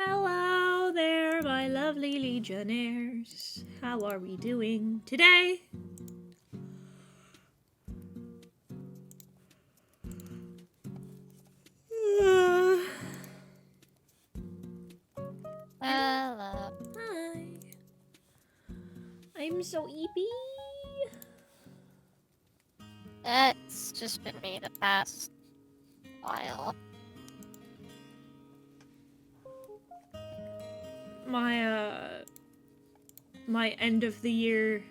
Hello there, my lovely legionnaires. How are we doing today? Hello. Hi. I'm so eepy. It's just been me the past while. My end of the year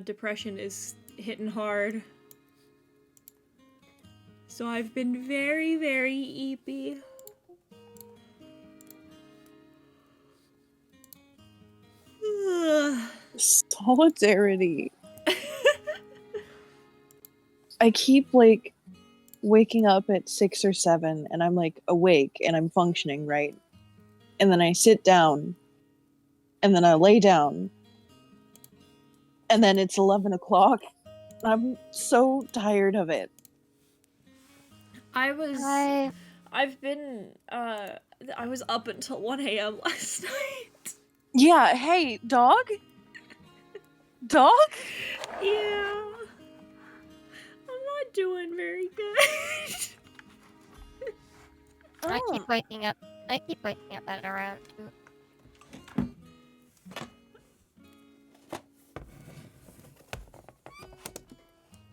depression is hitting hard. So I've been very, very eepy. Solidarity. I keep waking up at 6 or 7 and I'm awake and I'm functioning, right? And then I sit down and then I lay down and then it's 11 o'clock. I'm so tired of it. I was up until 1 a.m. last night. Yeah, hey, dog? Dog? Yeah. I'm not doing very good. I keep waking up at around 2.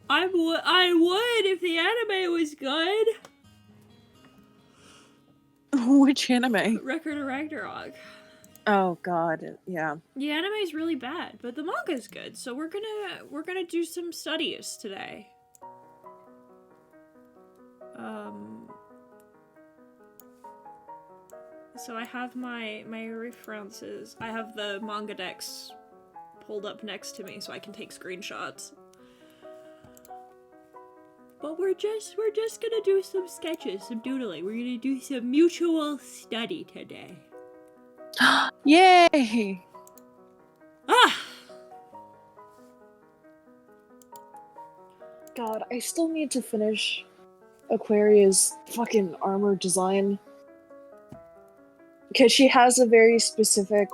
I would if the anime was good. Which anime? Record of Ragnarok. Oh god, yeah. The anime is really bad, but the manga's good. So we're gonna do some studies today. So I have my references. I have the manga decks pulled up next to me so I can take screenshots. But we're just gonna do some sketches, some doodling. We're gonna do some mutual study today. Yay! Ah! God, I still need to finish Aquaria's fucking armor design. Because she has a very specific,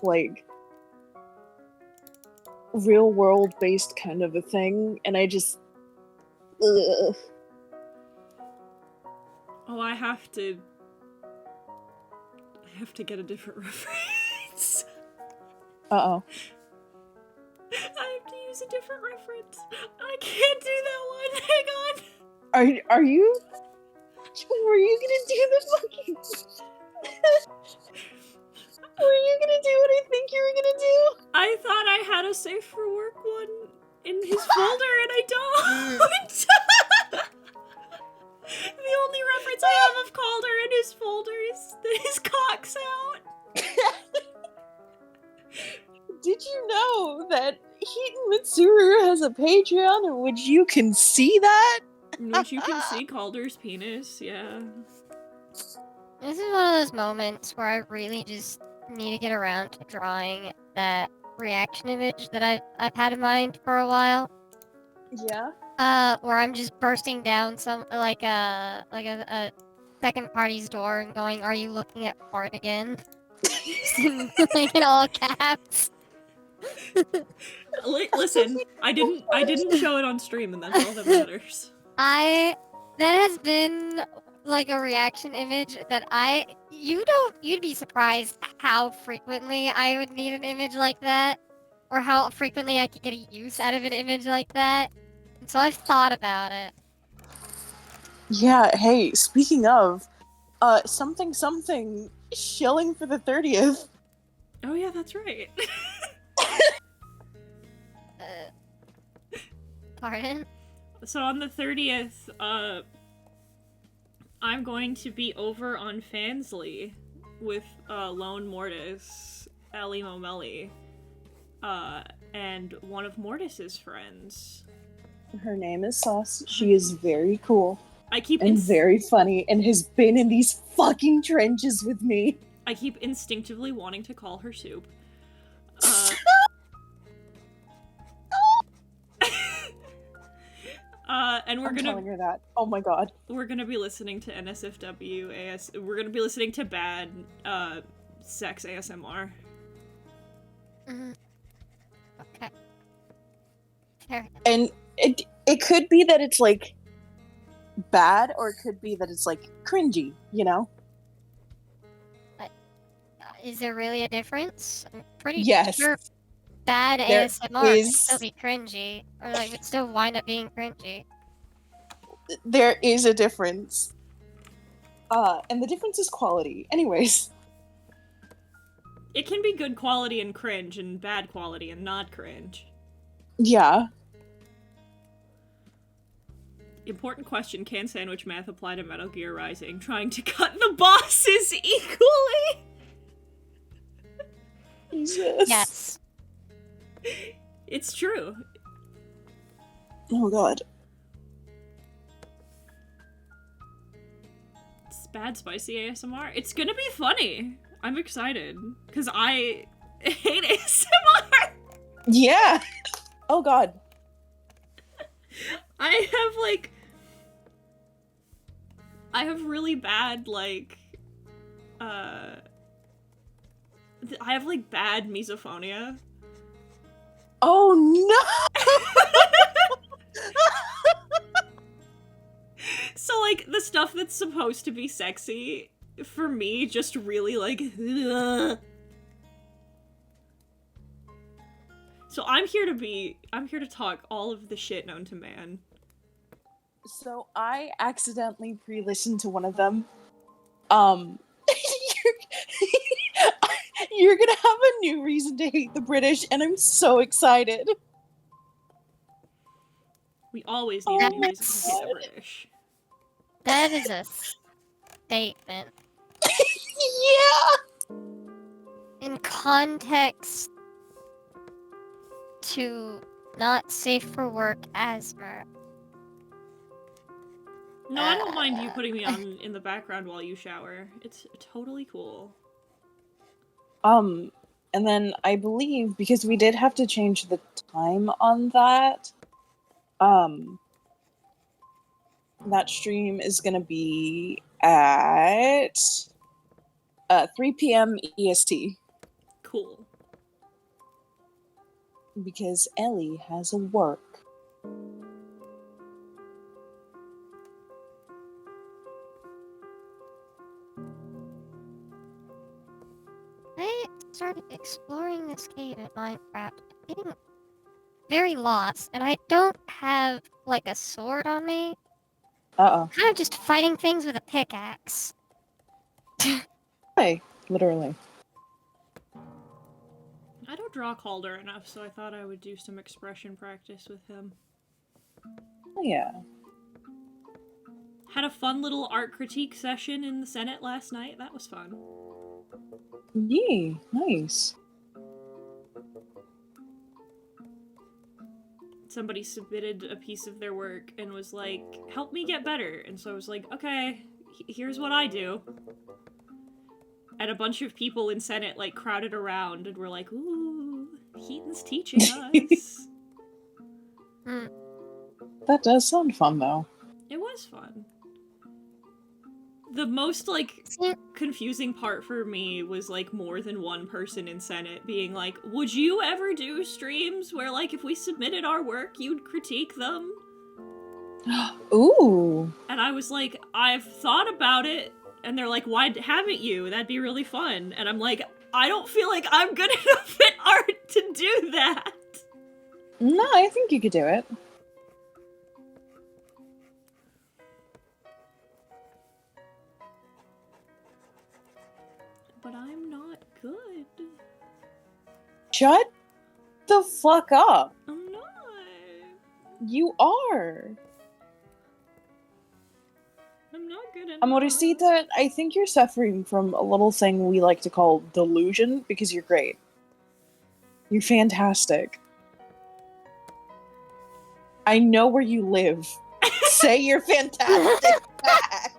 real world based kind of a thing, and I just. Ugh. Oh, I have to get a different reference. Uh-oh. I have to use a different reference. I can't do that one. Hang on. Are you? Were you gonna do the fucking? Were you gonna do what I think you were gonna do? I thought I had a safe for work one in his folder, and I don't. The only reference I have of Calder in his folder is that his cock's out. Did you know that Heaton Mitsuru has a Patreon in which you can see that? In which you can see Calder's penis, yeah. This is one of those moments where I really just need to get around to drawing that reaction image that I've had in mind for a while. Yeah. Where I'm just bursting down some like a second party's door and going, "Are you looking at porn again?" Like in all caps. Listen, I didn't show it on stream, and that's all that matters. That has been like a reaction image that you'd be surprised how frequently I would need an image like that, or how frequently I could get a use out of an image like that. And so I've thought about it. Yeah, hey, speaking of, something shilling for the 30th. Oh yeah, that's right. Pardon? So on the 30th, I'm going to be over on Fansly with Lone Mortis, Ellie Momelli, and one of Mortis's friends. Her name is Sauce. She is very cool. Very funny, and has been in these fucking trenches with me. I keep instinctively wanting to call her Soup. And I'm telling her that. Oh my god. we're gonna be listening to NSFW we're gonna be listening to bad sex ASMR. Mhm. Okay. Fair enough. And it could be that it's like bad, or it could be that it's like cringy, you know? Is there really a difference? I'm pretty Yes. sure bad There ASMR is- can still be cringy, or like would still wind up being cringy. There is a difference. And the difference is quality. Anyways. It can be good quality and cringe, and bad quality and not cringe. Yeah. Important question, can sandwich math apply to Metal Gear Rising? Trying to cut the bosses equally? Jesus. Yes. It's true. Oh god. It's bad spicy ASMR. It's gonna be funny. I'm excited. Because I hate ASMR! Yeah. Oh god. I have really bad, like, I have, like, bad misophonia. Oh no! So, like, the stuff that's supposed to be sexy, for me, just really, like, ugh. So I'm here to talk all of the shit known to man. So I accidentally pre-listened to one of them. You're gonna have a new reason to hate the British, and I'm so excited. We always need a new reason to hate the God. British. That is a statement. Yeah. In context to not safe for work asthma. No, I don't mind you putting me on in the background while you shower. It's totally cool. And then I believe, because we did have to change the time on that, that stream is gonna be at 3 p.m. EST. Cool. Because Ellie has a work. I started exploring this cave in Minecraft, getting very lost, and I don't have like a sword on me. Uh-oh. Kind of just fighting things with a pickaxe. Hey, literally. I don't draw Calder enough, so I thought I would do some expression practice with him. Oh, yeah. Had a fun little art critique session in the Senate last night. That was fun. Yee, nice. Somebody submitted a piece of their work and was like, help me get better. And so I was like, okay, here's what I do. And a bunch of people in Senate, like, crowded around and were like, ooh, Heaton's teaching us. That does sound fun, though. It was fun. The most, like, confusing part for me was, like, more than one person in Senate being like, would you ever do streams where, like, if we submitted our work, you'd critique them? Ooh. And I was like, I've thought about it. And they're like, why haven't you? That'd be really fun. And I'm like, I don't feel like I'm good enough at art to do that. No, I think you could do it. But I'm not good. Shut the fuck up. I'm not. You are. I'm not good enough. Amorisita, I think you're suffering from a little thing we like to call delusion, because you're great. You're fantastic. I know where you live. Say you're fantastic back.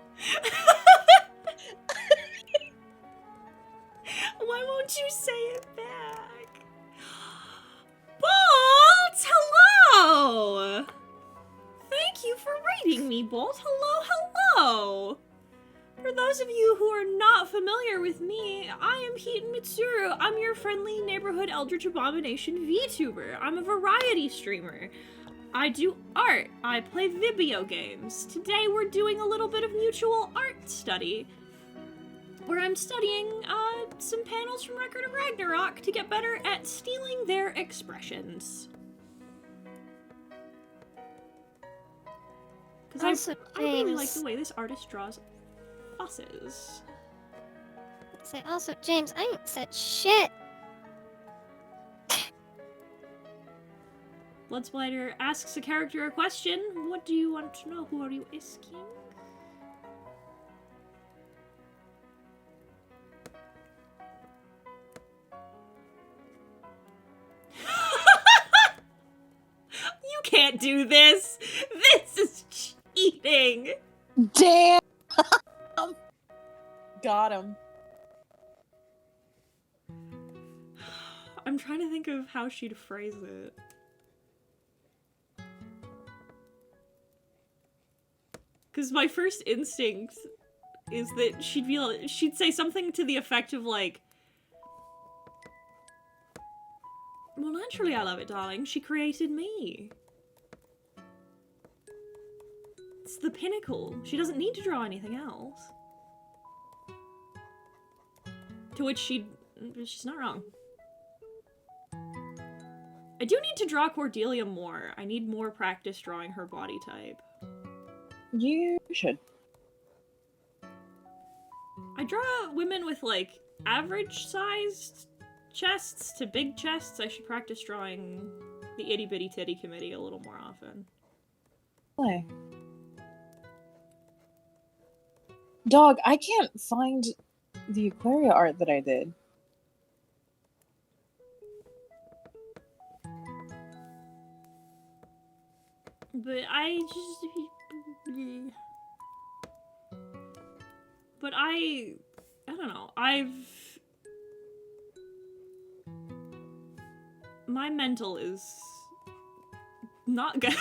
Why won't you say it back? Bolt, hello! Thank you those of you who are not familiar with me, I am Heat Mitsuru. I'm your friendly neighborhood Eldritch Abomination VTuber. I'm a variety streamer. I do art. I play video games. Today we're doing a little bit of mutual art study, where I'm studying some panels from Ragnarok to get better at stealing their expressions. Because I really like the way this artist draws bosses. Also, James, I ain't said shit. Bloodsplitter asks a character a question. What do you want to know? Who are you asking? You can't do this! This is cheating! Damn! Got him. I'm trying to think of how she'd phrase it. Because my first instinct is that she'd say something to the effect of like, well, naturally I love it, darling. She created me. It's the pinnacle. She doesn't need to draw anything else. To which she's not wrong. I do need to draw Cordelia more. I need more practice drawing her body type. You should. I draw women with, like, average-sized chests to big chests. I should practice drawing the itty-bitty titty committee a little more often. Play. Dog, I can't find the Aquaria art that I did. But I don't know, my mental is not good.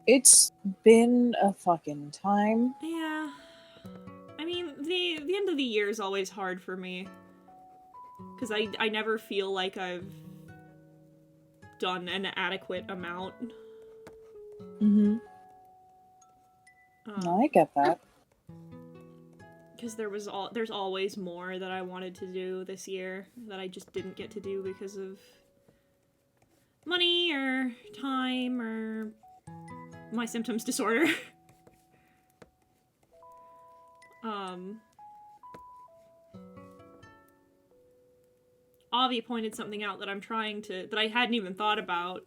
It's been a fucking time. Yeah. I mean, the end of the year is always hard for me. Because I never feel like I've done an adequate amount. Mm-hmm. No, I get that. Because there's always more that I wanted to do this year that I just didn't get to do because of money or time or my symptoms disorder. Avi pointed something out that that I hadn't even thought about,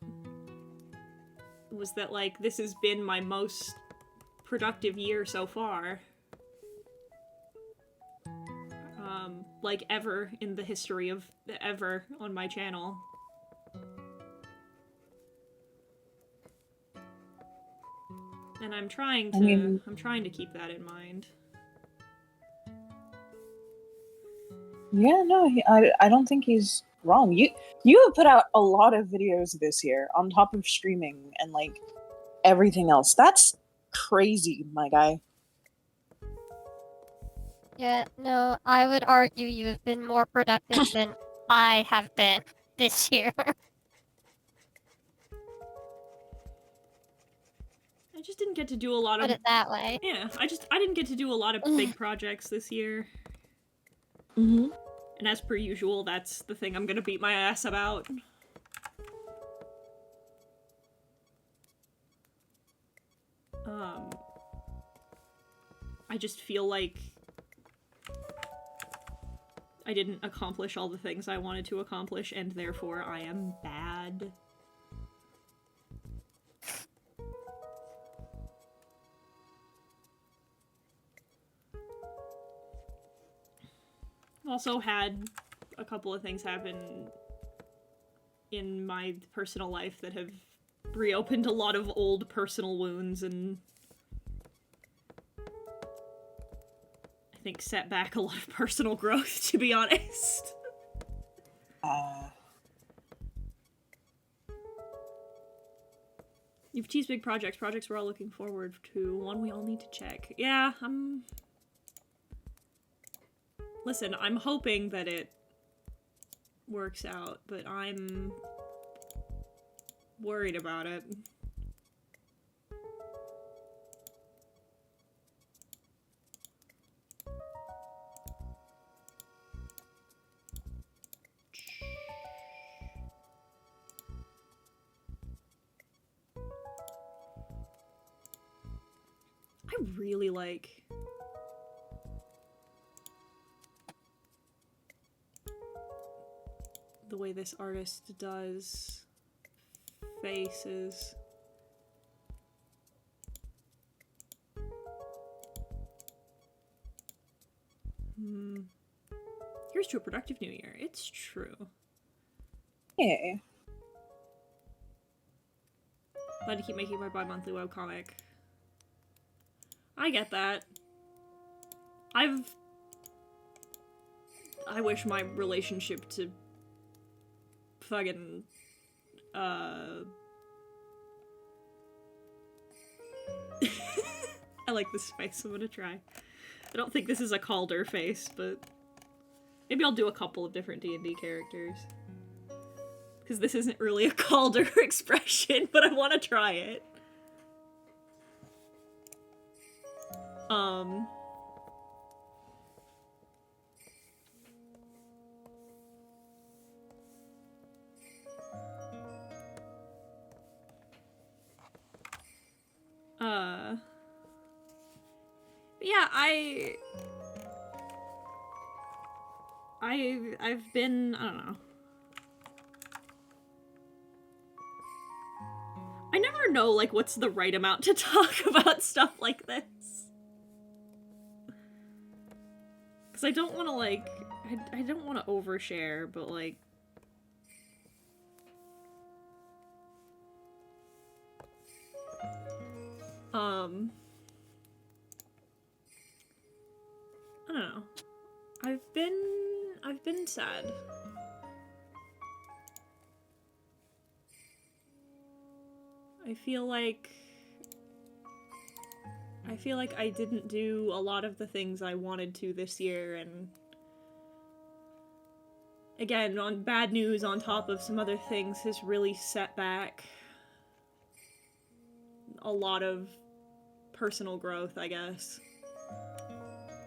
was that, like, this has been my most productive year so far. Like, ever in the history of ever on my channel. And I'm trying to keep that in mind. Yeah, no, I don't think he's wrong. You have put out a lot of videos this year on top of streaming and, like, everything else. That's crazy, my guy. Yeah, no, I would argue you have been more productive than I have been this year. I just didn't get to do a lot of... Put it that way. Yeah, I didn't get to do a lot of big projects this year. Mm-hmm. And as per usual, that's the thing I'm gonna beat my ass about. I just feel like I didn't accomplish all the things I wanted to accomplish, and therefore I am bad. Also had a couple of things happen in my personal life that have reopened a lot of old personal wounds and I think set back a lot of personal growth, to be honest. You've teased big projects we're all looking forward to, one we all need to check. Yeah, listen, I'm hoping that it works out, but I'm worried about it. I really like the way this artist does faces. Here's to a productive new year. It's true. Yeah. Glad to keep making my bi-monthly webcomic. I get that. I wish my relationship to fucking I like this face. I'm gonna try. I don't think this is a Calder face, but maybe I'll do a couple of different D&D characters. Because this isn't really a Calder expression, but I want to try it. Yeah, I've been, I don't know. I never know, like, what's the right amount to talk about stuff like this. Because I don't want to, like, I don't want to overshare, but, like... I don't know. I've been sad. I feel like I didn't do a lot of the things I wanted to this year, and again, on bad news on top of some other things has really set back a lot of personal growth, I guess.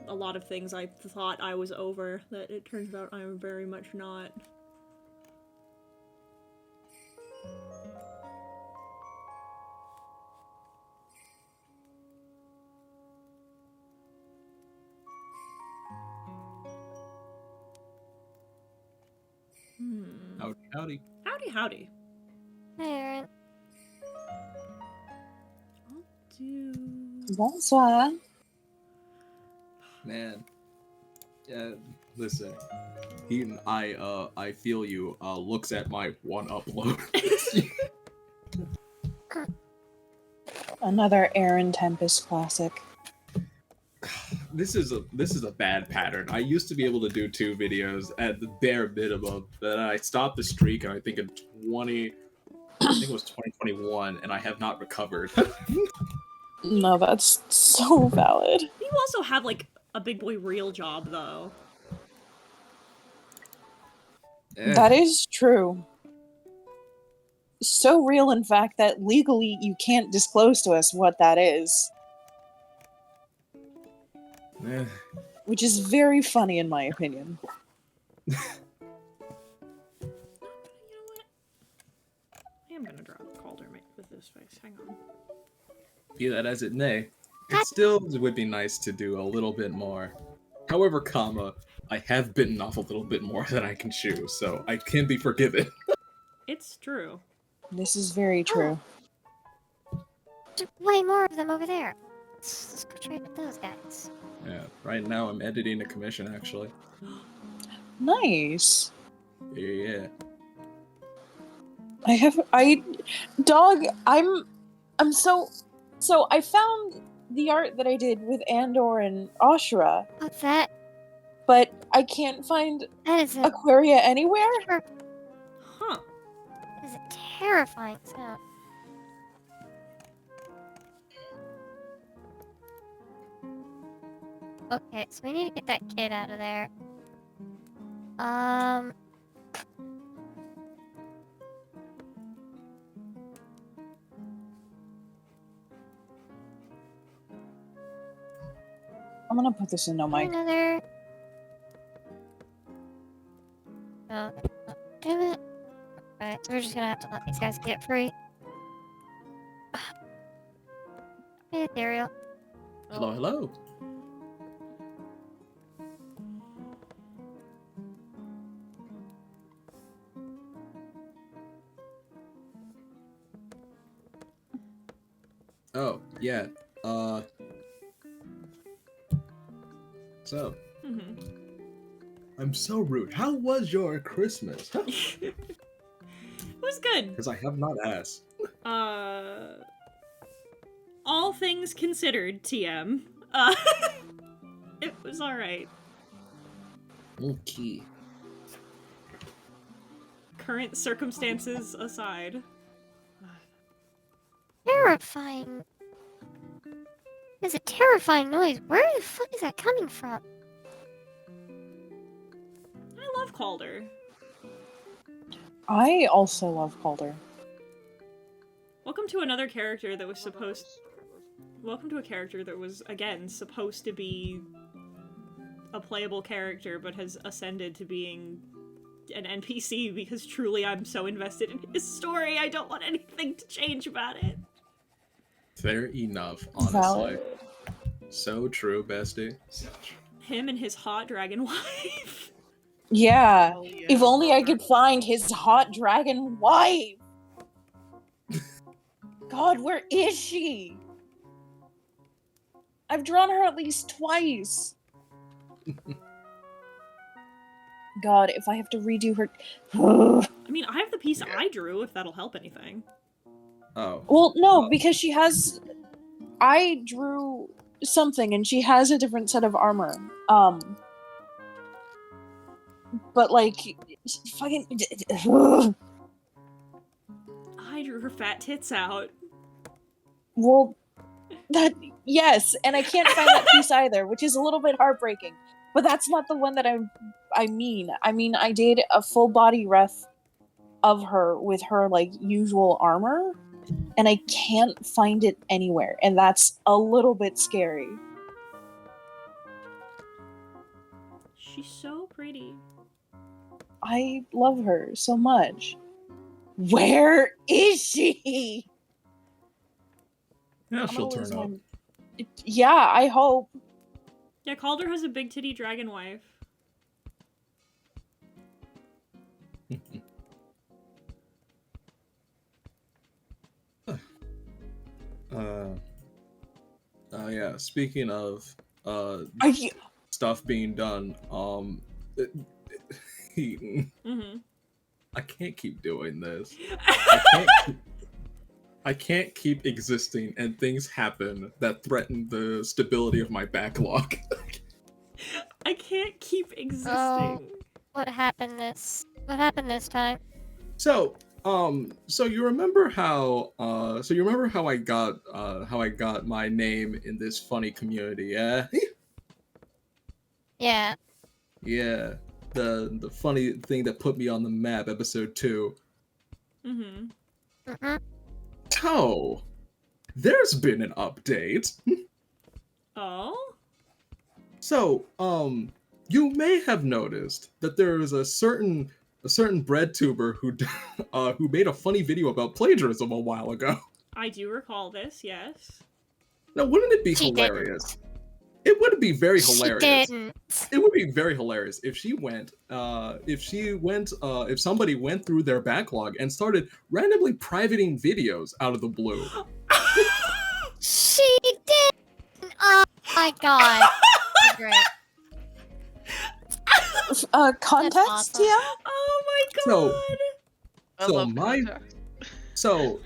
A lot of things I thought I was over that it turns out I'm very much not. Howdy, howdy. Howdy, howdy. Hey, Aaron. I'll do... Bonsoir. Man. Yeah, listen. I feel you, looks at my one upload. Another Aaron Tempest classic. This is a bad pattern. I used to be able to do 2 videos at the bare minimum, but I stopped the streak, and I think it was 2021, and I have not recovered. No, that's so valid. You also have, like, a big boy real job, though. That is true. So real, in fact, that legally you can't disclose to us what that is. Which is very funny, in my opinion. You know what? I am gonna drop Calder with this face. Hang on. Be that as it may, it still would be nice to do a little bit more. However, I have bitten off a little bit more than I can chew, so I can be forgiven. It's true. This is very true. There's way more of them over there. Let's go trade with those guys. Yeah, right now I'm editing a commission, actually. Nice. Yeah. I'm so I found the art that I did with Andor and Ashura, What's that? but I can't find That is Aquaria anywhere. Huh. a terrifying sound. Okay, so we need to get that kid out of there. I'm gonna put this in no mic. Another. Oh, damn it. Alright, so we're just gonna have to let these guys get free. Hey, Ethereal. Hello, hello. Oh, yeah. So, Mhm. I'm so rude. How was your Christmas? It was good. Because I have not asked. All things considered, TM. It was alright. Okay. Current circumstances aside. Terrifying. There's a terrifying noise. Where the fuck is that coming from? I love Calder. I also love Calder. Welcome to another character that was supposed... Welcome to a character that was, again, supposed to be a playable character, but has ascended to being an NPC because truly I'm so invested in his story, I don't want anything to change about it. Fair enough, honestly. Valid. So true, bestie. So true. Him and his hot dragon wife. Yeah. Hell yeah. If only I could find his hot dragon wife. God, where is she? I've drawn her at least twice. God, if I have to redo her. I mean, I have the piece I drew, if that'll help anything. Oh. Well, no, Oh. because she has. I drew something, and she has a different set of armor. But like, fucking. I drew her fat tits out. Well, that yes, and I can't find that piece either, which is a little bit heartbreaking. But that's not the one that I mean. I mean, I did a full body ref of her with her like usual armor, and I can't find it anywhere, and that's a little bit scary. She's so pretty. I love her so much. Where is she? Yeah, I'm she'll gonna lose turn up. Yeah, I hope. Yeah, Calder has a big titty dragon wife. Yeah, speaking of Are you? stuff being done, Mm-hmm. I can't keep doing this. I can't keep existing and things happen that threaten the stability of my backlog. I can't keep existing. Oh. What happened this time? So you remember how I got my name in this funny community, yeah? Yeah. Yeah. The funny thing that put me on the map, episode 2. Mm-hmm. Mm-hmm. Oh, there's been an update. Oh? So, you may have noticed that there is a certain bread tuber who who made a funny video about plagiarism a while ago. I do recall this, yes. Now, wouldn't it be She hilarious? It would be very hilarious. She didn't. It would be very hilarious if somebody went through their backlog and started randomly privating videos out of the blue. She didn't. Oh my god. Great. Context, awesome. yeah? Oh my So- god! I So love my- context. So,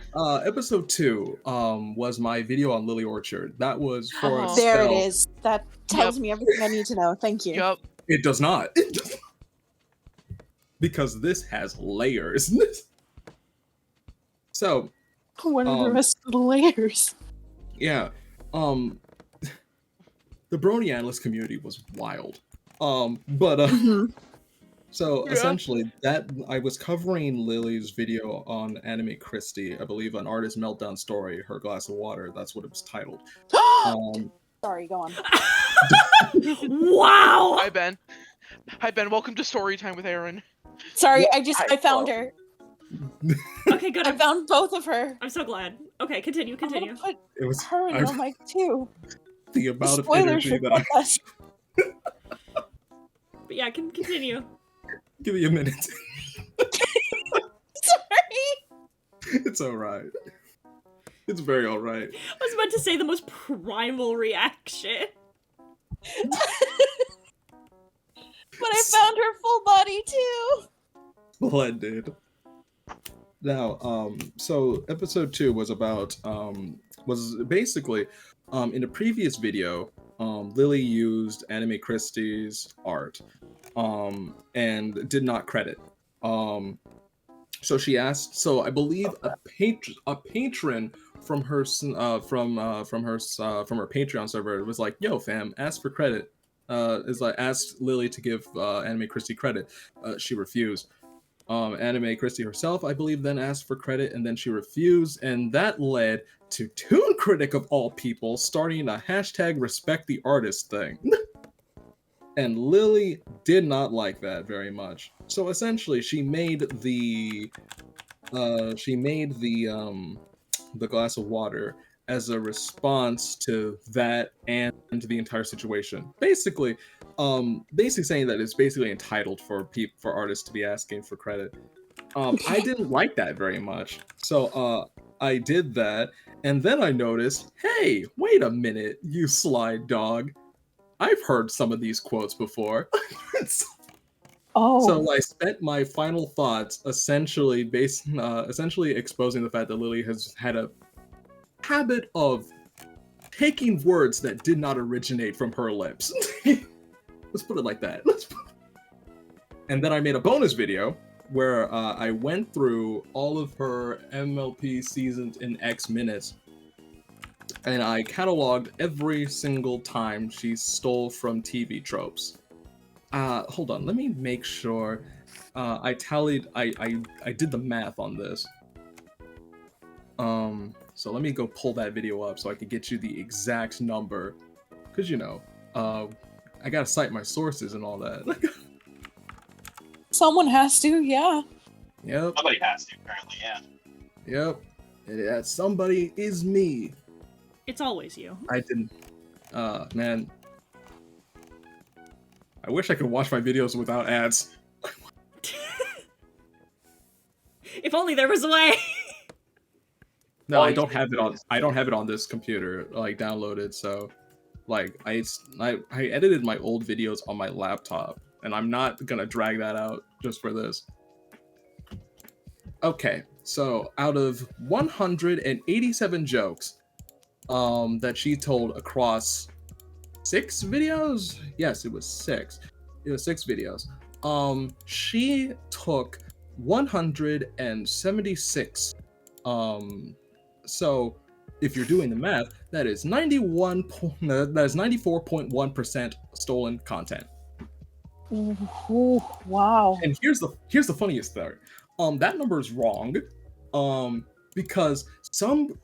episode 2 was my video on Lily Orchard. That was for a Uh-huh. There it spell. is. That tells me everything I need to know. Thank you. Yup. It does not. It does not. Because this has layers. So, What are the Um, rest of the layers? yeah. the Brony analyst community was wild. But so Yeah. essentially, that I was covering Lily's video on Anime Christie, I believe, an artist meltdown story, Her Glass of Water. That's what it was titled. Sorry, go on. Wow! Hi, Ben. Hi, Ben. Welcome to Storytime with Aaron. Sorry, Hi, I found hello. her. Okay, good. I found both of her. I'm so glad. Okay, continue, I'm continue. gonna put It was her in the mic too. the amount of Spoilers energy for that I us. But yeah, continue. give me a minute. Sorry. It's all right. It's very all right. I was about to say the most primal reaction. But I found her full body too. Splendid. Now, so episode 2 was about, was basically, in the previous video, Lily used Anime Christie's art, and did not credit. So she asked, so I believe a patron from her from her Patreon server was like, "Yo, fam, ask for credit." Is like asked Lily to give Anime Christie credit. She refused. Anime Christie herself, I believe, then asked for credit, and then she refused, and that led to Toon Critic of all people starting a hashtag respect the artist thing. And Lily did not like that very much. So essentially, she made the glass of water as a response to that and to the entire situation. Basically saying that it's basically entitled for artists to be asking for credit. I didn't like that very much, so I did that, and then I noticed, hey, wait a minute, you sly dog. I've heard some of these quotes before. Oh. So I spent my final thoughts essentially exposing the fact that Lily has had a habit of taking words that did not originate from her lips. Let's put it like that. And then I made a bonus video where I went through all of her MLP seasons in X minutes, and I cataloged every single time she stole from TV tropes. Hold on, let me make sure. I tallied. I did the math on this. So let me go pull that video up so I can get you the exact number, because you know, I gotta cite my sources and all that. Someone has to, yeah. Yep. Somebody has to, apparently, yeah. Yep. And that somebody is me. It's always you. I didn't. Man. I wish I could watch my videos without ads. If only there was a way. No, Oh, I you don't can have it do on. this. I don't have it on this computer, like downloaded. So, like, I edited my old videos on my laptop, and I'm not gonna drag that out just for this. Okay, so out of 187 jokes, that she told across 6 videos. Yes, it was 6. It was 6 videos. She took 176. So if you're doing the math, that is 94.1% stolen content. Ooh, wow. And here's the funniest part. That number is wrong. Because some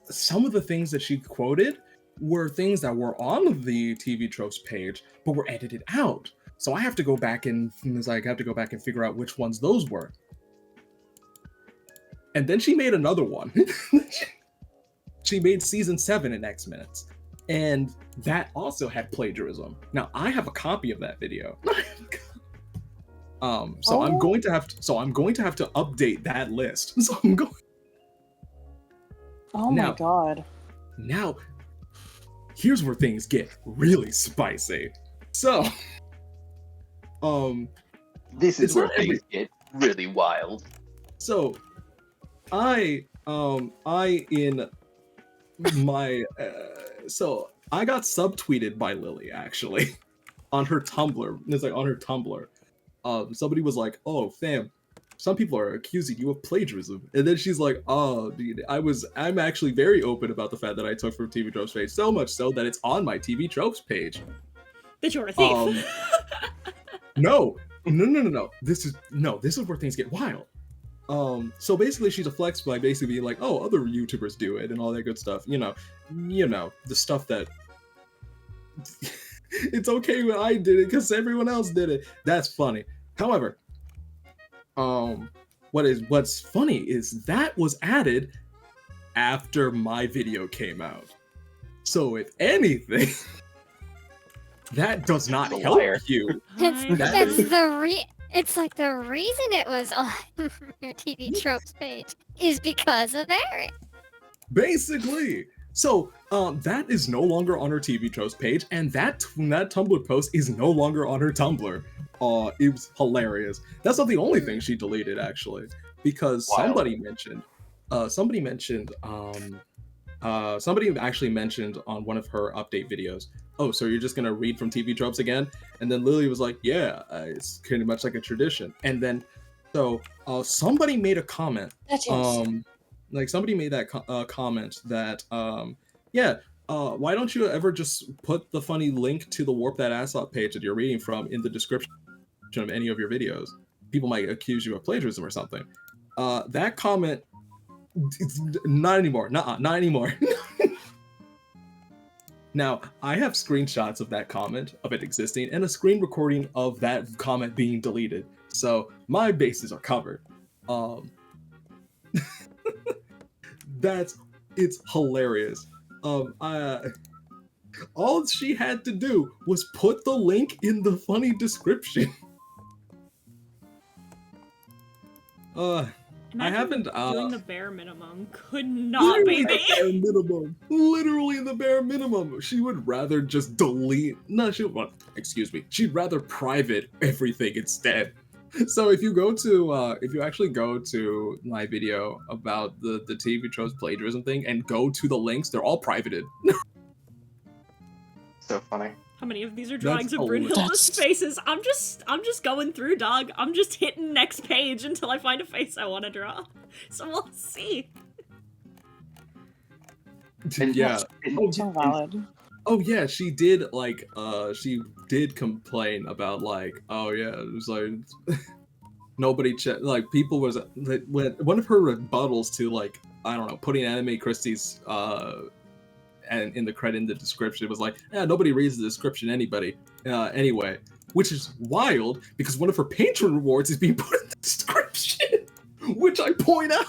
of the things that she quoted were things that were on the TV tropes page, but were edited out. So I have to go back and figure out which ones those were. And then she made another one. She made season 7 in X minutes, and that also had plagiarism. Now I have a copy of that video. So I'm going to have to update that list. So I'm going. Oh Now- my god. Now, here's where things get really spicy. So, This It's is where not every- things get really wild. so I got subtweeted by Lily actually on her Tumblr. It's like on her Tumblr. Somebody was like, "Oh, fam, some people are accusing you of plagiarism," and then she's like, "Oh, dude, I'm actually very open about the fact that I took from TV Tropes page, so much so that it's on my TV Tropes page." That you're a thief. No. This is where things get wild. So basically she's a flex by basically being like, oh, other YouTubers do it and all that good stuff. You know, the stuff that it's okay when I did it because everyone else did it. That's funny. However, what's funny is that was added after my video came out. So if anything, that does not help you. It's like the reason it was on your TV tropes page is because of Eric. Basically. So that is no longer on her TV tropes page, and that Tumblr post is no longer on her Tumblr. It was hilarious. That's not the only thing she deleted actually, because somebody actually mentioned on one of her update videos, oh, so you're just gonna read from TV tropes again? And then Lily was like, yeah, it's pretty much like a tradition. And then somebody made a comment. Somebody made that comment that why don't you ever just put the funny link to the Warp That Ass Up page that you're reading from in the description of any of your videos? People might accuse you of plagiarism or something. That comment, it's not anymore. Not anymore. Now, I have screenshots of that comment, of it existing, and a screen recording of that comment being deleted. So my bases are covered. It's hilarious. All she had to do was put the link in the funny description. Imagine I haven't doing the bare minimum could not be me. Literally the bare minimum. She would rather just delete. No, she'd rather private everything instead. So if you actually go to my video about the TV tropes plagiarism thing and go to the links, they're all privated. So funny. How many of these are drawings of Brunhilde's faces? I'm just going through, dog. I'm just hitting next page until I find a face I want to draw. So we'll see. Yeah. So valid. Oh yeah, she did complain about oh yeah, it was like nobody checked, people was when one of her rebuttals to I don't know, putting Anime Christie's and in the credit in the description, it was nobody reads the description anyway, which is wild because one of her patron rewards is being put in the description, which I point out.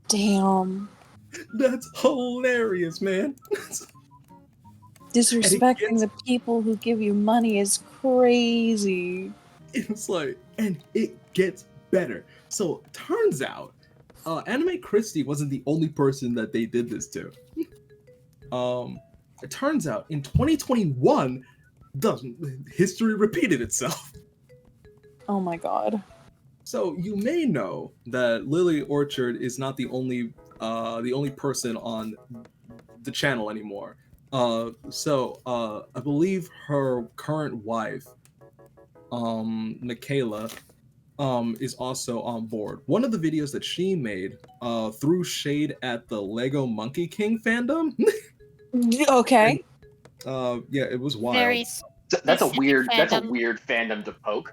Damn. That's hilarious, man. Disrespecting the people who give you money is crazy. It's and it gets better. So turns out, Anime Christie wasn't the only person that they did this to. It turns out in 2021, history repeated itself. Oh my god. So you may know that Lily Orchard is not the only person on the channel anymore. I believe her current wife, Michaela, is also on board. One of the videos that she made threw shade at the Lego Monkey King fandom. Okay. It was wild. That's a weird fandom to poke.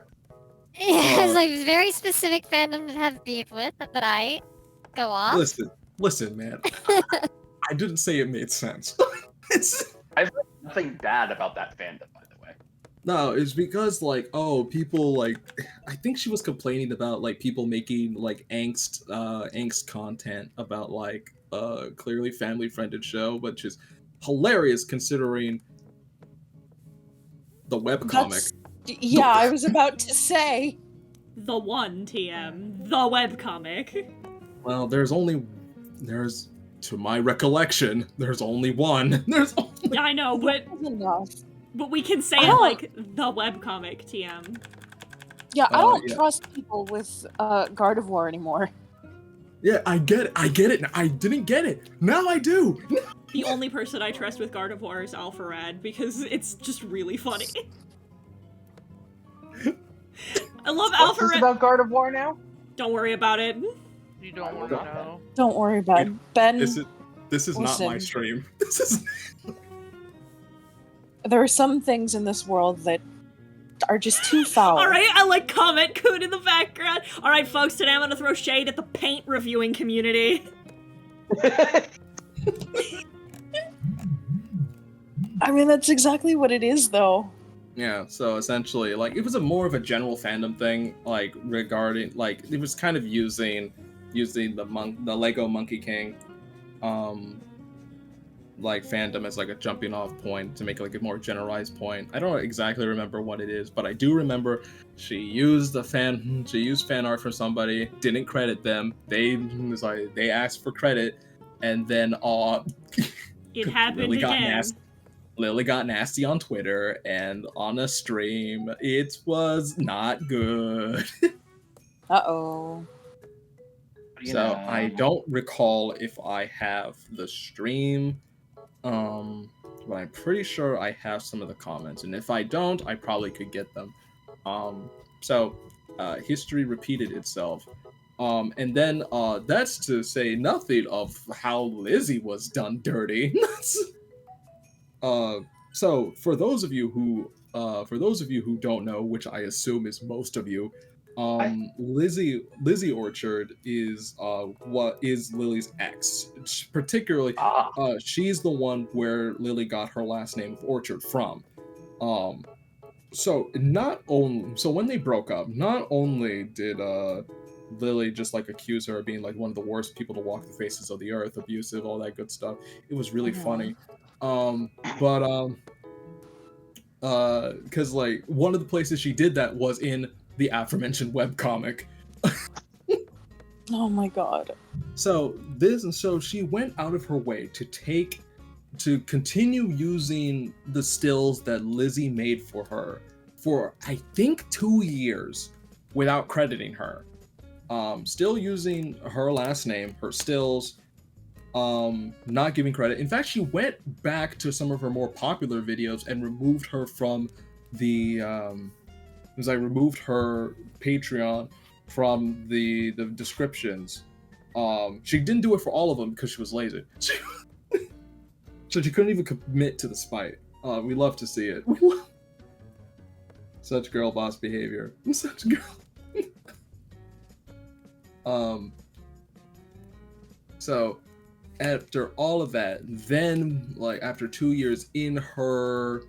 Yeah, it's very specific fandom to have beef with, but I go off. Listen, man. I didn't say it made sense. I've heard nothing bad about that fandom, by the way. No, it's because people I think she was complaining about people making angst content about clearly family friended show, which is hilarious considering the webcomic. Yeah, I was about to say. The one TM, the webcomic. Well, to my recollection, there's only one. Yeah, I know, but Enough. but we can say it the webcomic TM. Yeah, I don't trust people with Gardevoir anymore. Yeah, I get it. I didn't get it. Now I do. The only person I trust with Gardevoir is Alpharad because it's just really funny. I love What's this Alpharad. about Gardevoir now? Don't worry about it. You don't want to know. Don't worry about it. Ben. This is not my Listen. stream. This is. There are some things in this world that are just too foul. Alright, I like comment coon in the background. Alright, folks, today I'm gonna throw shade at the paint reviewing community. I mean, that's exactly what it is, though. Yeah, so essentially, like, it was a more of a general fandom thing, like, regarding, like, it was kind of using the Lego Monkey King, like, fandom as, like, a jumping off point to make, like, a more generalized point. I don't exactly remember what it is, but I do remember she used fan art from somebody, didn't credit them, they asked for credit, and then, It happened again. Lily got nasty on Twitter and on a stream. It was not good. Uh-oh. So I don't recall if I have the stream, but I'm pretty sure I have some of the comments. And if I don't, I probably could get them. So history repeated itself. And then that's to say nothing of how Lizzie was done dirty. So for those of you who don't know, which I assume is most of you, Lizzie Orchard is what is Lily's ex. Particularly, she's the one where Lily got her last name of Orchard from. So when they broke up, not only did Lily just like accuse her of being like one of the worst people to walk the faces of the earth, abusive, all that good stuff. It was really funny. Because like one of the places she did that was in the aforementioned webcomic. Oh my god. So she went out of her way to continue using the stills that Lizzie made for her for I think 2 years without crediting her. Still using her last name, her stills, not giving credit. In fact, she went back to some of her more popular videos and removed her from removed her Patreon from the descriptions. She didn't do it for all of them because she was lazy. So she couldn't even commit to the spite. We love to see it. Such girl boss behavior. Such girl. So after all of that, then like after 2 years in her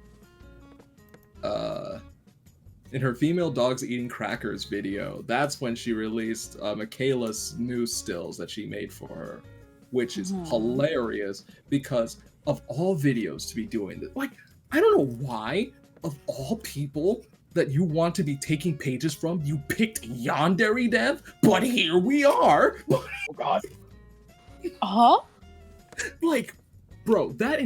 female dogs eating crackers video, that's when she released Michaela's new stills that she made for her, which is hilarious because of all videos to be doing this. Like, I don't know why, of all people that you want to be taking pages from, you picked Yandere Dev, but here we are. Oh god. Uh-huh. Like, bro, that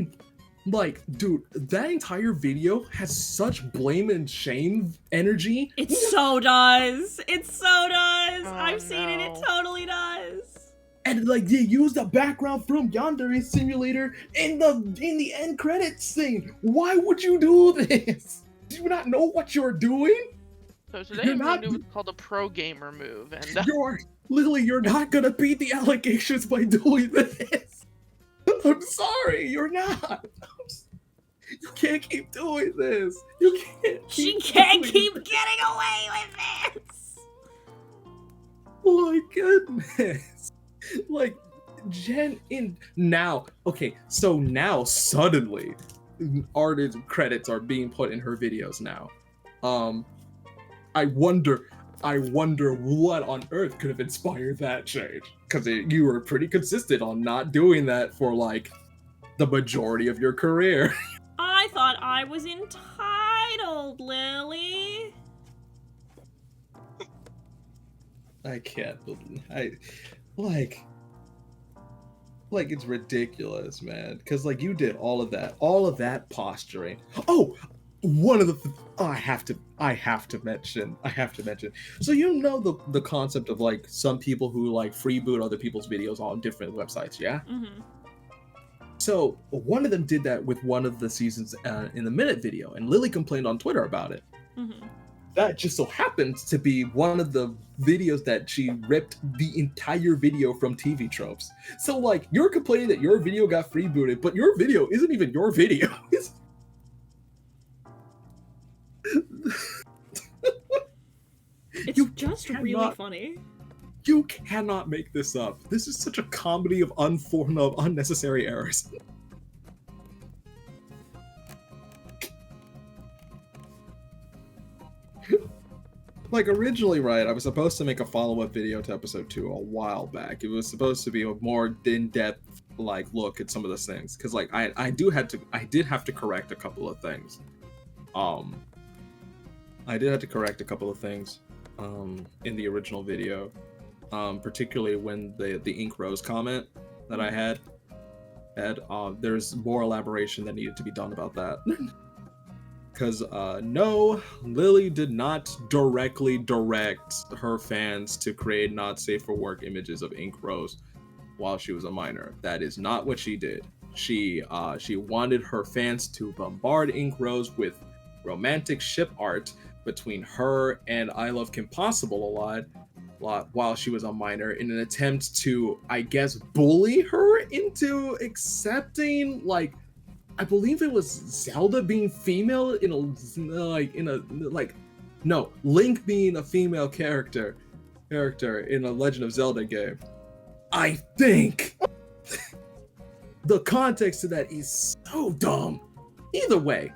entire video has such blame and shame energy. It so does. It so does. Oh, I've seen it. no. It totally does. And like they use the background from Yandere Simulator in the end credits scene. Why would you do this? Do you not know what you're doing? So today I'm going to do what's called a pro gamer move, and you're not gonna beat the allegations by doing this. I'm sorry, you're not. You can't keep doing this. You can't. She can't keep getting away with this. My goodness. Like, Jen so now suddenly artist credits are being put in her videos now. I wonder what on earth could have inspired that change, because you were pretty consistent on not doing that for like the majority of your career. I thought I was entitled, Lily. I can't believe like it's ridiculous, man, because like you did all of that posturing. Oh, one of the I have to mention. So you know the concept of like some people who like freeboot other people's videos on different websites, yeah? Mm-hmm. So one of them did that with one of the seasons in the Minute video, and Lily complained on Twitter about it. Mm-hmm. That just so happens to be one of the videos that she ripped the entire video from TV tropes. So like you're complaining that your video got freebooted, but your video isn't even your video. It's You just really cannot- funny. You cannot make this up. This is such a comedy of unnecessary errors. Like, originally, right, I was supposed to make a follow-up video to episode 2 a while back. It was supposed to be a more in-depth, like, look at some of those things. Because, like, I did have to correct a couple of things. I did have to correct a couple of things, in the original video. Particularly when the Ink Rose comment that I had, there's more elaboration that needed to be done about that. Because, no, Lily did not directly direct her fans to create not safe for work images of Ink Rose while she was a minor. That is not what she did. She wanted her fans to bombard Ink Rose with romantic ship art between her and I Love Kim Possible a lot while she was a minor in an attempt to, I guess, bully her into accepting, like, I believe it was Zelda being female Link being a female character in a Legend of Zelda game. I think the context to that is so dumb. Either way,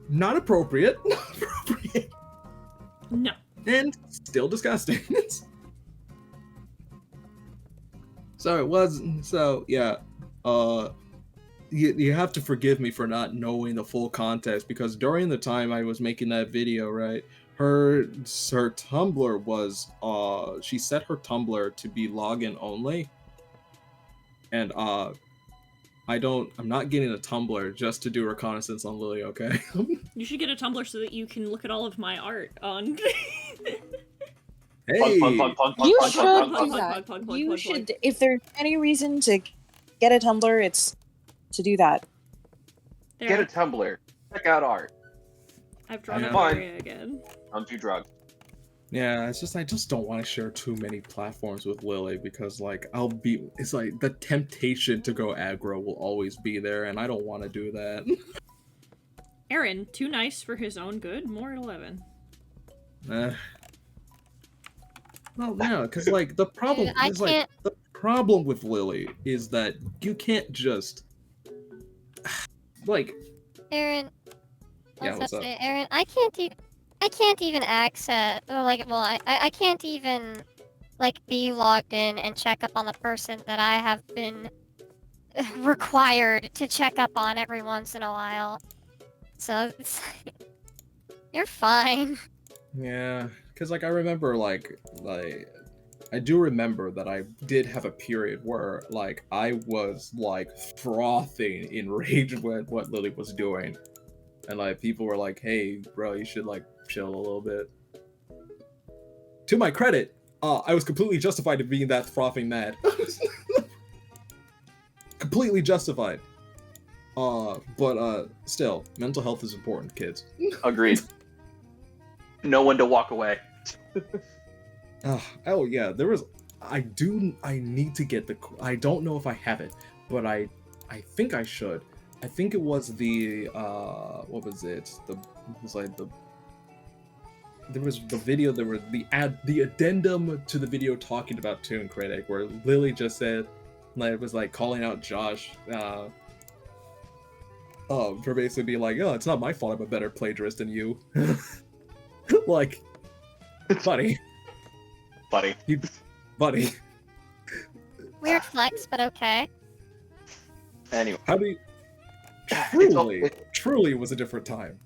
not appropriate. Not appropriate. No. And still disgusting. You have to forgive me for not knowing the full context, because during the time I was making that video, right, her Tumblr was she set her Tumblr to be login only, and I'm not getting a Tumblr just to do reconnaissance on Lily, okay? You should get a Tumblr so that you can look at all of my art on. Hey, You plug, should plug, do plug, that. plug, plug, You plug, should, plug. if there's any reason to get a Tumblr, it's to do that. There, Get a Tumblr. Check out art. I've drawn I a know. area again. Don't do drugs. yeah, it's just I just don't want to share too many platforms with Lily, because like it's like the temptation to go aggro will always be there, and I don't want to do that. Aaron, too nice for his own good. More at 11. Well, no, because like the problem Dude, I is like can't- the problem with Lily is that you can't just like Aaron, Yeah, what's what's up? say, Aaron, I can't even access, or like, well, I can't even, like, be logged in and check up on the person that I have been required to check up on every once in a while. So, it's, you're fine. yeah, because like I remember like I do remember that I did have a period where like I was like frothing in rage with what Lily was doing, and like people were like, "Hey, bro, you should like chill a little bit." To my credit, I was completely justified in being that frothing mad. Completely justified. But still, mental health is important, kids. Agreed. Know when to walk away. Oh yeah, there was. I need to get the. I don't know if I have it, but I think I should. I think it was the. What was it? It was like the. There was the video. There were the addendum to the video talking about Toon Critic, where Lily just said, like, it was like calling out Josh. For basically being like, "Oh, it's not my fault. I'm a better plagiarist than you." Like, buddy. Buddy. Weird flex, but okay. Anyway, How do you... Truly was a different time.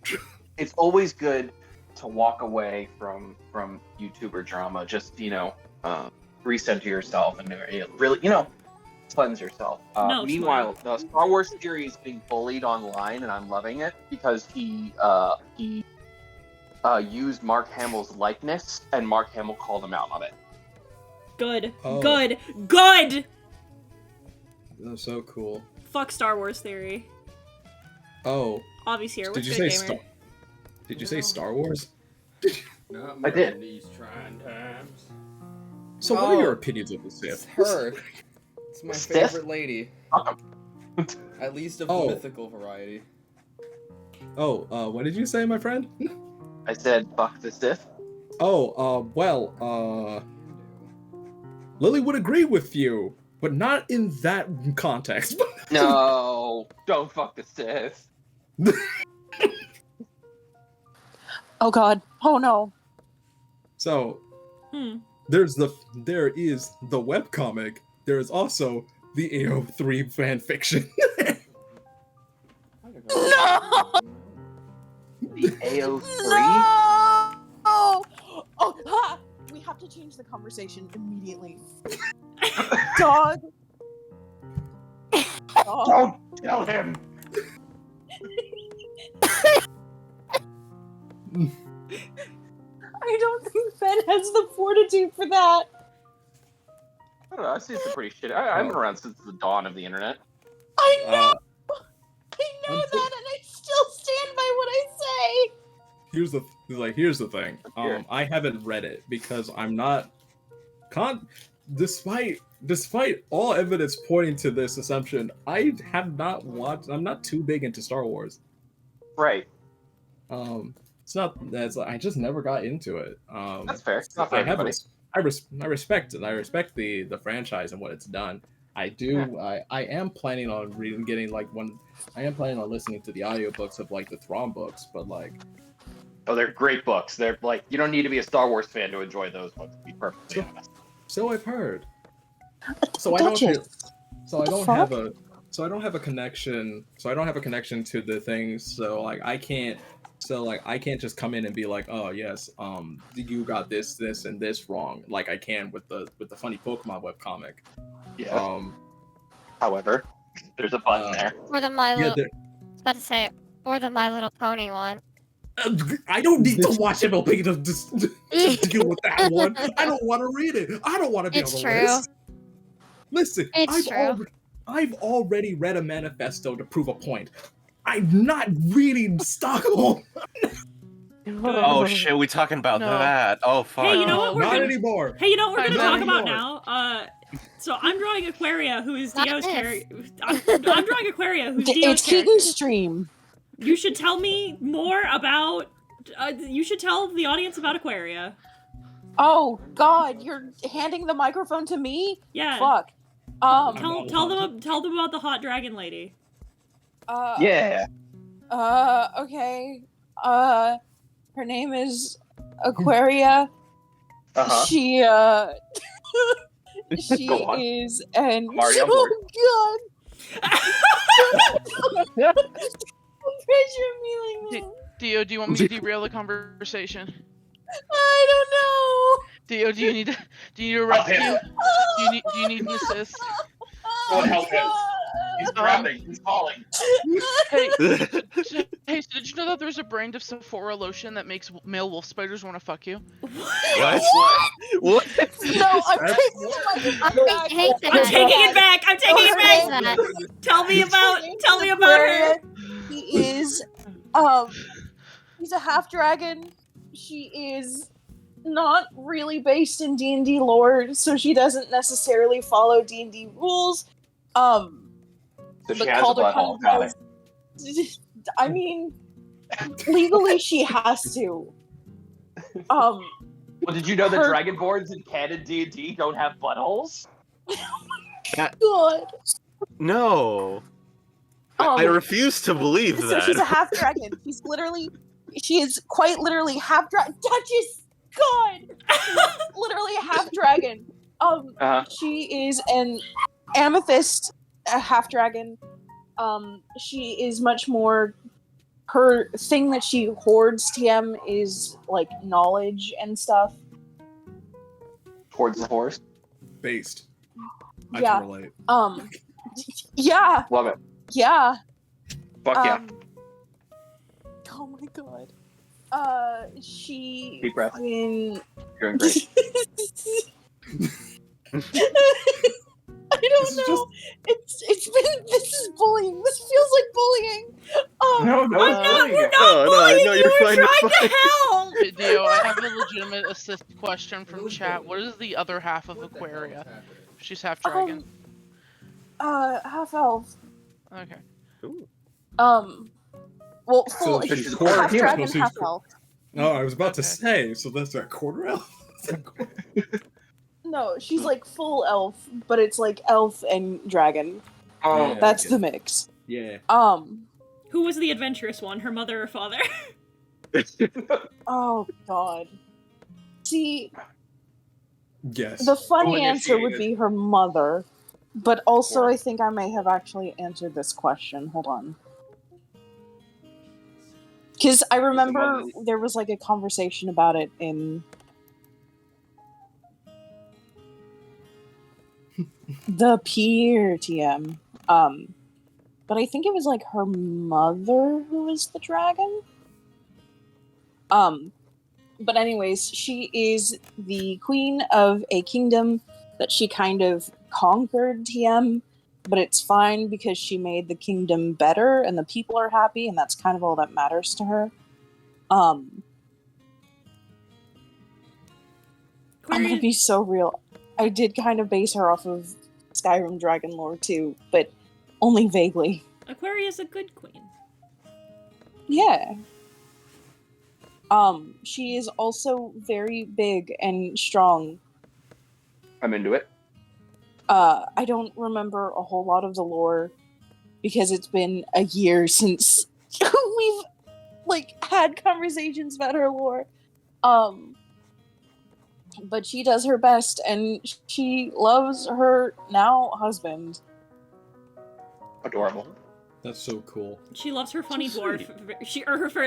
it's always good to walk away from YouTuber drama. Just recenter yourself and really cleanse yourself. No, Meanwhile, the Star Wars series is being bullied online, and I'm loving it because he used Mark Hamill's likeness, and Mark Hamill called him out on it. Good. Oh. Good. That was so cool. Fuck Star Wars theory. Oh, Obvi's here. did What's you good, say gamer? Did you say Star Wars? I did. These trying times. So what are your opinions of the It's Sith? her. It's my Sith? favorite lady. At least of Oh. the mythical variety. Oh, what did you say, my friend? I said fuck the Sith. Oh, Lily would agree with you, but not in that context. No, don't fuck the Sith. Oh god. Oh no. So, Hmm. there is the webcomic. There is also the AO3 fanfiction. No! The AO3? No! Oh, ha! We have to change the conversation immediately. Dog. Dog. Don't tell him. I don't think Ben has the fortitude for that. I don't know. I've seen some pretty shit. I've been around since the dawn of the internet. I know. Uh, I know that, and I still stand by what I say. here's the thing. Here. I haven't read it because I'm not despite all evidence pointing to this assumption, I have not watched. I'm not too big into Star Wars. Right. It's not that's I just never got into it. That's fair. It's not for everybody. I respect it. I respect the franchise and what it's done. I do. I am planning on I am planning on listening to the audiobooks of like the Thrawn books, but like. Oh, they're great books. They're like, you don't need to be a Star Wars fan to enjoy those books, to be perfectly honest. So I've heard. So I don't have a connection. So I don't have a connection to the things. So like I can't just come in and be like, oh yes, you got this, and this wrong, like I can with the funny Pokemon webcomic. Yeah. However, there's a button there. Or the My Little... I was about to say, or the My Little Pony one. I don't need to watch MLP to deal with that one. I don't want to read it. I don't want to be on the list. Listen, I've already read a manifesto to prove a point. I'm not reading Stockholm. Oh shit, we talking about that? Oh fuck. Hey, you know what? Not anymore. Hey, you know what we're gonna Not talk about anymore. now? So I'm drawing Aquaria, who is Not Dio's this. character. I'm drawing Aquaria, who's Dio's It's character. Keaton's stream. You should tell me more about. You should tell the audience about Aquaria. Oh god, you're handing the microphone to me? Yeah. Fuck. Tell them about the hot dragon lady. Yeah. Okay. Her name is Aquaria. Uh-huh. She Go on. is an Marty, on board. oh god. Picture me like that. Dio, do you want me to derail the conversation? I don't know. Dio, do you need a rescue? Do you need an assist? Go and help him. He's drowning. He's falling. Hey, so did you know that there's a brand of Sephora lotion that makes male wolf spiders want to fuck you? What? What? No, I'm taking the microphone back. I'm taking it back. I'm taking it back. Tell me about her. He is, he's a half dragon. She is not really based in D&D lore, so she doesn't necessarily follow D&D rules. So she But has a Calder butthole. kind Got of it. does. I mean, legally she has to. Well, did you know that her- Dragonborns in canon D&D don't have buttholes? God. No. I refuse to believe So that. she's a half dragon. She is quite literally half dragon. Duchess! God! She's literally a half dragon. She is an amethyst, a half dragon. She is much more. Her thing that she hoards, TM, is like knowledge and stuff. Towards the horse. Based. I Yeah. can relate. Yeah. Love it. Yeah. Fuck yeah. Oh my god. She. Deep breath. fucking- You're doing great. I don't know. This is bullying. This feels like bullying. No, We're not No, bullying no, you. you're We're fine, you're trying to help. Hey, Dio, I have a legitimate assist question from chat. What is the other half of Aquaria? She's half dragon. Half elf. Okay. Ooh. Well, full So she's she's quarter half human. dragon, So she's half elf. No, I was about to Okay. say, so that's a quarter elf? No, she's like full elf, but it's like elf and dragon. Oh, Yeah. That's okay. the mix. Yeah. Who was the adventurous one, her mother or father? Oh god. See, Yes. the funny Who answer would initiated? be her mother, but also Or- I think I may have actually answered this question. Hold on. Because I remember mother- there was like a conversation about it in the peer TM. But I think it was like her mother who was the dragon. But anyways, she is the queen of a kingdom that she kind of conquered TM, but it's fine because she made the kingdom better and the people are happy, and that's kind of all that matters to her. I'm gonna Aquarius, be so real. I did kind of base her off of Skyrim dragon lore too, but only vaguely. Aquarius a good queen. Yeah. She is also very big and strong. I'm into it. I don't remember a whole lot of the lore because it's been a year since we've like had conversations about her lore. But she does her best and she loves her now husband. Adorable. That's so cool. She loves her funny So dwarf.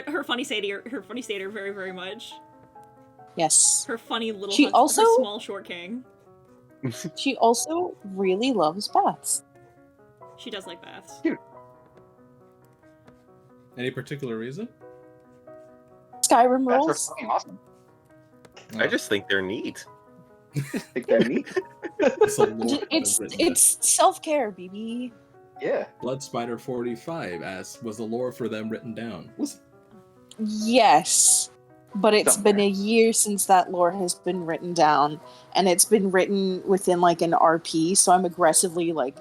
Her funny satyr very, very much. Yes. Her funny little She her also- small short king. She also really loves baths. She does like baths. Any particular reason? Skyrim That's rules. fucking awesome. I just think they're neat. I think they're neat. It's a lore It's that's written self-care, BB. Yeah. down. Blood Spider 45 asks, was the lore for them written down? Was Yes. But it's Somewhere. been a year since that lore has been written down, and it's been written within like an RP, so I'm aggressively like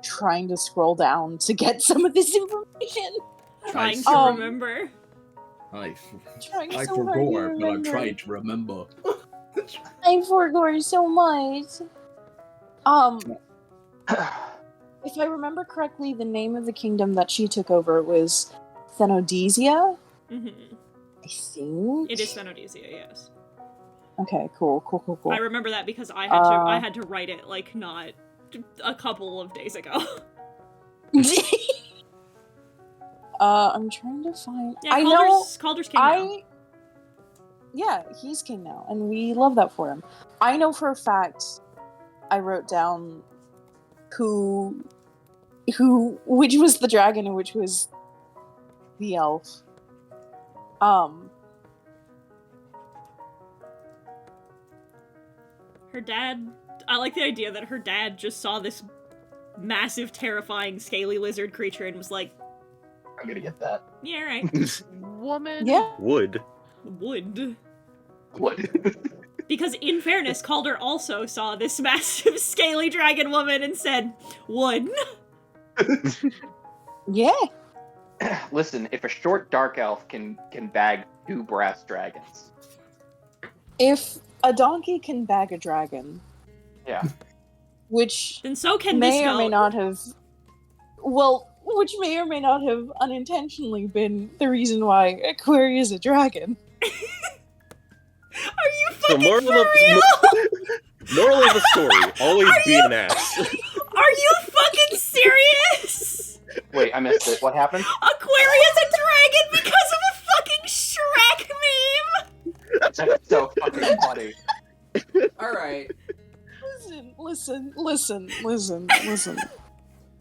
trying to scroll down to get some of this information. Trying to Um, remember. I Trying I so hard to forgot, but I'm remember. trying to remember. I forgot so much. If I remember correctly, the name of the kingdom that she took over was Thenodesia, Hmm. I think. It is Thenodesia, yes. Okay, cool. I remember that because I had to write it like not a couple of days ago. I'm trying to find. Yeah, I know. Calder's king now. Yeah, he's king now, and we love that for him. I know for a fact. I wrote down which was the dragon and which was the elf. Her dad. I like the idea that her dad just saw this massive, terrifying, scaly lizard creature and was like, I'm gonna get that. "Yeah, right, Woman. Yeah. Would. would." What? Because in fairness, Calder also saw this massive, scaly dragon woman and said, "Would." Yeah. Listen, if a short dark elf can bag 2 brass dragons, If a donkey can bag a dragon, yeah, which Then so can this may or may goat. not have, which may or may not have unintentionally been the reason why Aquarius is a dragon. Are you So fucking moral for of, real? moral of the story, always be an ass. Are you fucking serious? wait, I missed it. What happened? Aquarius a dragon because of a fucking Shrek meme? That's so fucking funny. Alright. Listen.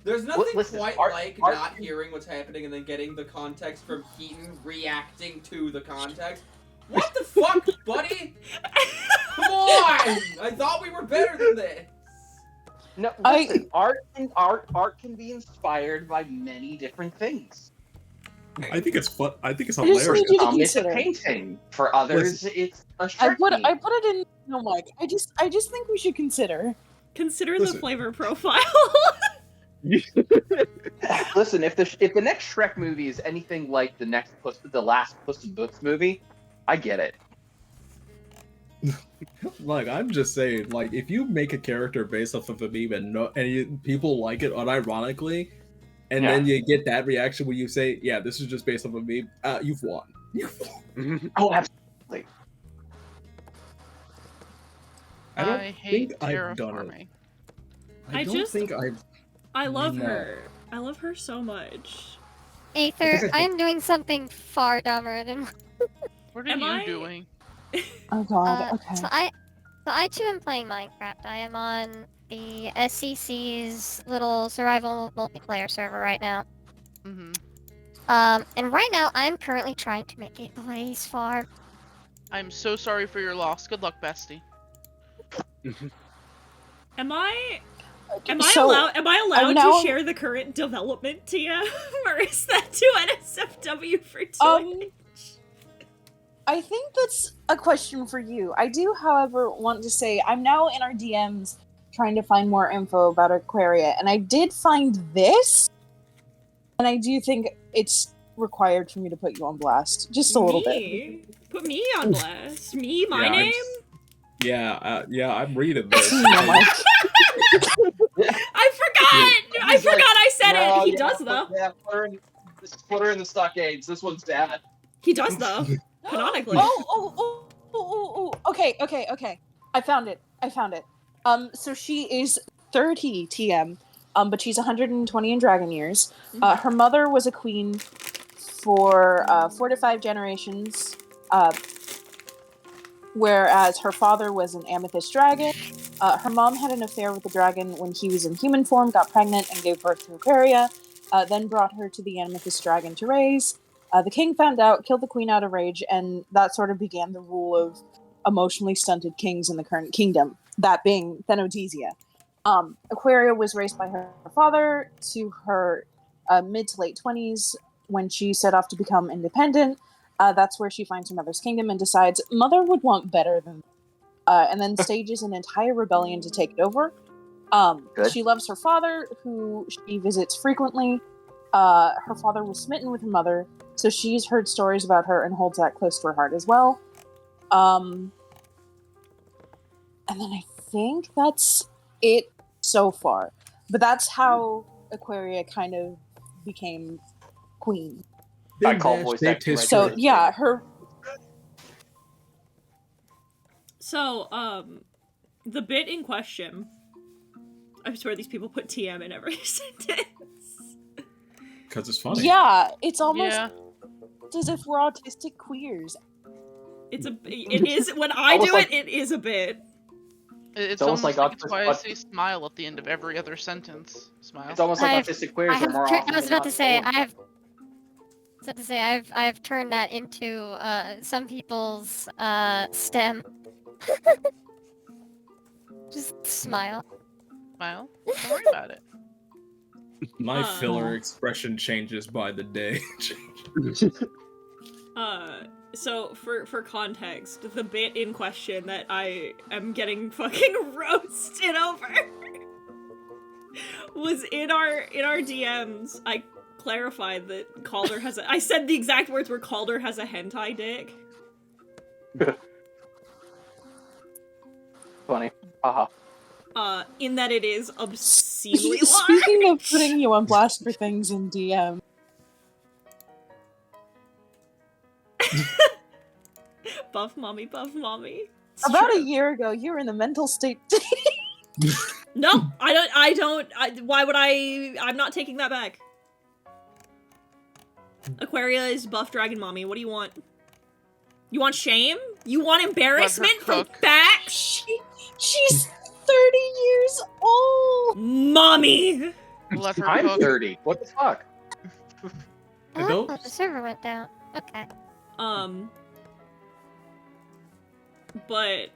There's nothing Listen, quite Art- like Art- not hearing what's happening and then getting the context from Keaton reacting to the context. What the fuck, buddy? Come on! I thought we were better than this. No, I- listen. Art can be inspired by many different things. I think it's fun. I think it's I just hilarious. need you to Some it's a consider. painting. For others, it's a Shrek meme. I put it in. No, Mike. I just think we should consider. Consider Listen. the flavor profile. Listen, if the next Shrek movie is anything like the last Puss in Boots movie, I get it. Like, I'm just saying, like, if you make a character based off of a meme and people like it unironically, and then you get that reaction when you say, yeah, this is just based off a meme, you've won. Oh, absolutely. I don't hate think I've done it. terraforming. I don't think I've... I love No. her. I love her so much. Aether, I am doing something far dumber than. What are Am you I- doing? Oh god, okay. So I too am playing Minecraft. I am on the SEC's little survival multiplayer server right now. Mm-hmm. And right now I'm currently trying to make a blaze farm. I'm so sorry for your loss. Good luck, bestie. Am I So, allowed I'm now- to share the current development TM, or is that too NSFW for Twitch? I think that's a question for you. I do, however, want to say I'm now in our DMs trying to find more info about Aquaria, and I did find this, and I do think it's required for me to put you on blast. Just a little bit. Put me on blast. Me, my Yeah, name? Yeah, I'm reading this. I forgot! I forgot I said it! He does, though. Yeah, put her in the stockades. This one's bad. He does, though. Canonically. Oh, okay. I found it. So she is 30 TM, but she's 120 in dragon years. Her mother was a queen for 4 to 5 generations, whereas her father was an amethyst dragon. Her mom had an affair with the dragon when he was in human form, got pregnant, and gave birth to Aquaria, then brought her to the amethyst dragon to raise. The king found out, killed the queen out of rage, and that sort of began the rule of emotionally stunted kings in the current kingdom, that being Thenotesia. Aquaria was raised by her father to her mid to late 20s when she set off to become independent. That's where she finds her mother's kingdom and decides mother would want better than and then stages an entire rebellion to take it over. She loves her father, who she visits frequently. Her father was smitten with her mother, so she's heard stories about her and holds that close to her heart as well. And then I think that's it so far. But that's how Aquaria kind of became queen. I call voice acting right So there. yeah, her. So, the bit in question, I swear these people put TM in every sentence. Because it's funny. Yeah, it's almost Yeah. as if we're autistic queers. It is, when I do Almost it is a bit. It's almost almost like like it's why I say smile at the end of every other sentence. Smile. It's almost like autistic queers are more often I was than about to not say born. I've turned that into some people's STEM. Just smile. Smile. Don't worry about it. My filler expression changes by the day. So for context, the bit in question that I am getting fucking roasted over was in our DMs. I clarified that Calder has I said the exact words were Calder has a hentai dick. Funny. Haha. In that it is obscenely large. Speaking of putting you on blast for things in DM. Buff mommy, buff mommy. It's About true. a year ago, you were in the mental state. No, I don't. Why would I? I'm not taking that back. Aquaria is buff dragon mommy. What do you want? You want shame? You want embarrassment from cook. back? She's 30 years old. Mommy! Let her I'm cook. 30. What the fuck? Oh, the server went down. Okay. But,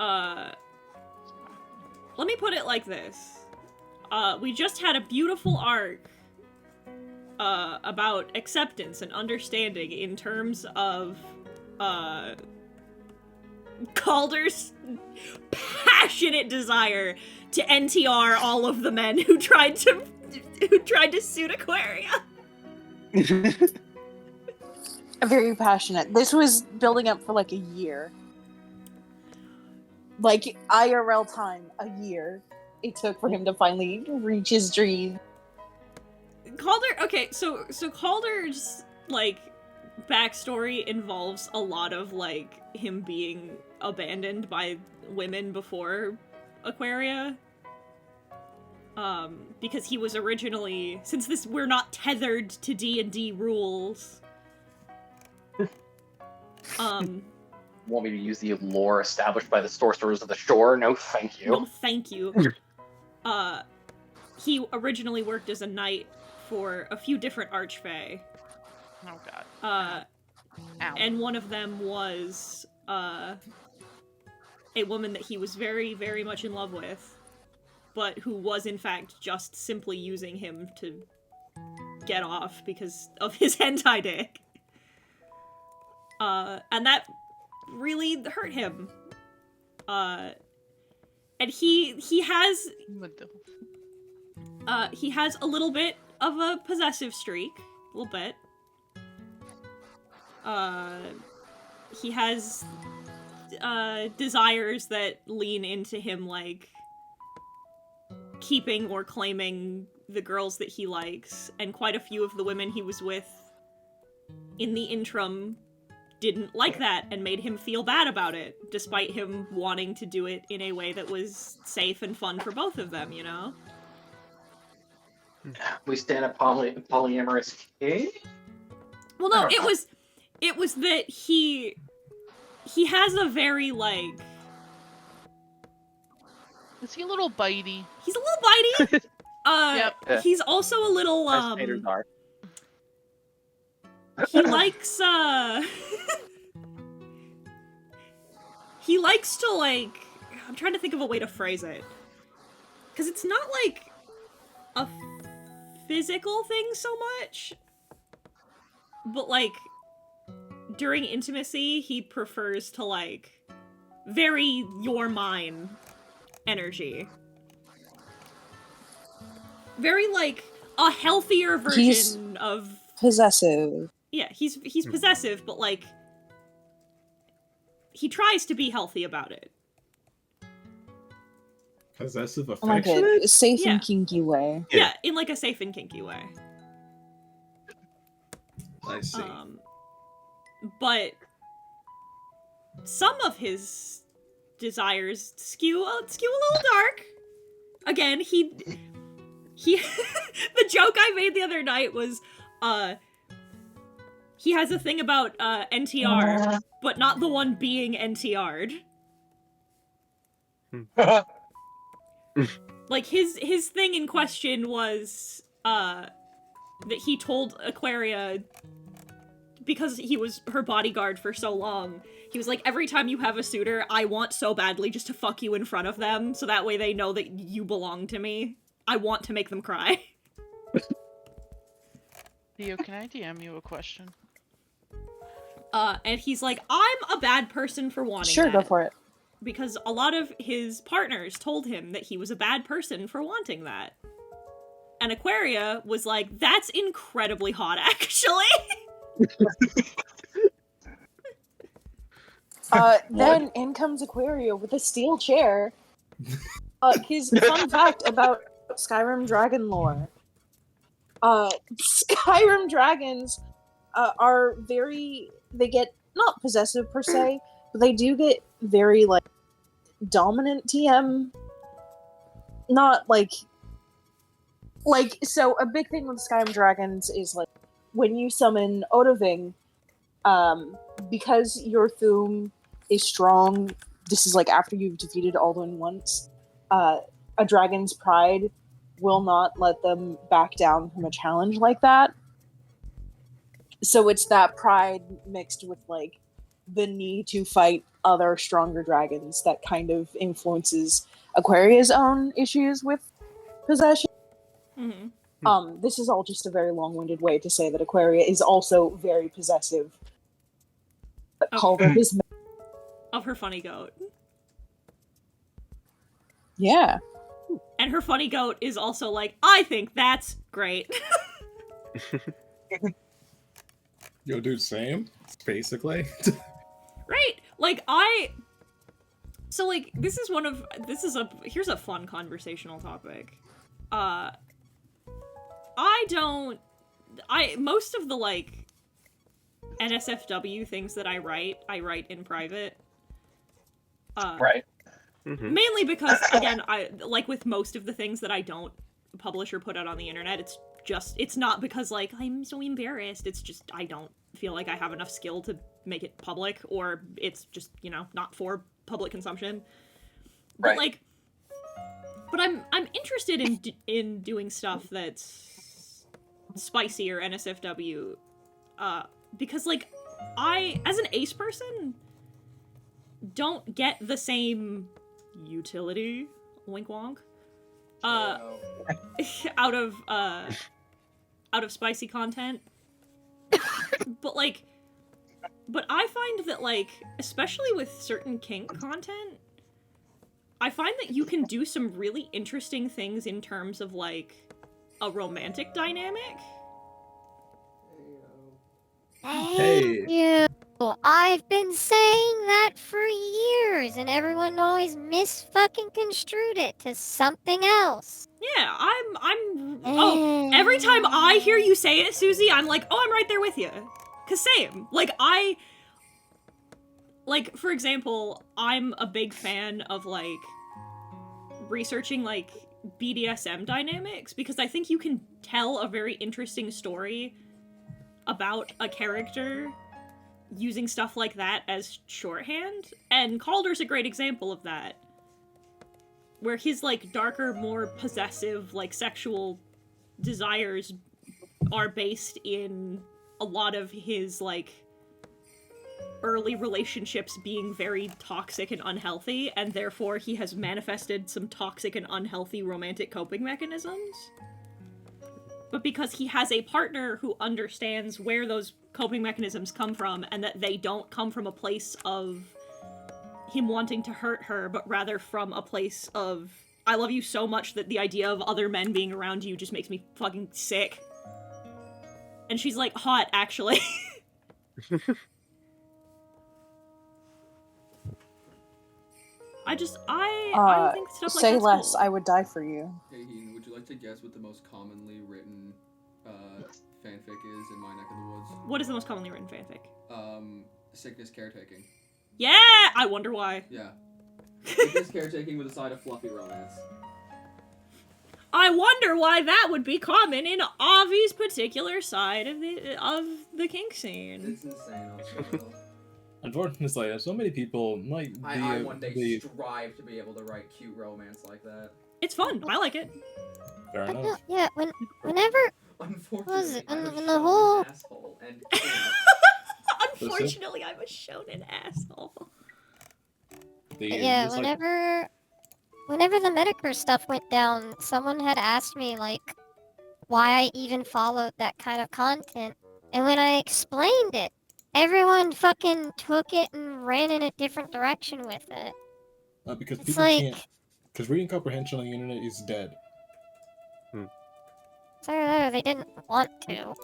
let me put it like this. We just had a beautiful arc, about acceptance and understanding in terms of, Calder's passionate desire to NTR all of the men who tried to suit Aquaria. Very passionate. This was building up for like a year. Like IRL time, a year it took for him to finally reach his dream. Calder, okay, so Calder's, like, backstory involves a lot of, like, him being abandoned by women before Aquaria. Because he was originally, since we're not tethered to D&D rules. Want me to use the lore established by the sorcerers of the shore? No, thank you. No, thank you. He originally worked as a knight for a few different archfey. Oh god. Ow. And one of them was a woman that he was very, very much in love with, but who was in fact just simply using him to get off because of his hentai dick. And that really hurt him. And he has a little bit of a possessive streak. A little bit. He has desires that lean into him, like, keeping or claiming the girls that he likes, and quite a few of the women he was with in the interim didn't like that and made him feel bad about it, despite him wanting to do it in a way that was safe and fun for both of them, you know? We stand a polyamorous kid? Well, no, it was that he has a very, like... Is he a little bitey? He's a little bitey! Yep. He's also a little, As taters are. he likes, he likes to, like... I'm trying to think of a way to phrase it. Because it's not, like, a physical thing so much. But, like, during intimacy, he prefers to, like, very you're mine energy. Very, like, a healthier version of... Possessive. Yeah, he's possessive, but, like, he tries to be healthy about it. Possessive Like affection? a safe Yeah. and kinky way. Yeah, in, like, a safe and kinky way. I see. But some of his desires skew a little dark. Again, he the joke I made the other night was he has a thing about NTR, but not the one being NTR'd. Like his thing in question was that he told Aquaria, because he was her bodyguard for so long, he was like, every time you have a suitor, I want so badly just to fuck you in front of them, so that way they know that you belong to me. I want to make them cry. Theo, can I DM you a question? And he's like, I'm a bad person for wanting Sure, that. go for it. Because a lot of his partners told him that he was a bad person for wanting that. And Aquaria was like, that's incredibly hot, actually. Then in comes Aquaria with a steel chair. His fun fact about Skyrim dragon lore. Skyrim dragons are they get, not possessive per se, but they do get very, like, dominant TM. Not, like, so a big thing with Skyrim dragons is, like, when you summon Odoving, because your Thum is strong, this is, like, after you've defeated Alduin once, a dragon's pride will not let them back down from a challenge like that. So it's that pride mixed with, like, the need to fight other stronger dragons that kind of influences Aquaria's own issues with possession. Mm-hmm. This is all just a very long-winded way to say that Aquaria is also very possessive. But Calder is... Of her funny goat. Yeah. And her funny goat is also like, I think that's great. Yo, dude, same. Basically. Right? Like, so, like, here's a fun conversational topic. Most of the, like, NSFW things that I write in private. Right. Mainly because, again, like with most of the things that I don't publish or put out on the internet, it's not because, like, I'm so embarrassed, it's just I don't feel like I have enough skill to make it public, or it's just, not for public consumption. But, Right. like, I'm interested in doing stuff that's spicy or NSFW, because, like, I, as an ace person, don't get the same utility, wink wonk, out of spicy content. But I find that, like, especially with certain kink content, I find that you can do some really interesting things in terms of, like, a romantic dynamic. Thank you. I've been saying that for years, and everyone always misfucking construed it to something else. Yeah, every time I hear you say it, Susie, I'm like, oh, I'm right there with you. 'Cause same. Like, for example, I'm a big fan of, like, researching, like, BDSM dynamics, because I think you can tell a very interesting story about a character using stuff like that as shorthand, and Calder's a great example of that. Where his, like, darker, more possessive, like, sexual desires are based in a lot of his, like, early relationships being very toxic and unhealthy, and therefore he has manifested some toxic and unhealthy romantic coping mechanisms. But because he has a partner who understands where those coping mechanisms come from, and that they don't come from a place of him wanting to hurt her, but rather from a place of, I love you so much that the idea of other men being around you just makes me fucking sick. And she's like, hot, actually. I think stuff like say that's less, cool. I would die for you. Hey, Heaton, would you like to guess what the most commonly written fanfic is in my neck of the woods? What is the most commonly written fanfic? Sickness caretaking. Yeah! I wonder why. Yeah. Sickness caretaking with a side of fluffy romance. I wonder why that would be common in Avi's particular side of the kink scene. It's insane, also. Unfortunately, there's so many people like I one day strive to be able to write cute romance like that. It's fun. I like it. Fair enough. Yeah, whenever... Unfortunately, I'm I'm the whole... an asshole, and Unfortunately, I'm a shonen asshole. Yeah, whenever the Medicare stuff went down, someone had asked me, like, why I even followed that kind of content. And when I explained it, everyone fucking took it and ran in a different direction with it. Because It's people like... can't. Because reading comprehension on the internet is dead. So they didn't want to.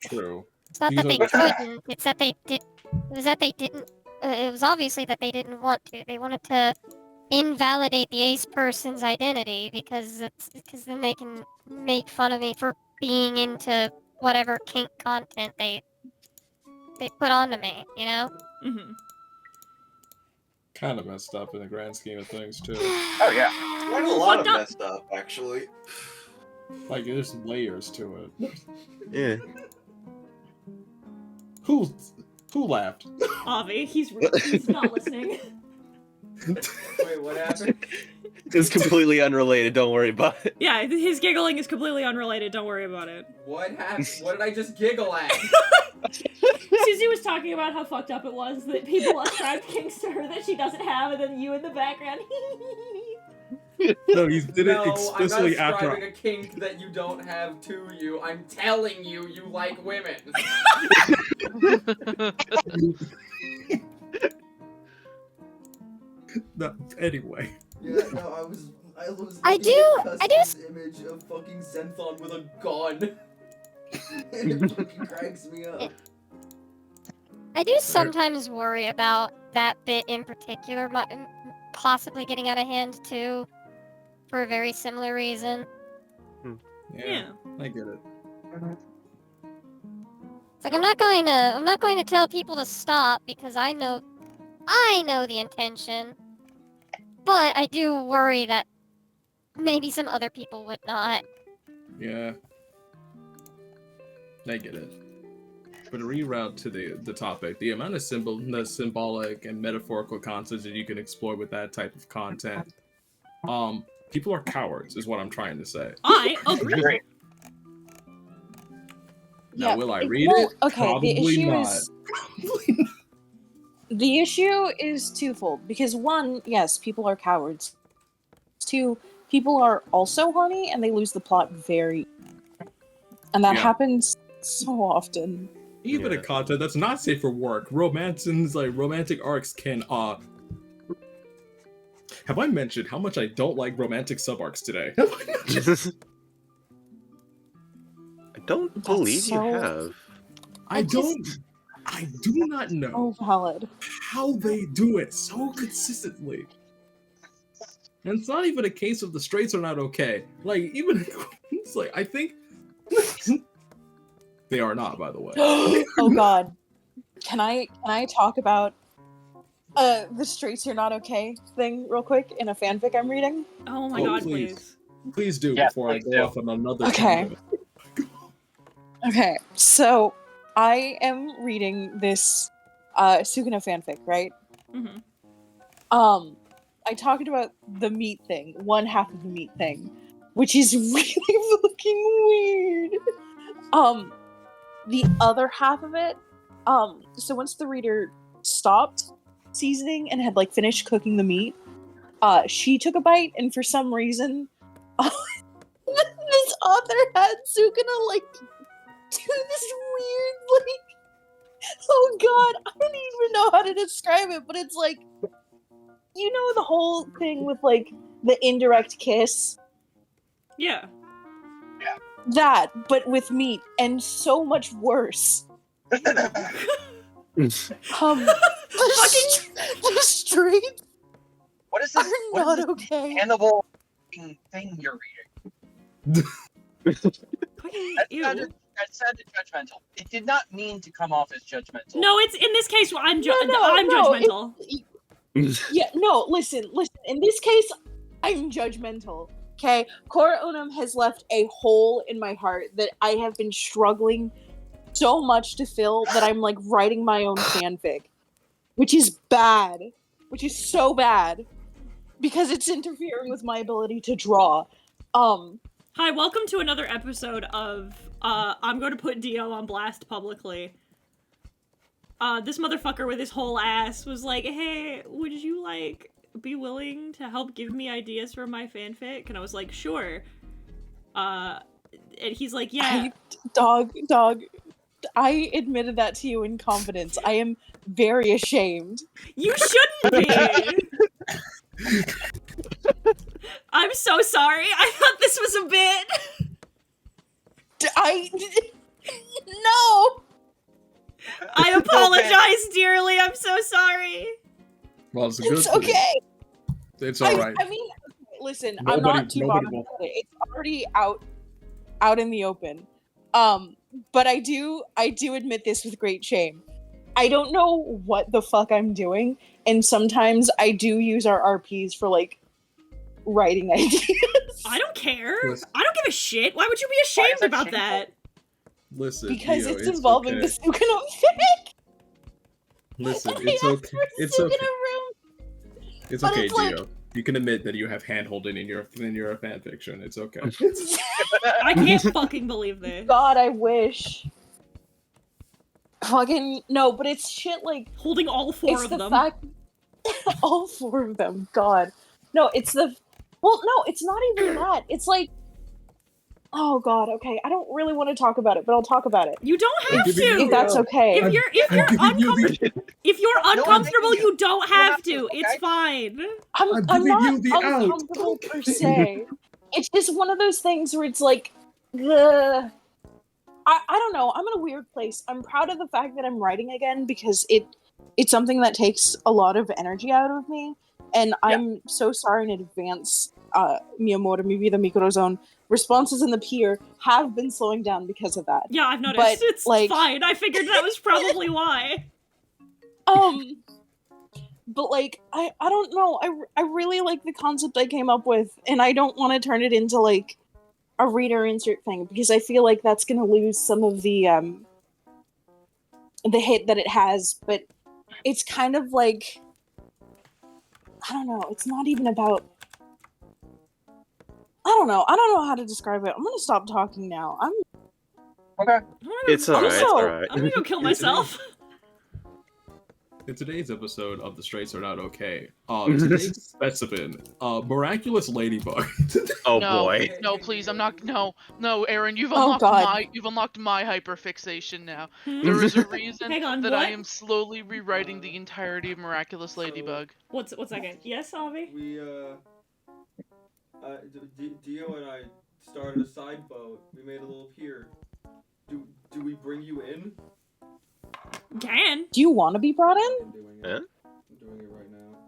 True. It's not that These they are- couldn't, it's that they did... It was that they didn't... it was obviously that they didn't want to. They wanted to invalidate the ace person's identity, because then they can make fun of me for being into whatever kink content they put onto me, you know? Mm-hmm. Kind of messed up in the grand scheme of things, too. Oh yeah. Quite a lot of Fucked up. messed up, actually. Like, there's layers to it. Yeah. Who laughed? Avi, he's not listening. wait, what happened? It's completely unrelated, don't worry about it. Yeah, his giggling is completely unrelated. Don't worry about it. What happened? What did I just giggle at? Susie was talking about how fucked up it was that people ascribed kinks to her that she doesn't have, and then you in the background. No, he did it No, explicitly I'm not after. ascribing a kink that you don't have to you. I'm telling you, you like women. No, anyway. Yeah, no, I was I looking do- at I do Custom's image of fucking Zenthon with a gun. It fucking cracks me up. I do sometimes worry about that bit in particular, possibly getting out of hand too, for a very similar reason. Yeah. I get it. It's like I'm not going to tell people to stop because I know the intention, but I do worry that maybe some other people would not. Yeah. I get it. But to reroute to the topic, the amount of symbolic and metaphorical concepts that you can explore with that type of content, people are cowards, is what I'm trying to say. I agree. Now, will I read well, it? okay, Probably the issue not. is the issue is twofold because one, yes, people are cowards. Two, people are also horny and they lose the plot very, and that happens so often. Even a content that's not safe for work, romantic arcs can Have I mentioned how much I don't like romantic sub-arcs today? I don't believe you have. I do not know Oh, valid. how they do it so consistently. And it's not even a case of the straights are not okay. Like, even it's like I think they are not, by the way. Oh god. Can I talk about the straights you're not okay thing real quick in a fanfic I'm reading? Oh my god, please. Please do before I go off on another tangent. Okay, so I am reading this Sukuna fanfic, right? Mm-hmm. I talked about the meat thing, one half of the meat thing, which is really fucking weird. The other half of it, so once the reader stopped seasoning and had like finished cooking the meat, she took a bite, and for some reason, this author had Sukuna like do this weird like, oh god, I don't even know how to describe it, but it's like, you know, the whole thing with like the indirect kiss. Yeah. That, but with meat, and so much worse. The straight What is are this? What not is this okay. cannibal thing you're reading? That sounded judgmental. It did not mean to come off as judgmental. No, it's in this case I'm No, judgmental. Yeah, no, listen. In this case, I'm judgmental. Okay, Cora Unum has left a hole in my heart that I have been struggling so much to fill that I'm like writing my own fanfic, which is bad, which is so bad because it's interfering with my ability to draw. Hi, welcome to another episode of I'm going to put Dio on blast publicly. This motherfucker with his whole ass was like, hey, would you like be willing to help give me ideas for my fanfic? And I was like, sure. And he's like, yeah. Dog, I admitted that to you in confidence. I am very ashamed. You shouldn't be! I'm so sorry. I thought this was a bit. No! I apologize dearly. I'm so sorry. Well, it's a good It's thing. okay. It's alright. I mean, listen, I'm not too bothered about it. It's already out in the open. But I do admit this with great shame. I don't know what the fuck I'm doing, and sometimes I do use our RPs for like writing ideas. I don't care. I don't give a shit. Why would you be ashamed about that? Listen, because Dio, it's involving okay. the Sukuna fic. Listen, it's okay. It's okay. It's okay, Dio. You can admit that you have hand-holding in your fanfiction. It's okay. I can't fucking believe this. God, I wish. Fucking no, but it's shit like holding all four of the them. Fact, all four of them. God, no, it's the. Well, no, it's not even that. It's like, oh god, okay. I don't really want to talk about it, but I'll talk about it. You don't have to. If that's okay. If you're uncomfortable, you don't have to. It's fine. I'm not uncomfortable per se. It's just one of those things where it's like, I don't know. I'm in a weird place. I'm proud of the fact that I'm writing again because it's something that takes a lot of energy out of me, and I'm so sorry in advance. Mi amor, mi vida, mi corazón. Responses in the peer have been slowing down because of that. Yeah, I've noticed. But, It's like, fine. I figured that was probably why. But like I don't know. I really like the concept I came up with, and I don't want to turn it into like a reader insert thing because I feel like that's gonna lose some of the hit that it has. But it's kind of like I don't know. It's not even about. I don't know. I don't know how to describe it. I'm gonna stop talking now. Okay. It's alright. It's alright. I'm gonna go kill myself. In today's episode of The Straights Are Not Okay, today's specimen, Miraculous Ladybug. Oh No, boy. no, please, I'm not. No, Aaron, you've Oh, unlocked God. you've unlocked my hyperfixation now. Hmm? There is a reason Hang on, that I what? am slowly rewriting the entirety of Miraculous Ladybug. What's that? Yes, Avi? We Dio and I started a side boat. We made a little pier. Do we bring you in? Can. Do you want to be brought in? I'm doing it. Huh? I'm doing it right now.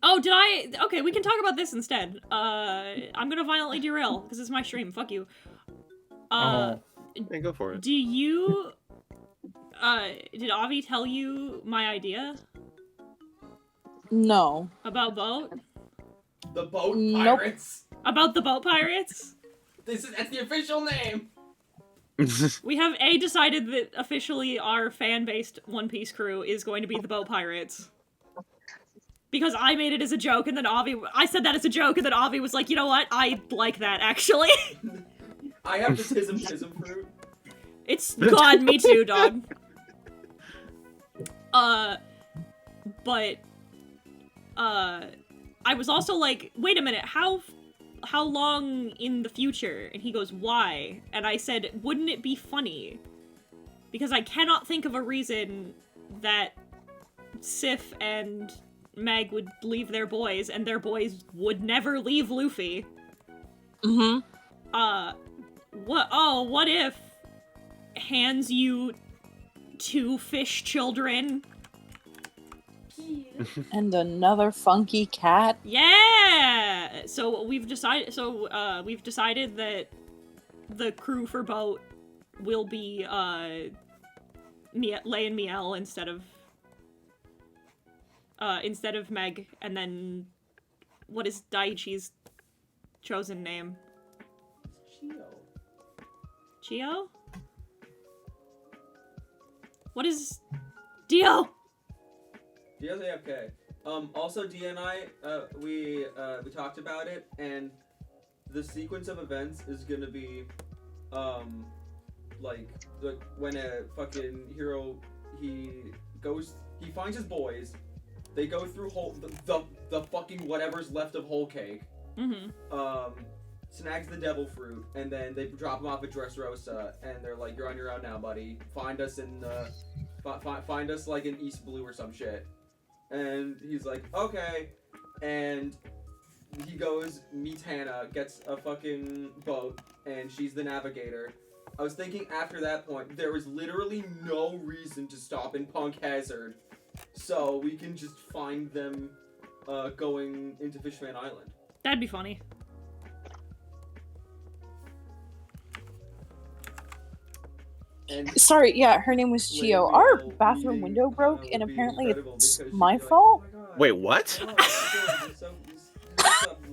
Oh, did I? Okay, we can talk about this instead. I'm gonna violently derail because it's my stream. Fuck you. Yeah, go for it. Do you? Did Avi tell you my idea No. about boat? The boat Nope. pirates. About the boat pirates? That's the official name. We have decided that officially our fan-based One Piece crew is going to be the boat pirates. Because I made it as a joke, and then I said that as a joke, and then Avi was like, you know what? I like that, actually. I have the tism fruit. It's God, me too, dog. But I was also like, wait a minute, how long in the future? And he goes, why? And I said, wouldn't it be funny? Because I cannot think of a reason that Sif and Meg would leave their boys, and their boys would never leave Luffy. Mm-hmm. What if hands you 2 fish children? And another funky cat. Yeah! So we've decided that the crew for boat will be Lay and Miel instead of Meg, and then what is Daichi's chosen name? Chio? What is Dio? Dio's AFK. Also, Dia and I, we talked about it, and the sequence of events is gonna be, like when a fucking hero, he finds his boys, they go through the fucking whatever's left of Whole Cake, snags the devil fruit, and then they drop him off at Dressrosa, and they're like, you're on your own now, buddy. Find us in, find us like in East Blue or some shit. And he's like, okay. And he goes, meets Hannah, gets a fucking boat, and she's the navigator. I was thinking after that point, there is literally no reason to stop in Punk Hazard. So we can just find them going into Fishman Island. That'd be funny. And Sorry, yeah, her name was Chio. Our bathroom window broke, and apparently it's my fault. Wait, what?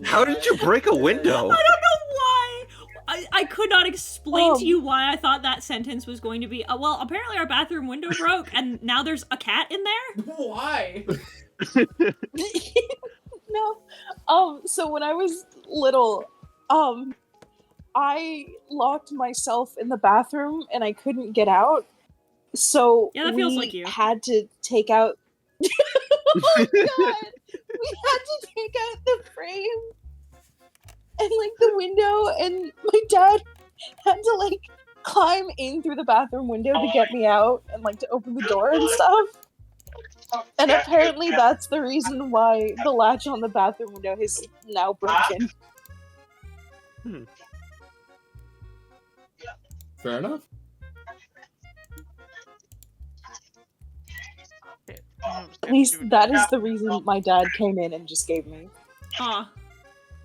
How did you break a window? I don't know why! I could not explain to you why I thought that sentence was going to be, well, apparently our bathroom window broke, and now there's a cat in there? Why? No. So when I was little, I locked myself in the bathroom and I couldn't get out. So Yeah, that feels like you. Had to take out. Oh my god! We had to take out the frame and like the window, and my dad had to like climb in through the bathroom window to get me out and like to open the door and stuff. And apparently that's the reason why the latch on the bathroom window is now broken. Fair enough. At least that is the reason my dad came in and just gave me. Huh.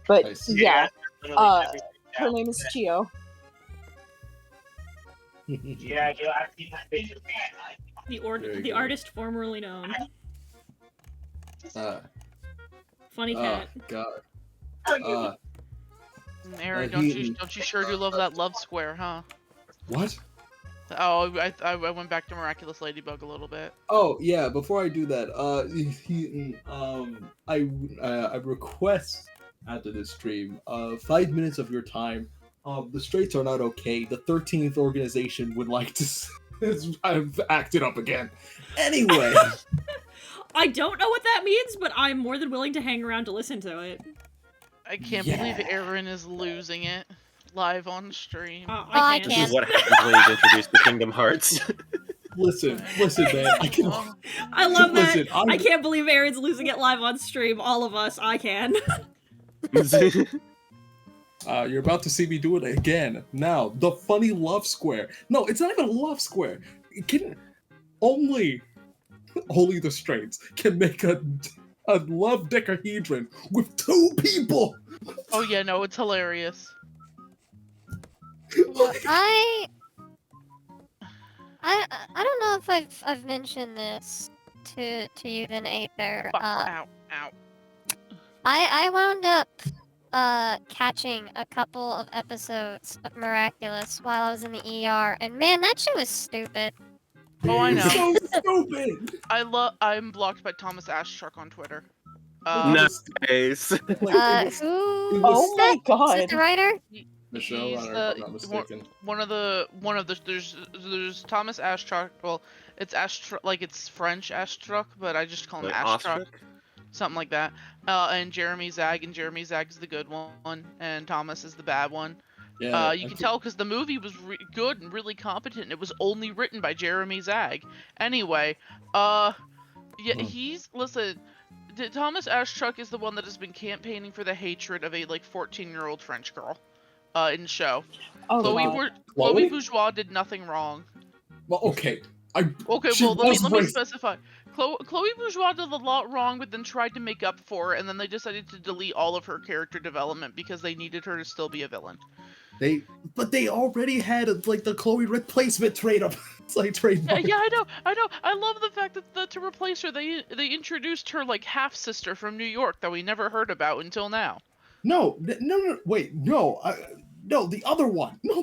But Nice. yeah, her name is Chio. The artist formerly known. Funny Oh cat. God. Mary, don't you sure do love that love square, huh? What? Oh, I went back to Miraculous Ladybug a little bit. Oh yeah. Before I do that, I request after this stream, 5 minutes of your time. The Straits Are Not Okay. The 13th organization would like to. I've acted up again. Anyway. I don't know what that means, but I'm more than willing to hang around to listen to it. I can't believe Aaron is losing it live on stream. I This is what happens when you introduce the Kingdom Hearts. Listen, man. I love that. I can't believe Aaron's losing it live on stream. All of us, I can. You're about to see me do it again. Now, the funny love square. No, it's not even a love square. Only the Straits can make a love decahedron with 2 people. Oh yeah, no, it's hilarious. Well, I don't know if I've mentioned this to you then, Aether. Ow. I wound up catching a couple of episodes of Miraculous while I was in the ER, and man, that shit was stupid. Oh, I know. So stupid. I'm blocked by Thomas Ashtruck on Twitter. Nice. Who? Oh my god. Is it the writer? Michelle He's Runner, if I'm not mistaken. one of the there's Thomas Ashtruck. Well, it's Ashtruck, like it's French Ashtruck, but I just call him Like Ashtruck. Ostrich? Something like that. And Jeremy Zag, and Jeremy Zag's the good one, and Thomas is the bad one. Yeah, You can tell because the movie was good and really competent. And it was only written by Jeremy Zag. Anyway, listen. Thomas Ashtruck is the one that has been campaigning for the hatred of a 14-year-old French girl, in the show. Oh, Chloe Bourgeois did nothing wrong. Well, okay. Let me specify. Chloe Bourgeois did a lot wrong, but then tried to make up for it, and then they decided to delete all of her character development because they needed her to still be a villain. They already had the Chloe replacement trademark. Yeah, I know. I love the fact that to replace her, they introduced her half sister from New York that we never heard about until now. No, wait, no, the other one. No,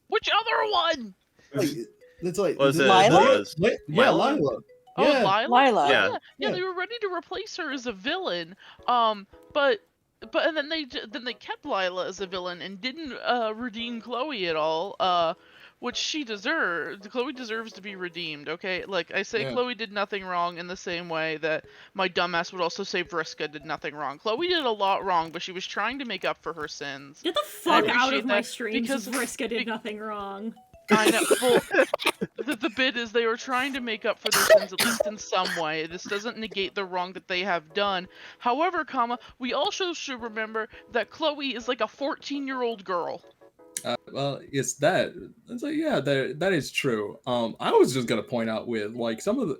which other one? It's Was it Lila? Yeah, Lila. Oh, Yeah. Lila. Yeah, they were ready to replace her as a villain. But then they kept Lila as a villain and didn't redeem Chloe at all. Which she deserves. Chloe deserves to be redeemed, okay? I say Chloe did nothing wrong in the same way that my dumbass would also say Vriska did nothing wrong. Chloe did a lot wrong, but she was trying to make up for her sins. Get the fuck out of my streams because Vriska did nothing wrong. I know. Well, the bit is they were trying to make up for their sins, at least in some way. This doesn't negate the wrong that they have done. However, we also should remember that Chloe is like a 14-year-old girl. Well, it's that. It's that is true. I was just gonna point out with some of the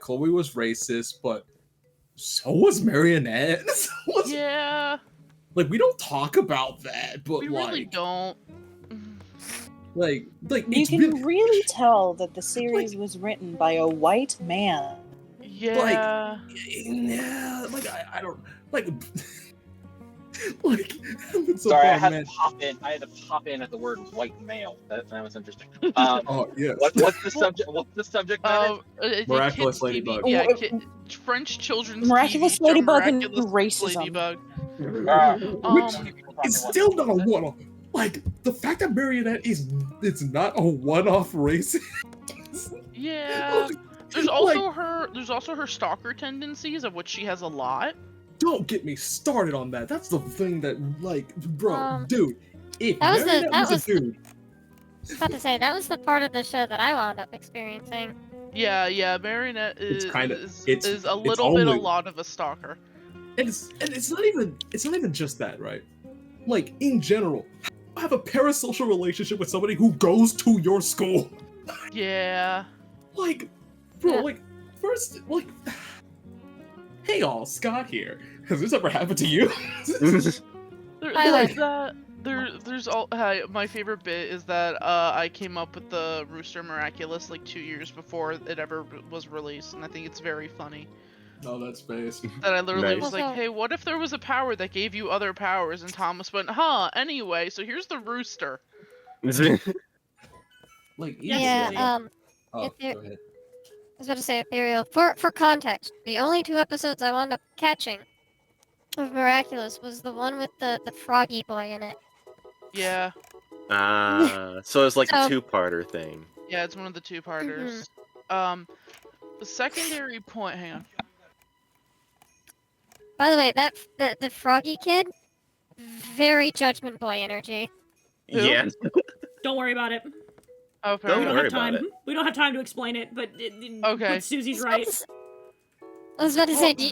Chloe was racist, but so was Marionette. Yeah. We don't talk about that, but we really don't. You can really tell that the series was written by a white man. Yeah. I don't Sorry, I had to pop in at the word white male. That was interesting. Oh yeah. What's the subject? What's the subject matter? Miraculous Ladybug. Yeah, French children's Miraculous TV show, Ladybug and Miraculous racism. Ladybug. Which is still not a one-off. The fact that Marionette it's not a one-off race. Yeah. There's also her stalker tendencies, of which she has a lot. Don't get me started on that. That's the thing that, dude. If That was Marionette was a dude. I was about to say, that was the part of the show that I wound up experiencing. Yeah, Marionette is a lot of a stalker. And it's not even just that, right? In general, have a parasocial relationship with somebody who goes to your school. Yeah. Like, bro, Yeah. like, first, like, hey all, Scott here. Has this ever happened to you? Tyler. There's all my favorite bit is that I came up with the Rooster Miraculous like 2 years before it ever was released, and I think it's very funny. No, that's space. That I literally Nice. was like, Also- hey, what if there was a power that gave you other powers? And Thomas went, huh, anyway, so here's the rooster. Like, Yeah, Susie. Oh, if you're- go ahead. I was about to say, Ethereal. For context, the only 2 episodes I wound up catching of Miraculous was the one with the froggy boy in it. Yeah, So it's like a So- 2-parter thing. yeah, it's one of the 2-parters. The secondary point, hang on. By the way, the froggy kid, very Judgment Boy energy. Who? Yeah. Don't worry about it. Oh, Don't We apparently. don't worry have time. about it. We don't have time to explain it, but Okay. but Susie's right. I was about to say, do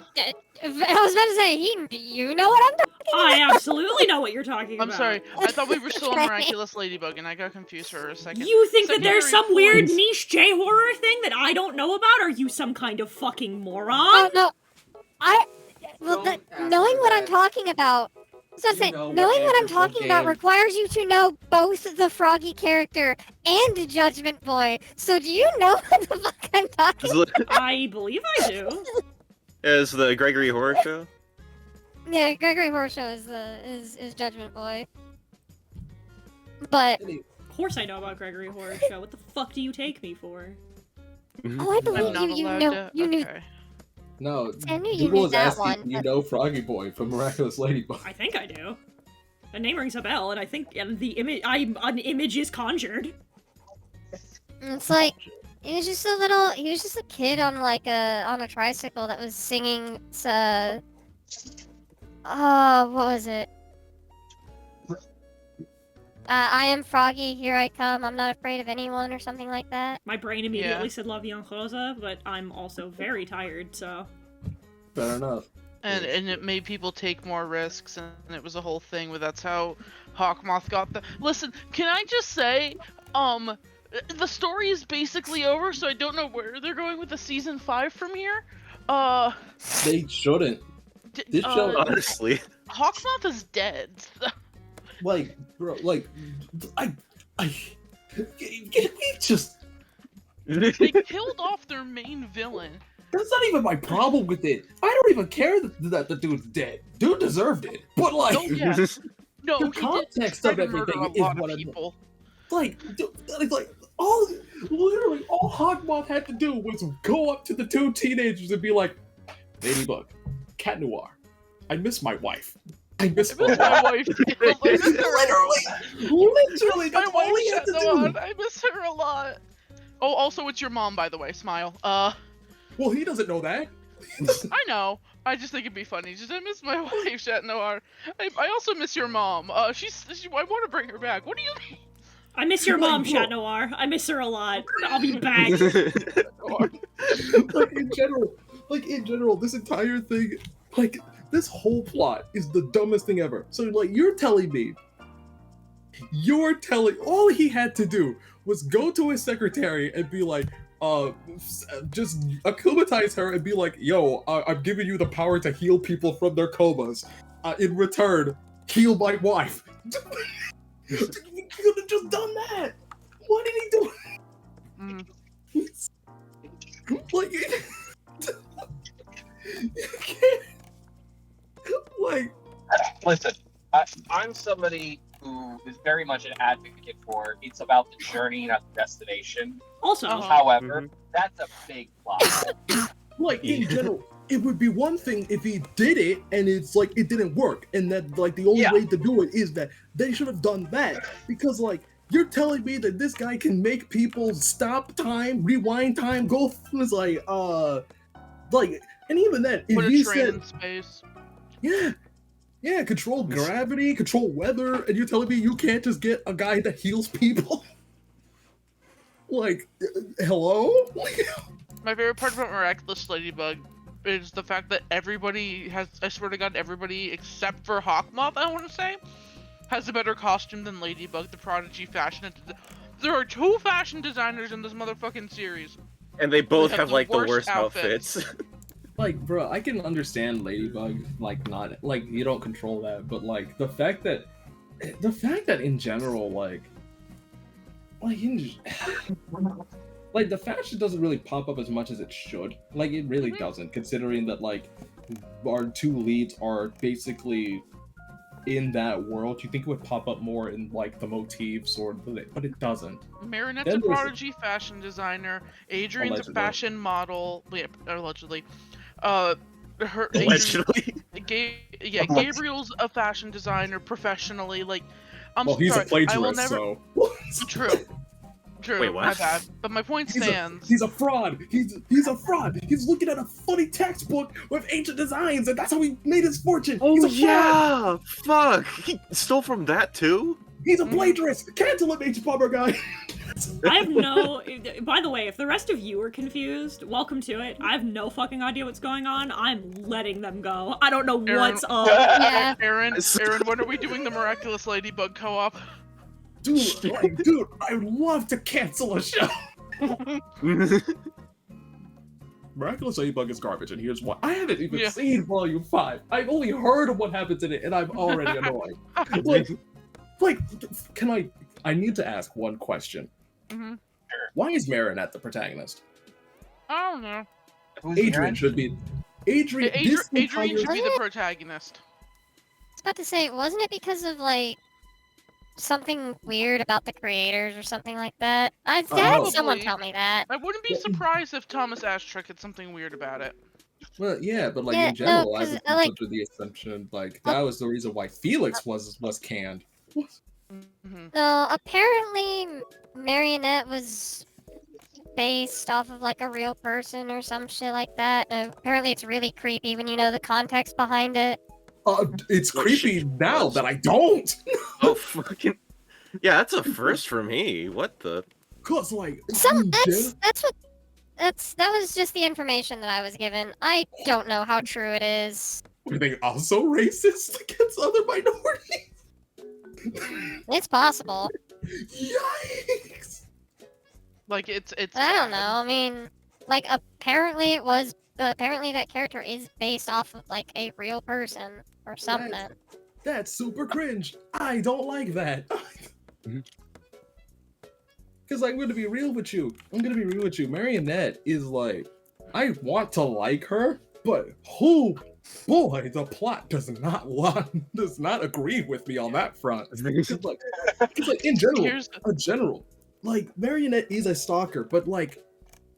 you know what I'm talking I absolutely know what you're talking about. I'm sorry, I thought we were still on Miraculous Ladybug, and I got confused for a second. You think that there's Secondary some weird points. niche J horror thing that I don't know about? Are you some kind of fucking moron? Oh no, well, Don't ask knowing for what I'm that. talking about. So I You say, know what knowing what I'm answers talking the about game. requires you to know both the Froggy character and Judgment Boy. So do you know what the fuck I'm talking about? I believe I do. Is the Gregory Horror Show? Yeah, Gregory Horseshoe is Judgment Boy. But Of course I know about Gregory Horror Show. What the fuck do you take me for? oh, I I'm believe not you. You allowed know, to. you knew. Okay. No, I knew you Google knew is that asking, one. you but- know Froggy Boy from Miraculous Ladybug. I think I do. The name rings a bell, and I think the image, an image is conjured. It's like he was just a kid on like on a tricycle that was singing what was it? I am Froggy, here I come, I'm not afraid of anyone, or something like that. My brain immediately Yeah. said La Vie en Rosa, but I'm also very tired, so... Fair enough. And it made people take more risks, and it was a whole thing where that's how Hawkmoth got the. Listen, can I just say, the story is basically over, so I don't know where they're going with the season 5 from here. They shouldn't. This show, Honestly. Hawkmoth is dead. like, bro, like, it's just. They killed off their main villain. That's not even my problem with it. I don't even care that the dude's dead. Dude deserved it. But like, Oh yeah, no, the he did context try of to murder everything a is lot what of I'm people. like all Hawkmoth had to do was go up to the 2 teenagers and be like, Ladybug, Cat Noir, I miss my wife. I miss I miss my wife. literally, My that's all he had wife, to Shatnoan. do. I miss her a lot. Oh, also, it's your mom, by the way. Smile. Well, he doesn't know that. I know. I just think it'd be funny. Just I miss my wife, Chat Noir. I also miss your mom. I want to bring her back. What do you mean? I miss your Like, mom, bro. Chat Noir. I miss her a lot. I'll be back. like in general, this entire thing, like this whole plot is the dumbest thing ever. So like you're telling all he had to do was go to his secretary and be like, just akumatize her and be like, yo, I'm giving you the power to heal people from their comas. In return, heal my wife. He could have just done that. Why did he do it? Like, you can't. Like, Listen, I'm somebody who is very much an advocate for it's about the journey, not the destination. Also, However, that's a big plot. like in general, it would be one thing if he did it and it's like it didn't work, and that like the only Yeah. way to do it is that they should have done that, because like you're telling me that this guy can make people stop time, rewind time, go through his like, and even then, Put if a he train said, in space. yeah, control gravity, control weather, and you're telling me you can't just get a guy that heals people? Like, hello? My favorite part about Miraculous Ladybug is the fact that everybody has, I swear to God, everybody except for Hawkmoth, I want to say, has a better costume than Ladybug, the Prodigy fashion. There are 2 fashion designers in this motherfucking series. And they both have have the like the worst worst outfits. outfits. Like, bro, I can understand Ladybug, like, not, like, you don't control that, but, like, the fact that in general, like, like, the fashion doesn't really pop up as much as it should. Like, it really doesn't, considering that, like, our two leads are basically in that world. You think it would pop up more in, like, the motifs, but it doesn't. Marinette's Then a there's- prodigy fashion designer. Adrian's Allegedly. a fashion model. Yeah, allegedly. Allegedly. Gabriel's a fashion designer professionally. Like, I'm Well, he's sorry, a plagiarist, I will never. so... True. Wait, what? My bad. But my point stands. He's a fraud. He's a fraud. He's looking at a funny textbook with ancient designs, and that's how he made his fortune. Oh He's a fraud. yeah! Fuck! He stole from that too? He's a plagiarist. Cancel him, H-Bomber guy. I have no. By the way, if the rest of you are confused, welcome to it. I have no fucking idea what's going on. I'm letting them go. I don't know what's up. Yeah. Aaron, when are we doing the Miraculous Ladybug co-op? Dude, I would love to cancel a show. Miraculous Ladybug is garbage, and here's why. I haven't even seen Volume 5. I've only heard of what happens in it, and I'm already annoyed. I need to ask one question. Mm-hmm. Why is Marinette the protagonist? I don't know. Adrian should be... Adrian should be the protagonist. I was about to say, wasn't it because of, like, something weird about the creators or something like that? I had someone tell me that. I wouldn't be surprised if Thomas Asterisk had something weird about it. Well, yeah, but like in general, I was under the assumption like that was the reason why Felix was canned. So apparently, Marionette was based off of like a real person or some shit like that. And apparently, it's really creepy when you know the context behind it. It's creepy now that I don't. Oh fucking yeah, that's a first for me. What the? Cause like that was just the information that I was given. I don't know how true it is. Are they also racist against other minorities? It's possible. Yikes! Like it's. I don't know. I mean, like apparently that character is based off of like a real person or something. That's super cringe. I don't like that. Because I'm gonna be real with you. Marionette is like, I want to like her, but boy, the plot does not agree with me on that front. Because like in general, like Marionette is a stalker, but like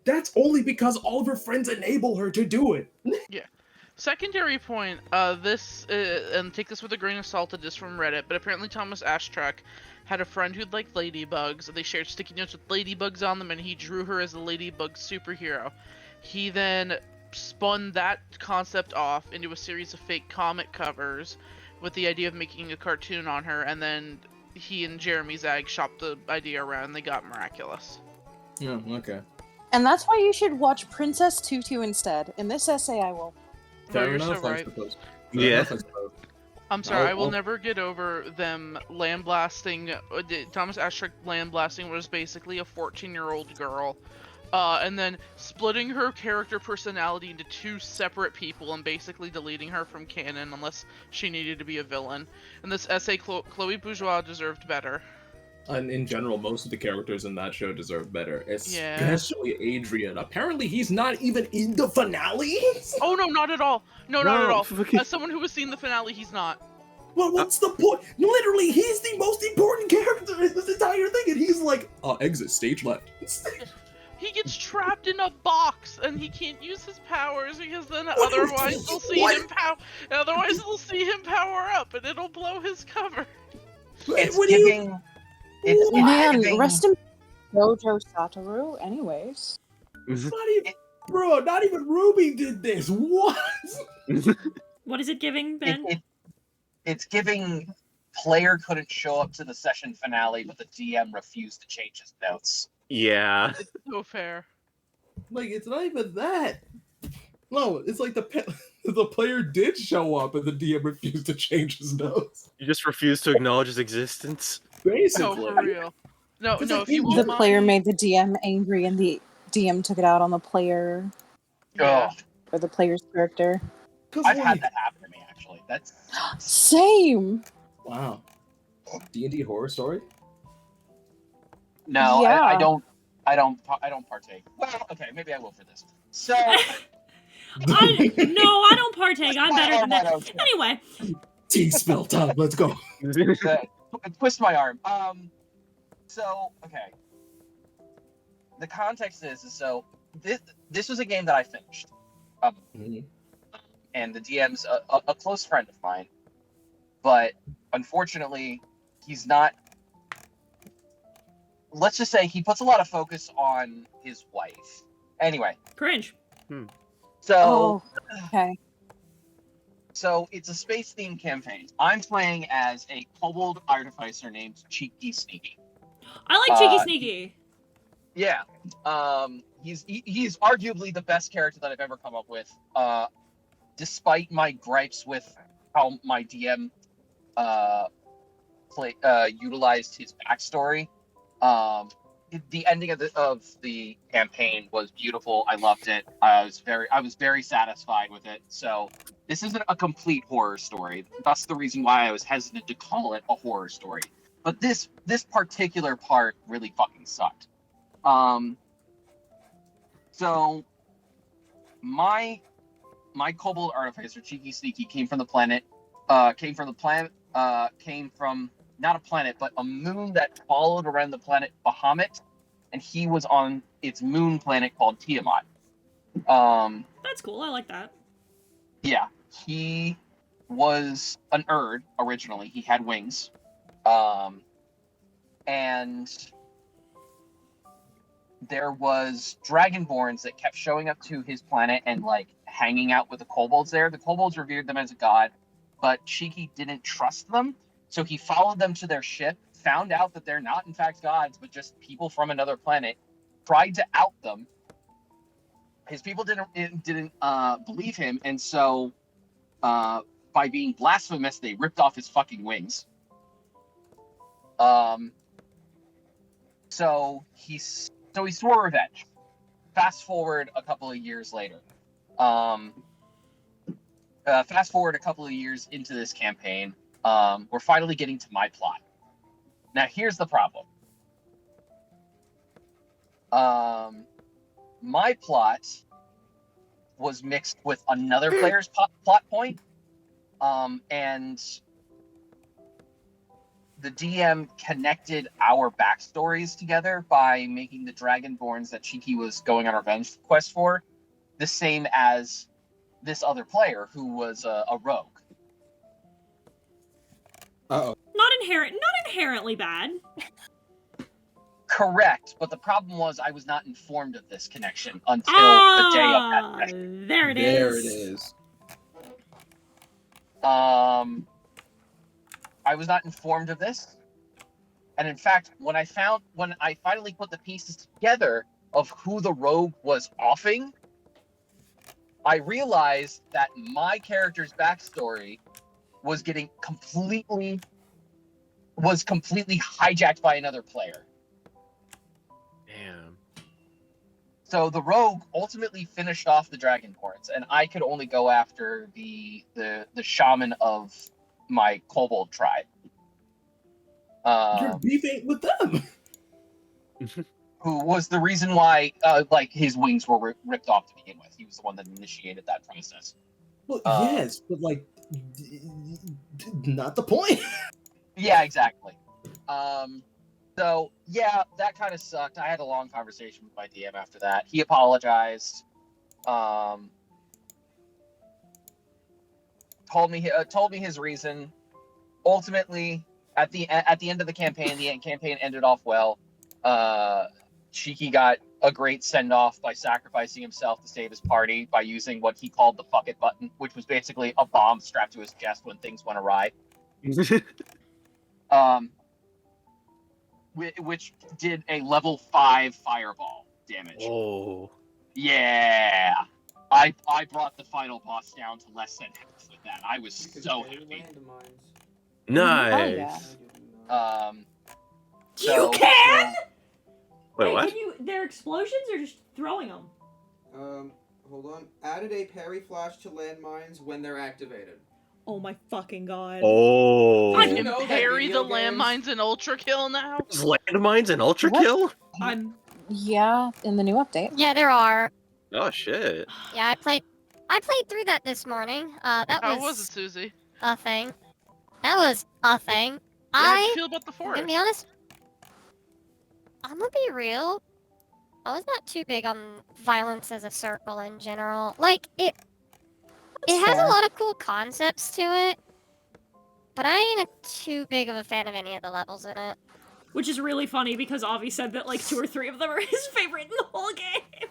that's only because all of her friends enable her to do it. Yeah. Secondary point, this, and take this with a grain of salt, it is from Reddit, but apparently Thomas Asterisk had a friend who'd liked ladybugs, and they shared sticky notes with ladybugs on them, and he drew her as a ladybug superhero. He then spun that concept off into a series of fake comic covers with the idea of making a cartoon on her, and then he and Jeremy Zag shopped the idea around, and they got Miraculous. Oh, okay. And that's why you should watch Princess Tutu instead. In this essay, I will. Fair enough, so right. Yeah. I'm sorry, I will never get over them lamb-blasting. Thomas Asterisk lamb-blasting was basically a 14-year-old girl. And then splitting her character personality into two separate people and basically deleting her from canon unless she needed to be a villain. In this essay, Chloe Bourgeois deserved better. And in general, most of the characters in that show deserve better, especially Adrian. Apparently, he's not even in the finale. Oh no, not at all. No, not at all. As someone who has seen the finale, he's not. Well, what's the point? Literally, he's the most important character in this entire thing, and he's like, exit stage left. He gets trapped in a box, and he can't use his powers because then otherwise they'll see him power up, and it'll blow his cover. Rest in Jojo Satoru, anyways. Not even Ruby did this. What? What is it giving, Ben? It's giving player couldn't show up to the session finale, but the DM refused to change his notes. Yeah. It's so fair. Like, it's not even that. No, it's like the player did show up and the DM refused to change his notes. You just refused to acknowledge his existence? Basically. No, for real. No, if you The player made the DM angry and the DM took it out on the player Ugh. or the player's character. Good I've lord. had that happen to me actually. That's Same. Wow. D&D horror story? no, Yeah. I don't partake. Well, okay, maybe I will for this. So No, I don't partake. I'm better than that. Right, Anyway, Tea spill time. Let's go. twist my arm. So okay. The context is so this was a game that I finished. And the DM's a close friend of mine, but unfortunately, he's not. Let's just say he puts a lot of focus on his wife. Anyway, cringe. so Okay. so it's a space-themed campaign. I'm playing as a kobold artificer named Cheeky Sneaky. I like Cheeky Sneaky. Yeah, he's arguably the best character that I've ever come up with. Despite my gripes with how my DM utilized his backstory, the ending of the campaign was beautiful. I loved it. I was very satisfied with it. So this isn't a complete horror story. That's the reason why I was hesitant to call it a horror story. But this particular part really fucking sucked. So my kobold artificer, Cheeky Sneaky, came from not a planet, but a moon that followed around the planet Bahamut, and he was on its moon planet called Tiamat. That's cool. I like that. Yeah, he was an Erd originally. He had wings, and there was dragonborns that kept showing up to his planet and like hanging out with the kobolds there. The kobolds revered them as a god, but Cheeky didn't trust them, so he followed them to their ship, found out that they're not in fact gods, but just people from another planet, tried to out them. His people didn't believe him, and so by being blasphemous, they ripped off his fucking wings. So he swore revenge. Fast forward a couple of years later. Fast forward a couple of years into this campaign. We're finally getting to my plot. Now, here's the problem. My plot was mixed with another player's plot point, and the DM connected our backstories together by making the Dragonborns that Cheeky was going on a revenge quest for the same as this other player who was a rogue. Uh-oh. Not inherently bad. Correct, but the problem was I was not informed of this connection until the day of that quest. There it is. I was not informed of this. And in fact, when I finally put the pieces together of who the rogue was offing, I realized that my character's backstory was completely hijacked by another player. Damn. So the rogue ultimately finished off the Dragonborns, and I could only go after the shaman of my kobold tribe. You're beefing with them. Who was the reason why his wings were ripped off to begin with. He was the one that initiated that process. Well, yes, but like, not the point. Yeah, exactly. So yeah, that kind of sucked. I had a long conversation with my DM after that. He apologized. Told me his reason. Ultimately, at the end of the campaign ended off well. Cheeky got a great send-off by sacrificing himself to save his party by using what he called the fuck it button, which was basically a bomb strapped to his chest when things went awry. Which did a level 5 fireball damage. Oh. Yeah. I brought the final boss down to less than half with that. I was so happy. Nice. So, You can? Wait, Wait, what? can you? They're explosions or just throwing them? Hold on. Added a parry flash to landmines when they're activated. Oh my fucking god. Oh. I Did you can know that parry the video games- landmines in Ultra Kill now. There's landmines and Ultra Kill? I'm. Yeah, in the new update. Yeah, there are. Oh shit. Yeah, I played through that this morning. That How was was it, Susie? a thing. That was a thing. How did you feel about the I'm gonna be forest? honest. I'm gonna be real. I was not too big on violence as a circle in general. Like it has a lot of cool concepts to it, but I ain't too big of a fan of any of the levels in it. Which is really funny because Avi said that like 2 or 3 of them are his favorite in the whole game.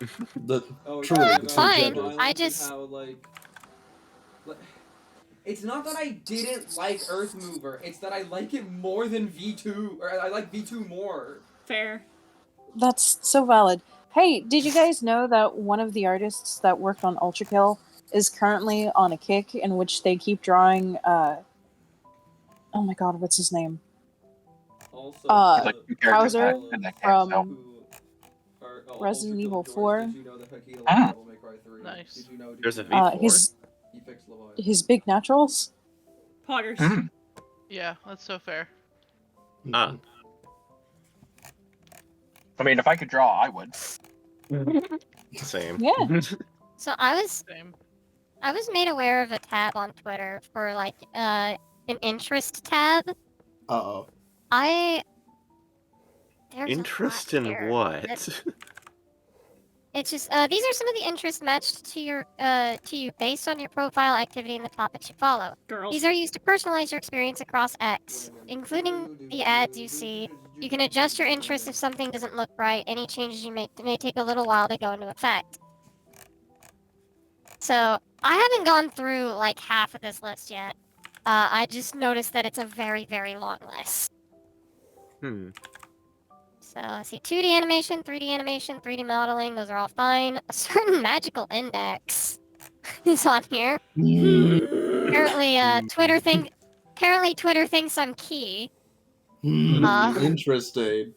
Truly, yeah, the two fine. genders. I just- How, like, it's not that I didn't like Earthmover. It's that I like it more than V2, or I like V2 more. Fair. That's so valid. Hey, did you guys know that one of the artists that worked on Ultra Kill is currently on a kick in which they keep drawing oh my god, what's his name? Also, Uh, Like, two characters Bowser in that game, from so. Resident Evil 4. Did you know that Hakita Ah. Devil May Cry 3? Nice. Did you know? There's a you know? V4? He fixed Leviathan. His big naturals. Poggers. Mm. Yeah, that's so fair. Ah. I mean, if I could draw, I would. Same. Yeah. So I was Same. made aware of a tab on Twitter for like an interest tab. Uh-oh. There's a Interest lot in here. what? It's just these are some of the interests matched to your to you based on your profile activity and the topics you follow. Girls. These are used to personalize your experience across X, including the ads you see. You can adjust your interests if something doesn't look right. Any changes you make may take a little while to go into effect. So I haven't gone through like half of this list yet. I just noticed that it's a very, very long list. Hmm. So I see 2D animation, 3D modeling, those are all fine. A certain magical index is on here. Apparently, Twitter thinks I'm key. Interesting.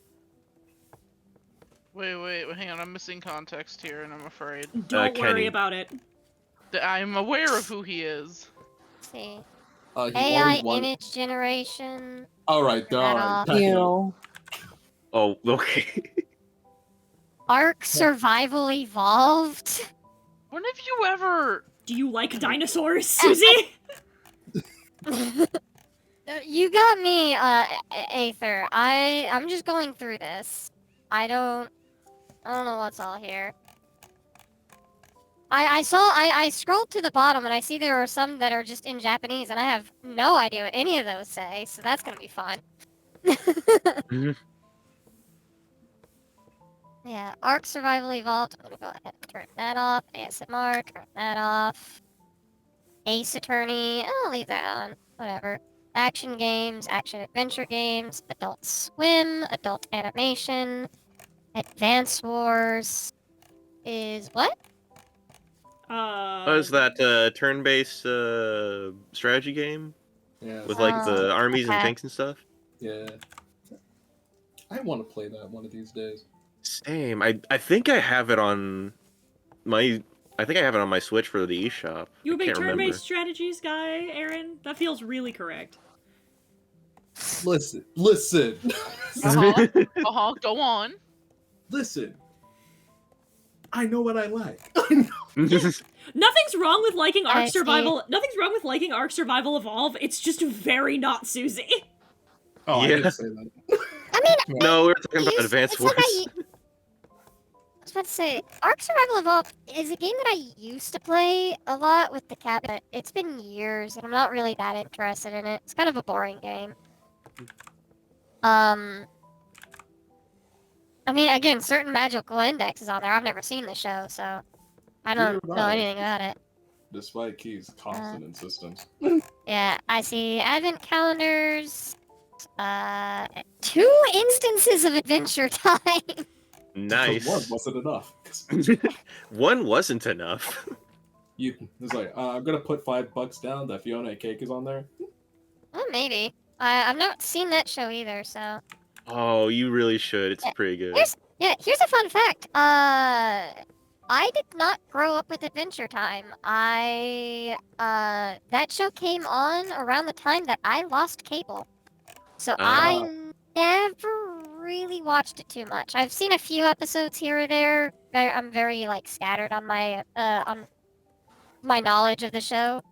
Wait, hang on. I'm missing context here, and I'm afraid. Don't worry Kenny. about it. I'm aware of who he is. Let's see. He AI always won- image generation. Alright, Turn that alright. off. Ew. Oh, okay. Ark Survival Evolved. When have you ever? Do you like dinosaurs, Susie? You got me, Aether. I'm just going through this. I don't know what's all here. I scrolled to the bottom and I see there are some that are just in Japanese and I have no idea what any of those say, so that's gonna be fun. Mhm. Yeah, Ark Survival Evolved. I'm gonna go ahead and turn that off. ASMR, turn that off. Ace Attorney, I'll leave that on. Whatever. Action games, action adventure games, Adult Swim, adult animation, Advance Wars is what? Was that turn-based strategy game Yeah. with like the Oh, armies and okay. tanks and stuff? Yeah. I want to play that one of these days. Same. I think I have it on my. I think I have it on my Switch for the eShop. You a I big can't remember. turn-based strategies guy, Aaron? That feels really correct. Listen. Go on. Listen. I know what I like. Nothing's wrong with liking I Ark see. Survival. Nothing's wrong with liking Ark Survival Evolve. It's just very not Susie. Oh, I Yeah. didn't say that. I mean, No, we're talking about used- Advance it's like Wars. I was about to say, Ark Survival Evolved is a game that I used to play a lot with the cat, but it's been years, and I'm not really that interested in it. It's kind of a boring game. I mean, again, certain magical indexes on there. I've never seen the show, so I don't Neither know have I. anything about it. Despite Key's constant insistence. Yeah, I see advent calendars, 2 instances of Adventure Time. Nice. One wasn't enough. One wasn't enough. It's like, I'm gonna put $5 down that Fiona and Cake is on there. Well, maybe. I've not seen that show either, so. Oh, you really should. It's pretty good. Here's a fun fact. I did not grow up with Adventure Time. That show came on around the time that I lost cable. So I never really watched it too much. I've seen a few episodes here or there. I'm very like scattered on my knowledge of the show.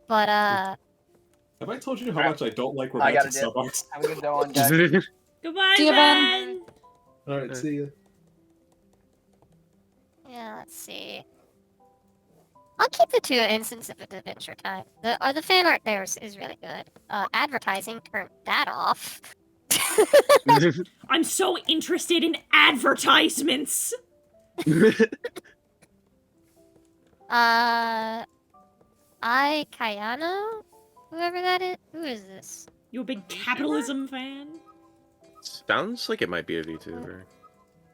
But Have I told you how much I don't like I romantic gotta dip. sub arcs? Have a good one, guys. Goodbye, See you, Ben. All right, see ya. yeah, let's see. I'll keep the 2 instances of Adventure Time. The fan art there is really good. Advertising, turn that off. I'm so interested in advertisements. Kayano? Whoever that is? Who is this? You a big capitalism fan? Sounds like it might be a VTuber.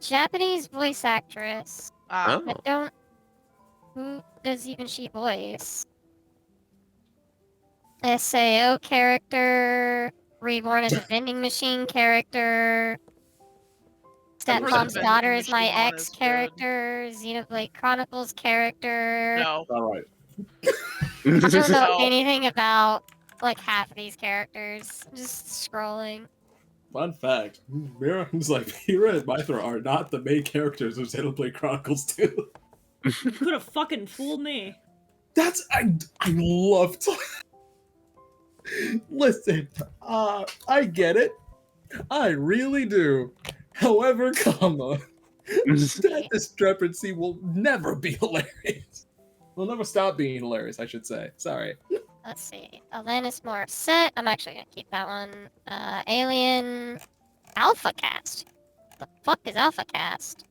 Japanese voice actress. Ah, Oh. I don't... Who does even she voice? SAO character. Reborn as a vending machine character. Stepmom's vending daughter is my machine one ex is good. character. Xenoblade Chronicles character. no. All right. I don't know No. anything about like half of these characters. Just scrolling. Fun fact: Mira and Mythra are not the main characters of Xenoblade Chronicles 2. You could have fucking fooled me. That's I love. Listen, I get it. I really do. However, that discrepancy will never be hilarious. Will never stop being hilarious, I should say. Sorry. Let's see. Alanis Morissette. I'm actually gonna keep that one. Alien. Alpha Cast. The fuck is Alpha Cast?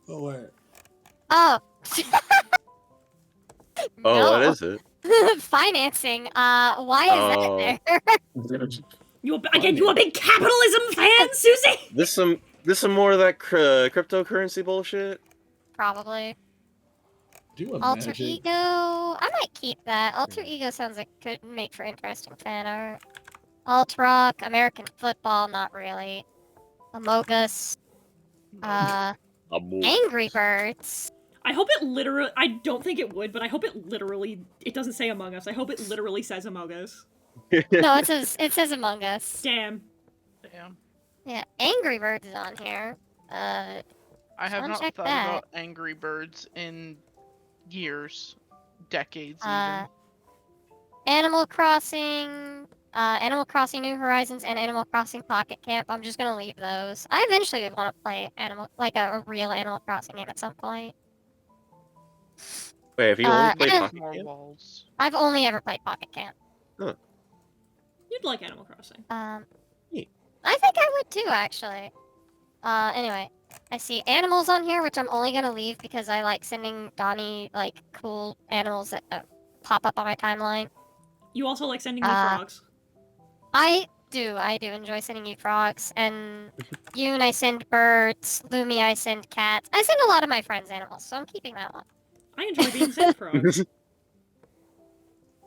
Oh wait. Oh. Oh, what is it? Financing. Why is that there? You a big capitalism fan, Susie? This some more of that cryptocurrency bullshit. Probably. Do you Alter imagine? Ego. I might keep that. Alter Ego sounds like could make for interesting fan art. Alt Rock, American Football, not really. Amogus. Angry Birds. I hope it literally. I don't think it would, but I hope it literally. It doesn't say Among Us. I hope it literally says Among Us. No, it says Among Us. Damn. Damn. Yeah, Angry Birds is on here. I have Wanna not check thought that. about Angry Birds in years, decades Animal Crossing, Animal Crossing New Horizons, and Animal Crossing Pocket Camp. I'm just gonna leave those. I eventually would want to play a real Animal Crossing game at some point. Wait, have you only played and- Pocket More Camp? walls. I've only ever played Pocket Camp. You'd like Animal Crossing. Neat. I think I would too, actually. Anyway, I see animals on here, which I'm only gonna leave because I like sending Donnie like cool animals that pop up on my timeline. You also like sending me frogs. I do enjoy sending you frogs, and Yoon I send birds, Lumi I send cats. I send a lot of my friends animals, so I'm keeping that one. I enjoy being sent frogs.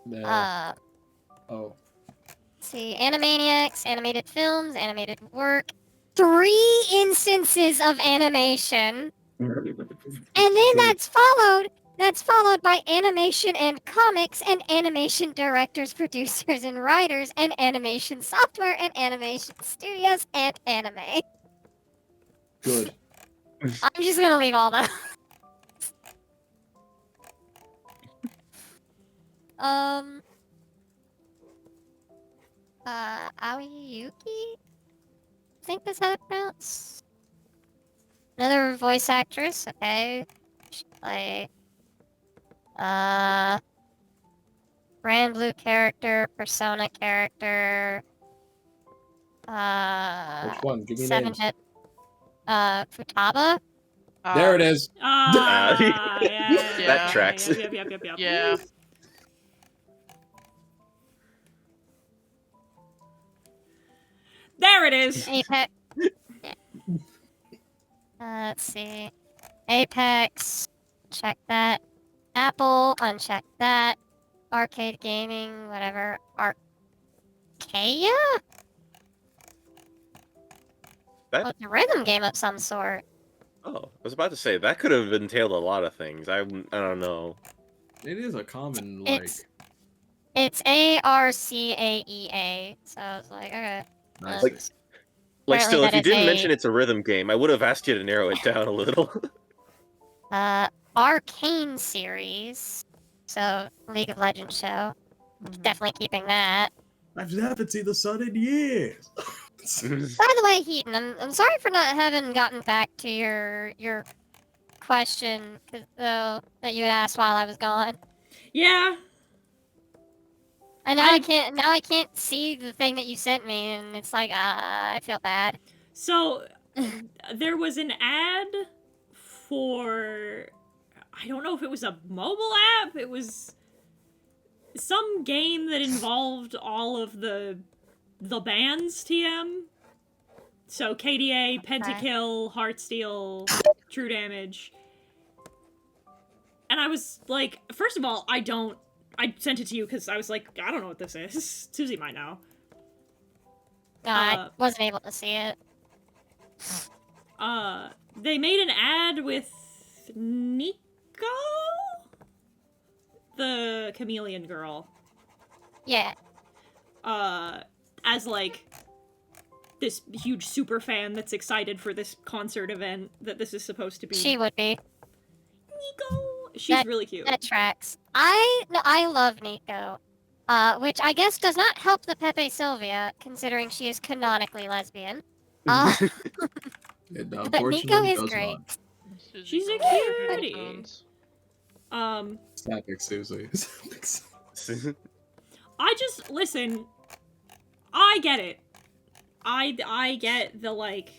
No. Oh. Let's see, Animaniacs, animated films, animated work. 3 instances of animation. And then that's followed by animation and comics and animation directors, producers, and writers, and animation software and animation studios and anime. Good. I'm just gonna leave all that. Aoyuki? I think that's how it's pronounced. Another voice actress, okay. She play Brand Blue character, Persona character. Which one? Give me names. 7-Hit. Futaba. There it is. Yeah, That tracks. Yep. Yeah. There it is. Apex. Yeah. Let's see. Apex. Check that. Apple. Uncheck that. Arcade gaming. Whatever. Arcadia? Well, it's a rhythm game of some sort. Oh, I was about to say that could have entailed a lot of things. I don't know. It is a common like. It's ARCAEA, so it's like, okay. Nice. Like Apparently still, if that you is didn't a- mention it's a rhythm game, I would have asked you to narrow it down a little. Arcane series. So, League of Legends show. Definitely keeping that. I haven't seen the sun in years. By the way, Heaton, I'm sorry for not having gotten back to your question that you had asked while I was gone. Yeah. And now I can't see the thing that you sent me, and it's like I feel bad. So there was an ad for, I don't know if it was a mobile app. It was some game that involved all of the bands TM. So KDA, Pentakill, Heartsteel, True Damage. And I was like, first of all, I sent it to you because I was like, I don't know what this is. Susie might know. I wasn't able to see it. They made an ad with Nico? The chameleon girl. Yeah. As like this huge super fan that's excited for this concert event that this is supposed to be. She would be. Nico. She's really cute. That tracks. I love Nico. Which I guess does not help the Pepe Sylvia, considering she is canonically lesbian. It but unfortunately Nico is does great. not. She's a cutie. Sapphic Susie. I just listen. I get it. I get the like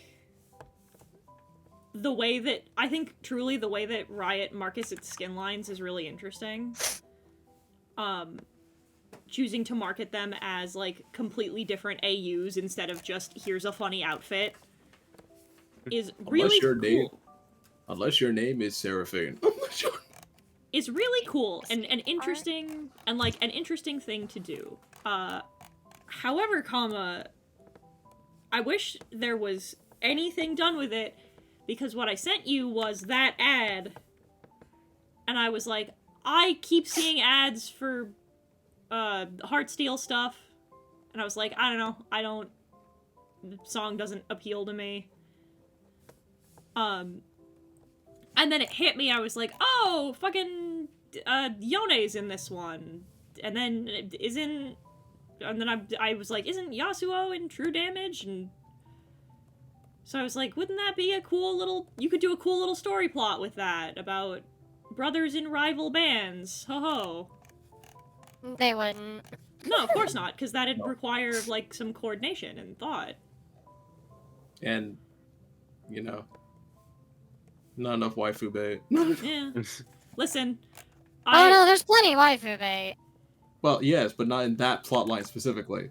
the way that I think truly the way that Riot markets its skin lines is really interesting. Choosing to market them as like completely different AUs instead of just here's a funny outfit is really cool. Unless your name is Seraphine. Is really cool and interesting and like an interesting thing to do. However, I wish there was anything done with it because what I sent you was that ad and I was like, I keep seeing ads for Heartsteel stuff and I was like, I don't know, the song doesn't appeal to me. And then it hit me, I was like, oh, fucking, Yone's in this one. And then I was like, isn't Yasuo in True Damage? And so I was like, wouldn't that be a cool little, you could do a cool little story plot with that, about brothers in rival bands, ho-ho. They wouldn't. No, of course not, because that'd require, like, some coordination and thought. And, you know, not enough waifu bait. Yeah. Listen. Oh no, there's plenty of waifu bait. Well, yes, but not in that plotline specifically.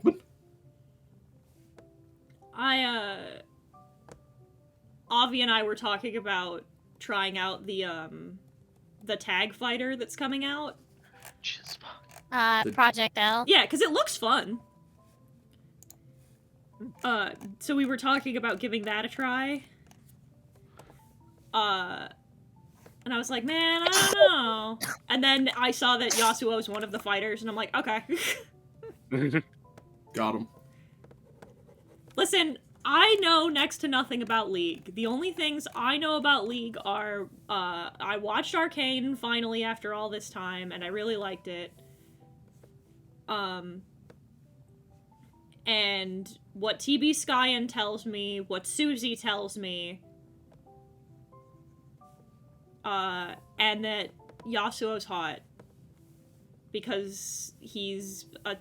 Avi and I were talking about trying out the tag fighter that's coming out. Project L. Yeah, because it looks fun. So we were talking about giving that a try. And I was like, man, I don't know. And then I saw that Yasuo is one of the fighters, and I'm like, okay. Got him. Listen, I know next to nothing about League. The only things I know about League are, I watched Arcane finally after all this time, and I really liked it. And what TB Skyen tells me, what Susie tells me, and that Yasuo's hot. Because he's a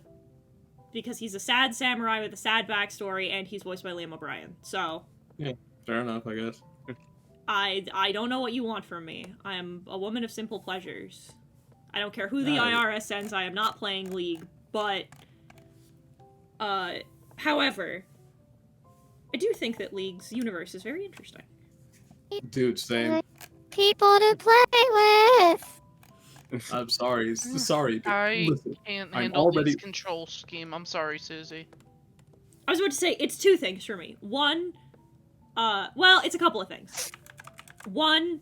sad samurai with a sad backstory, and he's voiced by Liam O'Brien. So yeah, fair enough, I guess. I don't know what you want from me. I am a woman of simple pleasures. I don't care who the IRS sends. I am not playing League, but however, I do think that League's universe is very interesting. Dude, same. People to play with. I'm sorry. Sorry. I Listen, can't I'm handle already... this control scheme. I'm sorry, Susie. I was about to say, it's two things for me. One, Well, it's a couple of things. One,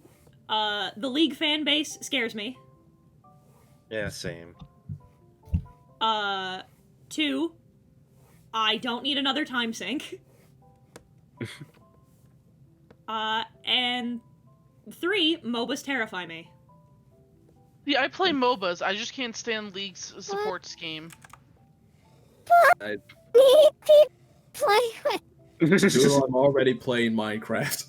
the League fan base scares me. Yeah, same. Two, I don't need another time sink. And three, MOBAs terrify me. Yeah, I play MOBAs. I just can't stand League's support scheme. Play with. Dude, I'm already playing Minecraft.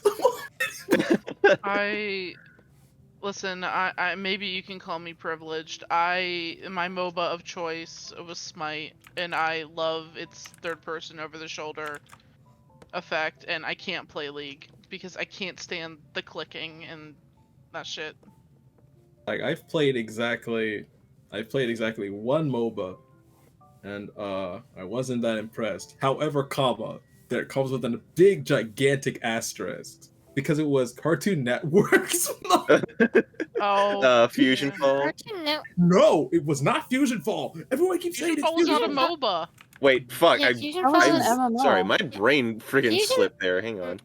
Listen, I maybe you can call me privileged. My MOBA of choice was Smite, and I love its third person over the shoulder effect, and I can't play League because I can't stand the clicking and that shit. Like I've played exactly one MOBA, and I wasn't that impressed. However, there comes with a big gigantic asterisk because it was Cartoon Network's. Oh, Fusion yeah. Fall. Cartoon Network. No, it was not Fusion Fall. Everyone keeps saying Fusion it's Fall was Fusion not a Fall. MOBA. Wait, fuck. Yeah, Fusion That Fall was was an MMO. Sorry, my brain friggin' Fusion- slipped there. Hang on.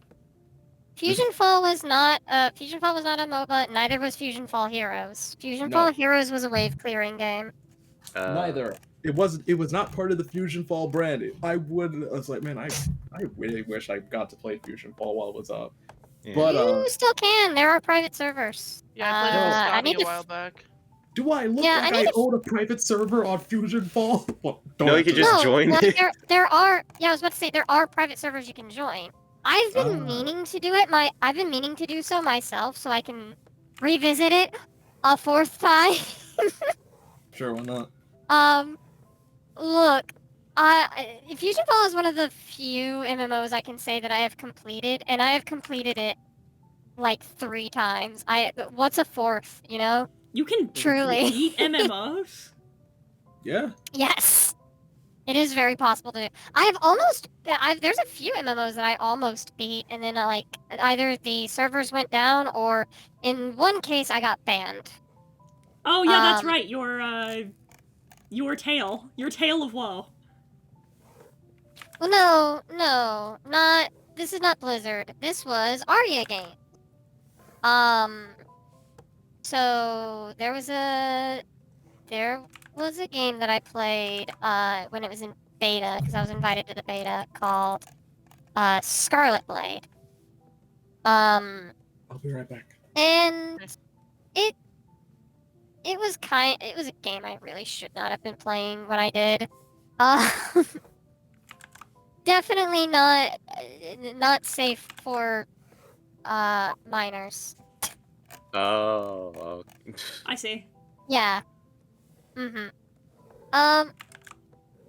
Fusion Fall was not a MOBA. Neither was Fusion Fall Heroes. Fusion No. Fall Heroes was a wave clearing game. Neither. It was not part of the Fusion Fall brand. I was like, man, I really wish I got to play Fusion Fall while it was up. Yeah. But You still can. There are private servers. Yeah, I played with I Scotty need a to. while back. do I look Yeah, I like need I to- own a private server on Fusion Fall? Well, don't No, you could just No, join like, it. there are. Yeah, I was about to say there are private servers you can join. I've been meaning to do it. I've been meaning to do so myself, so I can revisit it a fourth time. Sure, why not? Look, Fusion Fall is one of the few MMOs I can say that I have completed, and I have completed it like 3 times. What's a fourth? You know? You can Truly. beat MMOs? Yeah. Yes, it is very possible to. There's a few MMOs that I almost beat, and then like either the servers went down, or in one case I got banned. Oh yeah, that's Um, right. Your tale of woe. Well, no, not. This is not Blizzard. This was Arya game. So there was a game that I played when it was in beta, because I was invited to the beta, called Scarlet Blade. I'll be right back. And it was a game I really should not have been playing when I did. Definitely not safe for minors. Oh. I see. Yeah.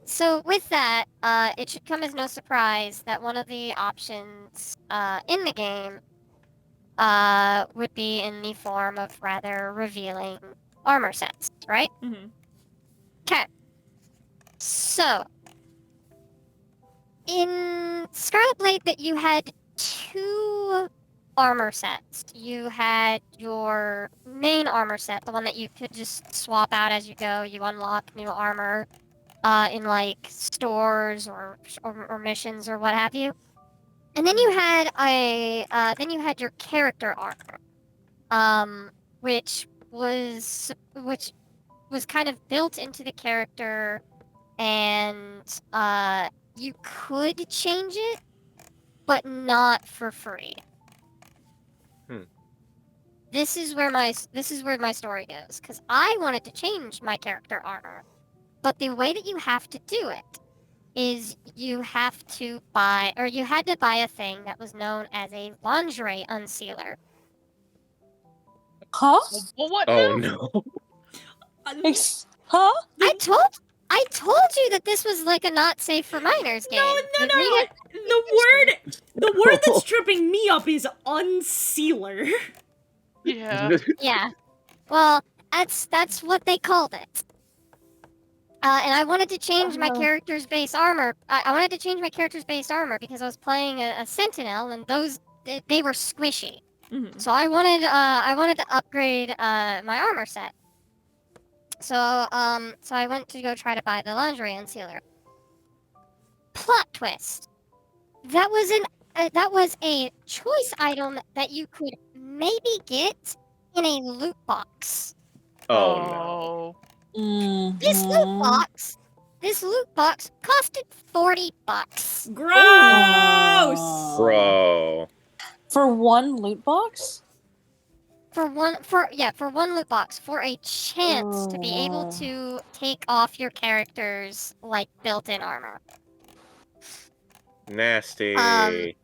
So with that, it should come as no surprise that one of the options in the game would be in the form of rather revealing armor sets, right? Mm-hmm. Okay. So, in Scarlet Blade, that you had 2 armor sets. You had your main armor set, the one that you could just swap out as you go. You unlock new armor in like stores or missions or what have you. And then you had your character armor, which was kind of built into the character, and you could change it, but not for free. This is where my story goes, because I wanted to change my character armor, but the way that you have to do it is you had to buy a thing that was known as a lingerie unsealer. Huh? Well, what Oh now? no. Huh? I told you that this was like a not safe for minors game. No. Read it. The word that's tripping me up is unsealer. Yeah. Yeah. Well, that's what they called it. And I wanted to change my character's base armor. I wanted to change my character's base armor because I was playing a sentinel, and they were squishy. Mm-hmm. So I wanted to upgrade my armor set. So I went to go try to buy the lingerie unsealer. Plot twist. That was that was a choice item that you could maybe get in a loot box. Oh no. This loot box costed $40. Gross! Bro. For one loot box? For one loot box, for a chance to be able to take off your character's like built-in armor. Nasty. It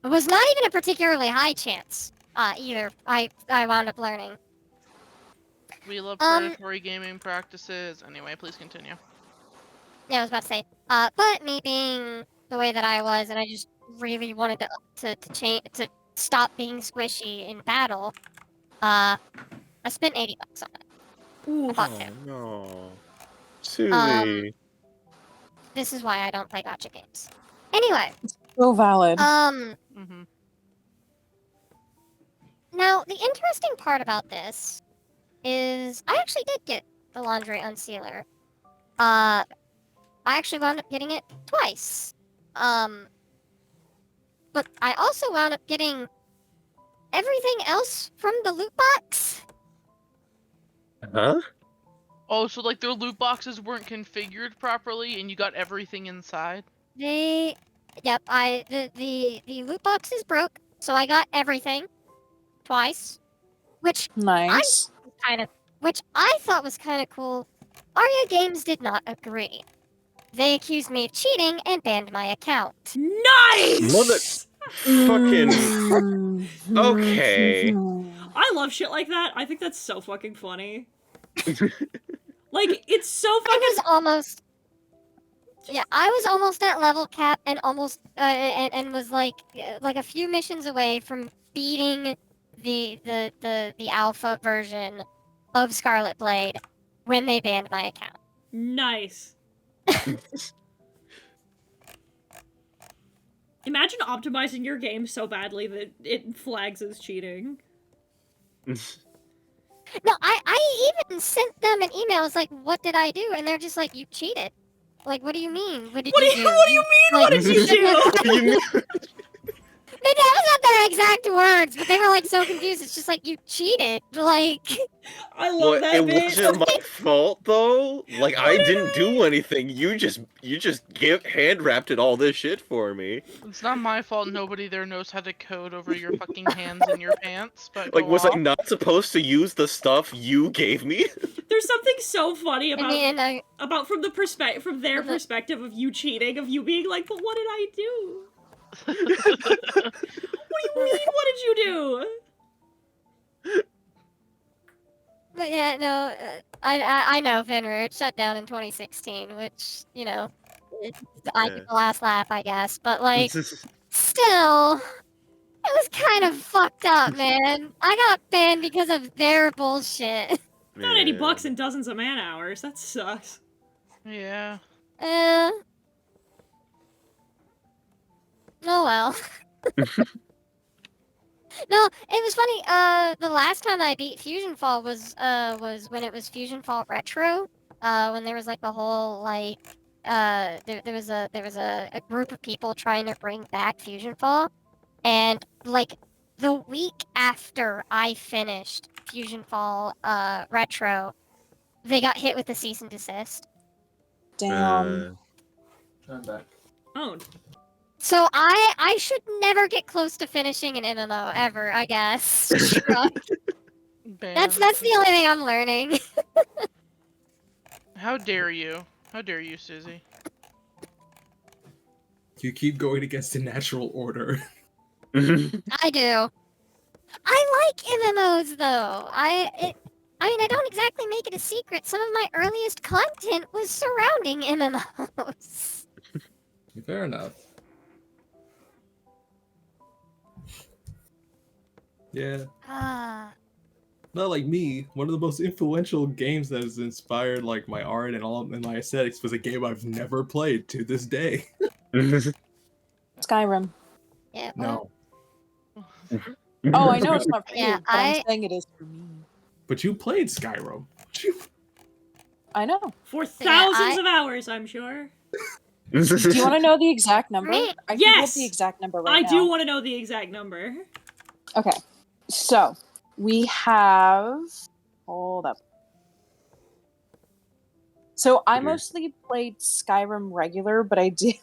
was not even a particularly high chance, either. I wound up learning. We love predatory gaming practices. Anyway, please continue. Yeah, I was about to say. But me being the way that I was, and I just really wanted to stop being squishy in battle. I spent $80 on it. Ooh. I bought Oh two. no. Susie. This is why I don't play gacha games. Anyway. So valid. Mm-hmm. Now the interesting part about this is I actually did get the laundry unsealer. I actually wound up getting it twice. But I also wound up getting everything else from the loot box. Huh? Oh, so like their loot boxes weren't configured properly, and you got everything inside. The loot box is broke, so I got everything twice, which Nice. which I thought was kind of cool. Arya Games did not agree. They accused me of cheating and banned my account. Nice! Mother fucking okay. I love shit like that. I think that's so fucking funny. Like, it's so fucking... I was almost at level cap and almost and was like a few missions away from beating the alpha version of Scarlet Blade when they banned my account. Nice. Imagine optimizing your game so badly that it flags as cheating. No, I even sent them an email. I was like, "What did I do?" And they're just like, "You cheated." Like, what do you mean? What did you do? What do you mean? Like, What did you do? Maybe that was not their exact words, but they were like so confused. It's just like you cheated. Like, I love that it bit. wasn't my fault though. Like I didn't do anything. You just hand wrapped it all this shit for me. It's not my fault. Nobody there knows how to code over your fucking hands and your pants. But Like, go was off. I not supposed to use the stuff you gave me? There's something so funny about from their Mhm. perspective of you cheating, of you being like, but what did I do? What do you mean? What did you do? but yeah, no, I know Finra. It shut down in 2016, which I get the last laugh, I guess. But like, still, it was kind of fucked up, man. I got banned because of their bullshit. Not $80 and dozens of man hours. That sucks. Yeah. Oh well. No, it was funny. The last time I beat Fusion Fall was when it was Fusion Fall Retro. When there was like a whole like there was a group of people trying to bring back Fusion Fall, and like the week after I finished Fusion Fall Retro, they got hit with a cease and desist. Damn. I'm back. Oh. So I should never get close to finishing an MMO ever, I guess. That's the only thing I'm learning. How dare you? How dare you, Susie? You keep going against the natural order. I do. I like MMOs though. I don't exactly make it a secret. Some of my earliest content was surrounding MMOs. Fair enough. Yeah. Not like me. One of the most influential games that has inspired like my art and all and my aesthetics was a game I've never played to this day. Skyrim. Yeah. No. Oh, I know it's not for Yeah, you, but I'm saying it is for me. But you played Skyrim. I know. For thousands of hours, I'm sure. Do you want to know the exact number? Me? I can pull up Yes! the exact number right I now. do want to know the exact number. Okay, so we have. Hold up. So I mostly played Skyrim regular, but I did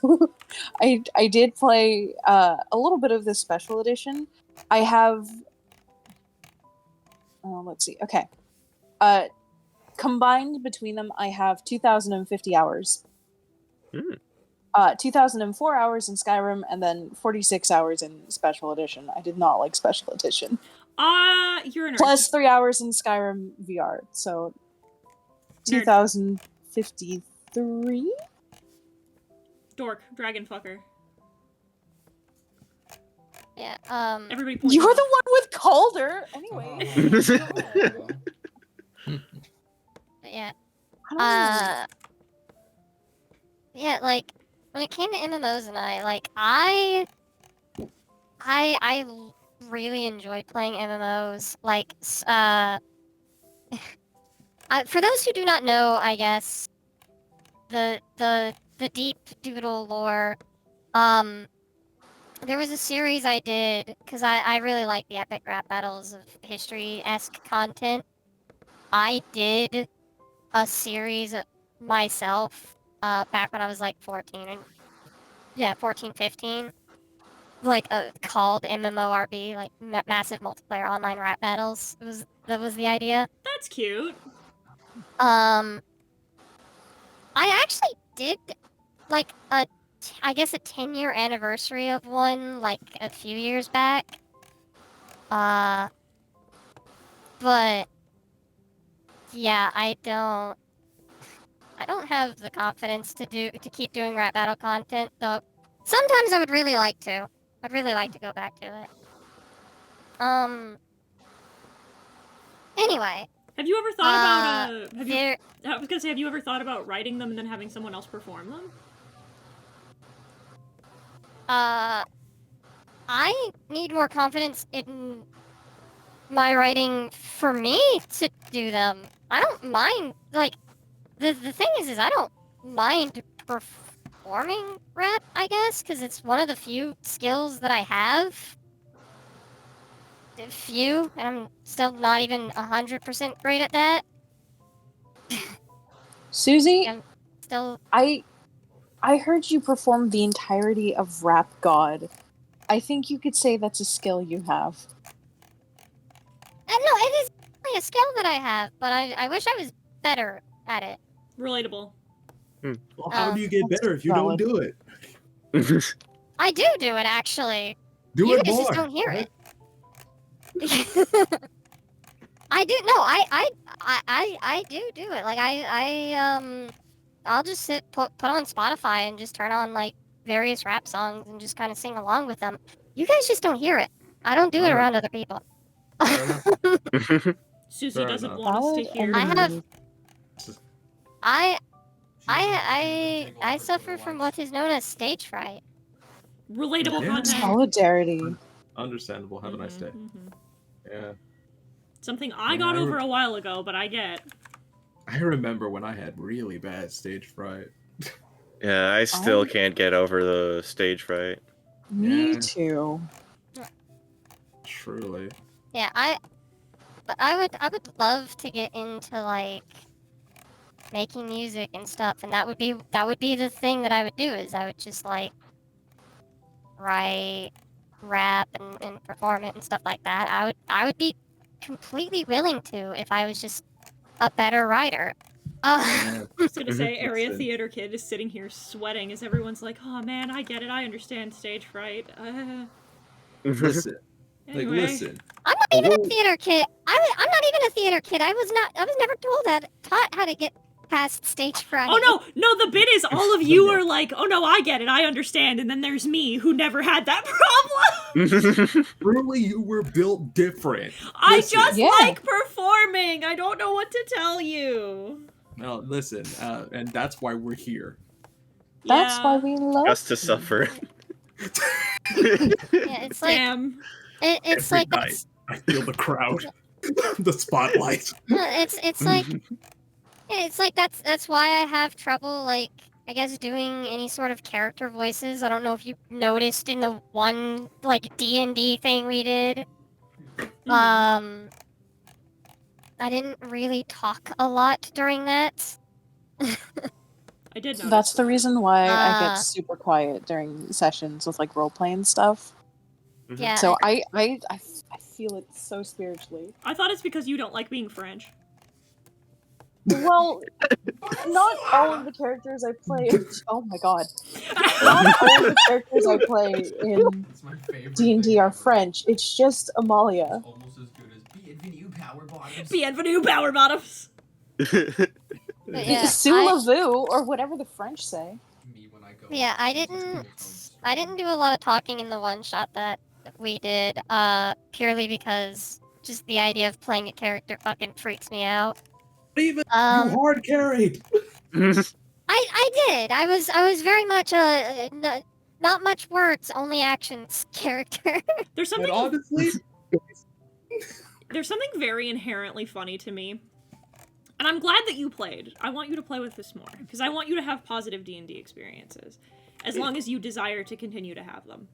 play a little bit of the special edition. I have. Let's see. Okay. Combined between them, I have 2,050 hours. 2,004 hours in Skyrim, and then 46 hours in Special Edition. I did not like Special Edition. You're a nerd. Plus 3 hours in Skyrim VR, so 2,053? Dork, dragon fucker. Yeah, Everybody point. You're the one with Calder! Anyway. yeah. I Yeah, like, when it came to MMOs and I really enjoyed playing MMOs. Like, for those who do not know, I guess, the deep doodle lore, there was a series I did, because I really like the epic rap battles of history-esque content. I did a series myself, back when I was like 14, 15, like called MMORB, like massive multiplayer online rap battles. That was the idea. That's cute. I actually did like I guess a 10-year anniversary of one like a few years back. But yeah, I don't have the confidence to keep doing rap battle content, though. Sometimes I would really like to. I'd really like to go back to it. Anyway. Have you ever thought about there... I was gonna say, have you ever thought about writing them and then having someone else perform them? I need more confidence in my writing for me to do them. I don't mind, like, the thing is I don't mind performing rap, I guess, because it's one of the few skills that I have. And I'm still not even 100% great at that. Susie, I'm still... I heard you perform the entirety of Rap God. I think you could say that's a skill you have. No, it is a skill that I have, but I wish I was better at it. Relatable. Well, how do you get better if you don't do it? I do it, actually. Do you it guys more. just don't hear it. I do. No, I do it. Like I'll just put on Spotify and just turn on like various rap songs and just kind of sing along with them. You guys just don't hear it. I don't do it around other people. Susie Fair doesn't enough. want us to hear. I suffer from what is known as stage fright. Relatable Yeah. content. Solidarity. Understandable. Have a nice day. Yeah. Something I Yeah, got I over a while ago, but I get. I remember when I had really bad stage fright. Yeah, I still can't get over the stage fright. Me Yeah. too. Truly. Yeah, I would love to get into like making music and stuff, and that would be the thing that I would do, is I would just like write, rap, and perform it and stuff like that. I would be completely willing to if I was just a better writer. I was gonna say, Area Listen. Theater Kid is sitting here sweating as everyone's like, "Oh man, I get it. I understand stage fright." Listen. Anyway. Like, listen. I'm not even a theater kid. I'm not even a theater kid. I was never taught how to get past stage fright. Oh no, the bit is all of you are like, "Oh no, I get it. I understand." And then there's me who never had that problem. Truly, you were built different. I Listen. just like performing. I don't know what to tell you. No, listen, and that's why we're here. That's Yeah. why we love Just to suffer. Yeah, it's like Damn. it's Every like night, I feel the crowd, the spotlight. it's like that's why I have trouble like I guess doing any sort of character voices. I don't know if you noticed in the one like D&D thing we did. Mhm. I didn't really talk a lot during that. I did notice That's the that. reason why I get Uh, super quiet during sessions with like role playing stuff. Yeah. So I feel it so spiritually. I thought it's because you don't like being French. Well, not all of the characters I play. Oh my god! Not all of the characters I play in It's my favorite D&D thing are ever. French. It's just Amalia. It's almost as good as Bienvenue Power Bottoms. Bienvenue, Power Bottoms! But yeah, Sous la Vu, or whatever the French say. Me when I go. Yeah, I didn't do a lot of talking in the one shot that we did, purely because just the idea of playing a character fucking freaks me out. Even you Um, hard carried. I did. I was very much a not much words, only actions character. There's And something honestly, there's something very inherently funny to me. And I'm glad that you played. I want you to play with this more, because I want you to have positive D&D experiences, as long as you desire to continue to have them.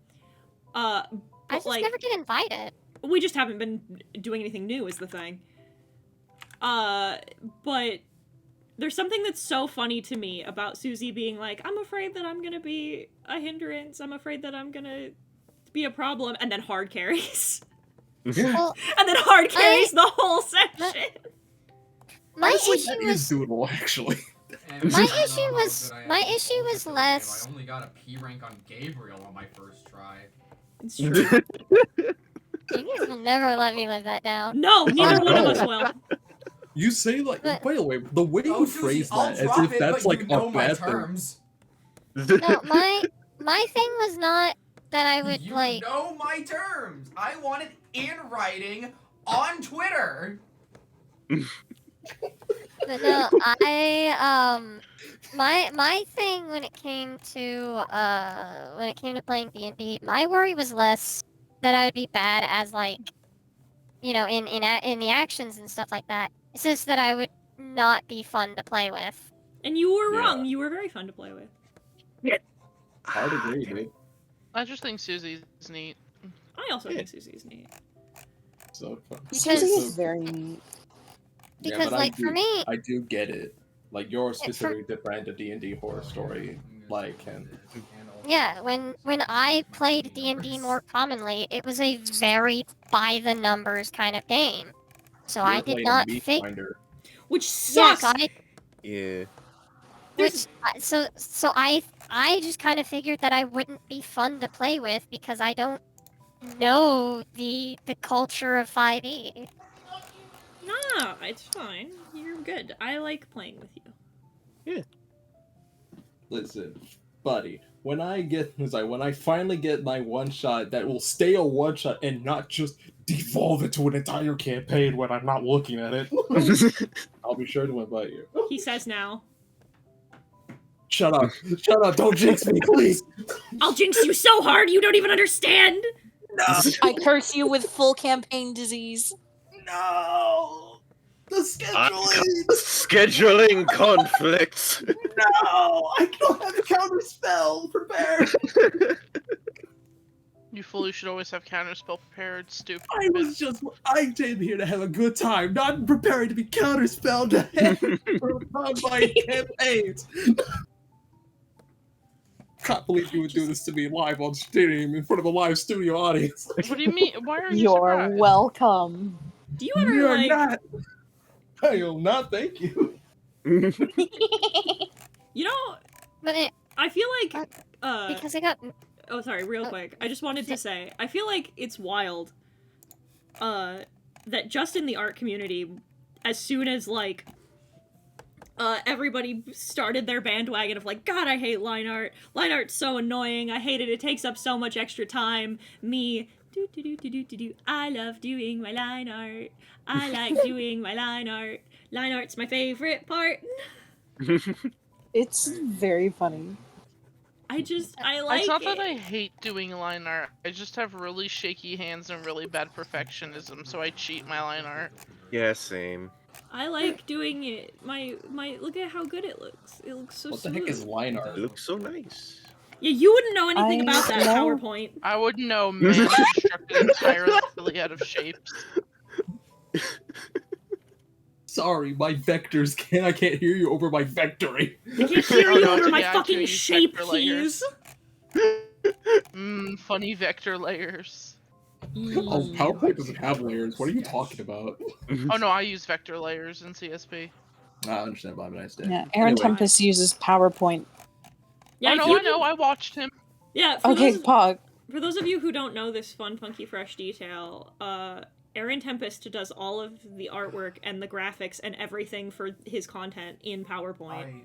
I But just like, never get invited. we just haven't been doing anything new is the thing. But there's something that's so funny to me about Susie being like, I'm afraid that I'm gonna be a hindrance, I'm afraid that I'm gonna be a problem, and then hard carries. Well, And then hard carries the whole section. my honestly, issue that was is doable, actually. And My I don't know issue how was- good I am my at issue focus was in the game. less- I only got a P rank on Gabriel on my first try. It's true. you guys will never let me live that down. No, neither one of no. us will. You say like, But- by the way, the way you phrase I'll that as drop if it, that's but like you know a my bad thing. terms. No, my thing was not that I would You like. know my terms. I want it in writing on Twitter. But no, my thing when it came to playing D&D, my worry was less that I would be bad as like, you know, in the actions and stuff like that. It's just that I would not be fun to play with. And you were Yeah. wrong. You were very fun to play with. Hard agree, dude. I just think Susie's neat. I also think Susie's neat. So fun. Because- Susie So is very neat. Yeah, Because but like for me, I do get it. Like your for- specific brand of D&D horror story, like, and yeah, when I played D&D more commonly, it was a very by the numbers kind of game. So I you're did playing not Meat think. Finder. Which Yeah, sucks! so Yeah. I just kind of figured that I wouldn't be fun to play with because I don't know the culture of 5e. Nah, it's fine. You're good. I like playing with you. Listen, buddy, when I finally get my one shot that will stay a one shot and not just devolve into an entire campaign when I'm not looking at it, I'll be sure to invite you. He says now. Shut up. Shut up. Don't jinx me, please. I'll jinx you so hard you don't even understand! I curse you with full campaign disease. No. The scheduling. Scheduling conflicts. No. I don't have a counter spell prepared. You fully should always have counterspell prepared, stupid. I came here to have a good time, not preparing to be counterspelled on my campaigns. Can't believe you would do this to me live on stream in front of a live studio audience. What do you mean? Why are you You're surprised? welcome. Do you ever, You're like... not. I am not. Thank you. You know, But it, I feel like, because I got oh, sorry, real quick. I just wanted to say, I feel like it's wild, that just in the art community, as soon as, like, everybody started their bandwagon of, like, God, I hate line art. Line art's so annoying. I hate it. It takes up so much extra time. Me, I love doing my line art. I like doing my line art. Line art's my favorite part. It's very funny. I like It's not it. that I hate doing line art. I just have really shaky hands and really bad perfectionism, so I cheat my line art. Yeah, same. I like doing it. My look at how good it looks. It looks so What the smooth. heck is line art? It looks so nice. Yeah, you wouldn't know anything I about that know. PowerPoint. I wouldn't know, man. I'm constructed entirely out of shapes. Sorry, my vectors I can't hear you over my vectoring. I can't hear you no, over it's my okay, I fucking too use shape vector keys. Funny vector layers. Oh, PowerPoint doesn't have layers. What are you talking about? Oh no, I use vector layers in CSP. I understand, but have a nice day. Yeah, Aaron Anyway, Tempest uses PowerPoint. Yeah, Oh if no, you I know. I watched him. Yeah, for Okay, those Pog. for those of you who don't know this fun, funky, fresh detail, Aaron Tempest does all of the artwork and the graphics and everything for his content in PowerPoint.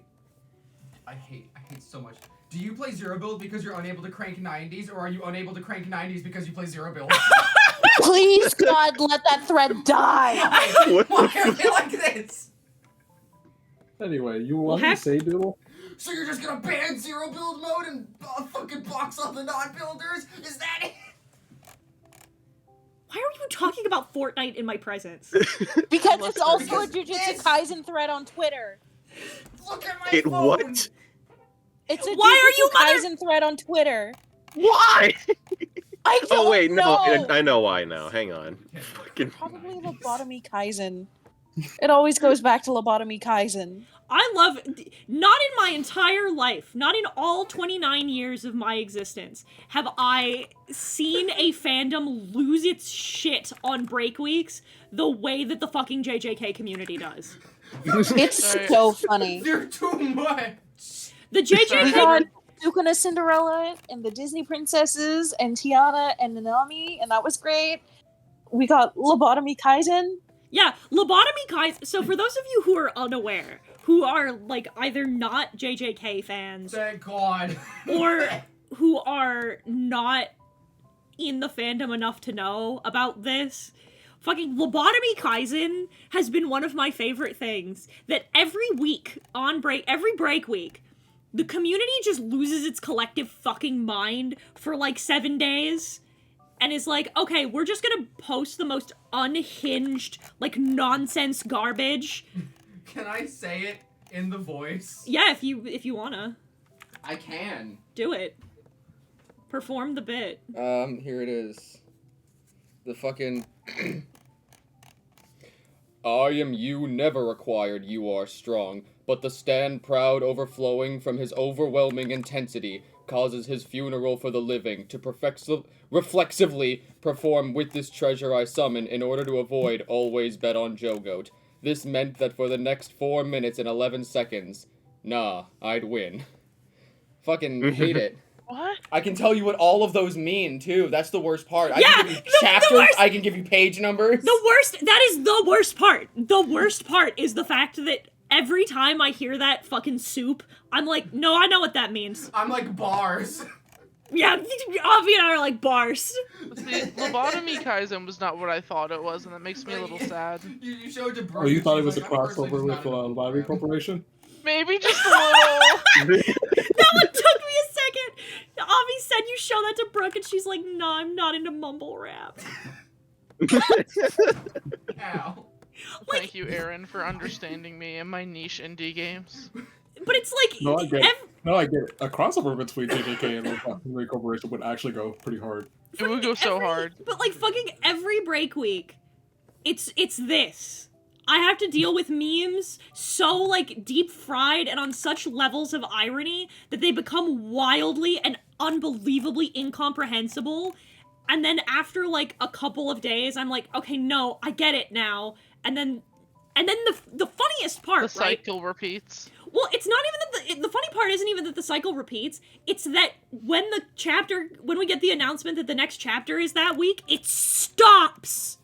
I hate so much. Do you play Zero Build because you're unable to crank 90s, or are you unable to crank 90s because you play Zero Build? Please, God, let that thread die. Why are they like this? anyway, you Well, want to heck- say, Doodle? So you're just gonna ban Zero Build mode and fucking box all the non-builders? Is that it? Why are you talking about Fortnite in my presence? Because it's also a Jujutsu Kaisen thread on Twitter. Look at my It phone. what? It's a Why Jujutsu Kaisen thread on Twitter. Why? I don't Oh wait, know. no, I know why now. Hang on. Fucking. Probably Lobotomy Kaizen. It always goes back to Lobotomy Kaizen. I love, not in my entire life, not in all 29 years of my existence, have I seen a fandom lose its shit on break weeks the way that the fucking JJK community does. It's Sorry. so funny. They're too much. The We JJK, got Sukuna Cinderella and the Disney princesses and Tiana and Nanami, and that was great. We got Lobotomy Kaizen. yeah, Lobotomy Kaizen. So for those of you who are unaware, who are like either not JJK fans Thank God. or who are not in the fandom enough to know about this, fucking Lobotomy Kaizen has been one of my favorite things. That every week on break, every break week, the community just loses its collective fucking mind for like 7 days. And is like, okay, we're just gonna post the most unhinged, like, nonsense garbage. Can I say it in the voice? Yeah, if you wanna. I can. Do it. Perform the bit. Here it is. The fucking... I am you never acquired, you are strong, but the stand proud overflowing from his overwhelming intensity causes his funeral for the living to reflexively perform with this treasure I summon in order to avoid always bet on Jogoat. This meant that for the next 4 minutes and 11 seconds, nah, I'd win. Fucking hate it. What? I can tell you what all of those mean, too. That's the worst part. I Yeah, can give you the chapters, worst- I can give you page numbers. The worst, that is the worst part. The worst part is the fact that every time I hear that fucking soup, I'm like, no, I know what that means. I'm like bars. Yeah, Avi and I are like bars. See, Lobotomy Kaizen was not what I thought it was, and that makes me a little sad. You showed to Oh, you thought it was a she's like, I'm personally crossover with just not Lottery Corporation? Maybe just a little. That one took me a second. Avi said you show that to Brooke, and she's like, no, I'm not into mumble rap. Ow. Thank you, Aaron, for understanding me and my niche indie games. But it's like, No, I get it. No, I get it. A crossover between JJK and Lottery Corporation would actually go pretty hard. It would go so hard. But like fucking every break week, it's this. I have to deal with memes so like deep fried and on such levels of irony that they become wildly and unbelievably incomprehensible. And then after like a couple of days, I'm like, okay, no, I get it now. And then the funniest part, The right? cycle repeats. Well, it's not even that the funny part isn't even that the cycle repeats. It's that when we get the announcement that the next chapter is that week, it stops.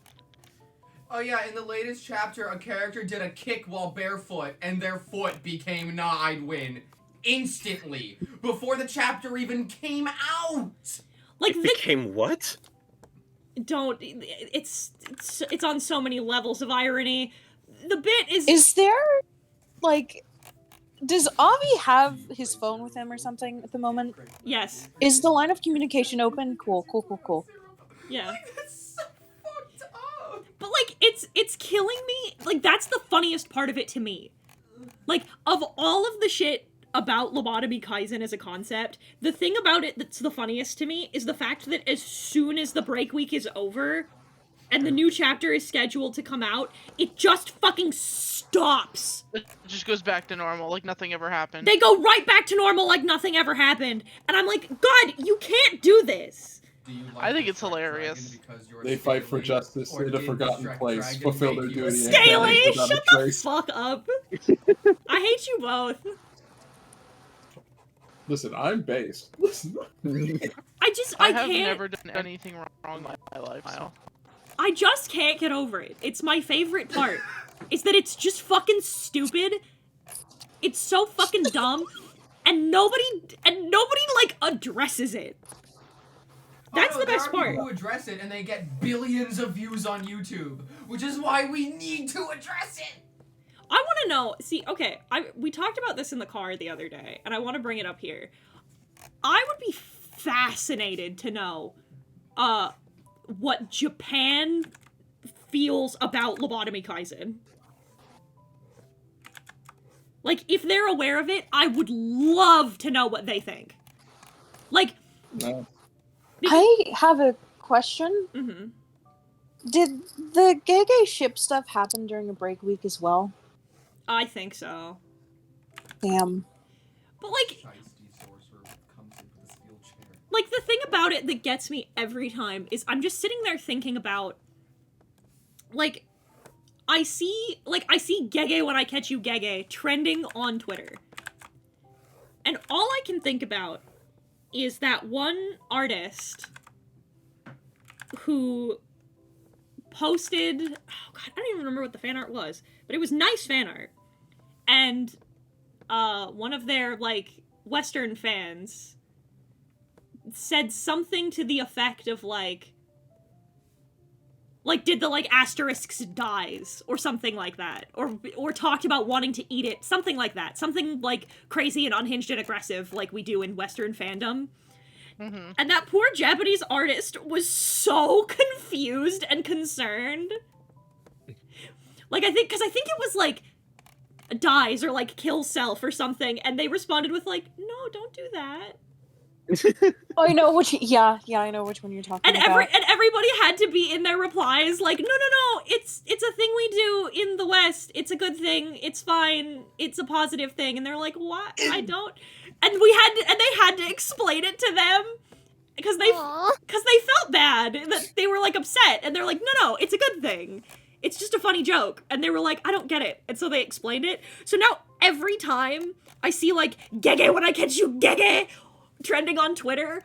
Oh yeah, in the latest chapter, a character did a kick while barefoot, and their foot became nah, I'd win. Instantly. Before the chapter even came out! Like It became what? it's on so many levels of irony. The bit Is there, like, does Avi have his phone with him or something at the moment? Yes. Is the line of communication open? Cool. Yeah. That's so fucked up! But like it's it's killing me. Like, that's the funniest part of it to me. Like, of all of the shit about Lobotomy Kaizen as a concept, the thing about it that's the funniest to me is the fact that as soon as the break week is over and the new chapter is scheduled to come out, it just fucking stops. It just goes back to normal, like nothing ever happened. They go right back to normal like nothing ever happened. And I'm like, God, you can't do this. I think it's hilarious. They fight for justice in a forgotten place, fulfill their duty. Staley, and shut without a the trace. fuck up. I hate you both. Listen, I'm base. I have can't. never done anything wrong in my life. So. I just can't get over it. It's my favorite part. Is that it's just fucking stupid. It's so fucking dumb. And nobody like addresses it. That's the best part. There are people who address it and they get billions of views on YouTube, which is why we need to address it. I want to know, see, okay, we talked about this in the car the other day, and I want to bring it up here. I would be fascinated to know, what Japan feels about Lobotomy Kaizen. Like, if they're aware of it, I would love to know what they think. Like... No. I have a question. Mm-hmm. Did the Gege ship stuff happen during a break week as well? I think so. Damn. But, like, the thing about it that gets me every time is I'm just sitting there thinking about, like, I see Gege when I catch you Gege trending on Twitter. And all I can think about is that one artist who posted, oh god, I don't even remember what the fan art was, but it was nice fan art. And one of their, like, Western fans said something to the effect of, like, did the, like, asterisks dies, or something like that. Or talked about wanting to eat it, something like that. Something, like, crazy and unhinged and aggressive, like we do in Western fandom. Mm-hmm. And that poor Japanese artist was so confused and concerned. Like, I think it was, like, dies or, like, kill self or something, and they responded with, like, no, don't do that. Oh, I know which. Yeah, I know which one you're talking about. And everybody had to be in their replies like, no, it's a thing we do in the West. It's a good thing. It's fine. It's a positive thing. And they're like, what? I don't. And they had to explain it to them because they felt bad that they were, like, upset. And they're like, no, it's a good thing. It's just a funny joke. And they were like, I don't get it. And so they explained it. So now every time I see, like, Gege when I catch you Gege trending on Twitter,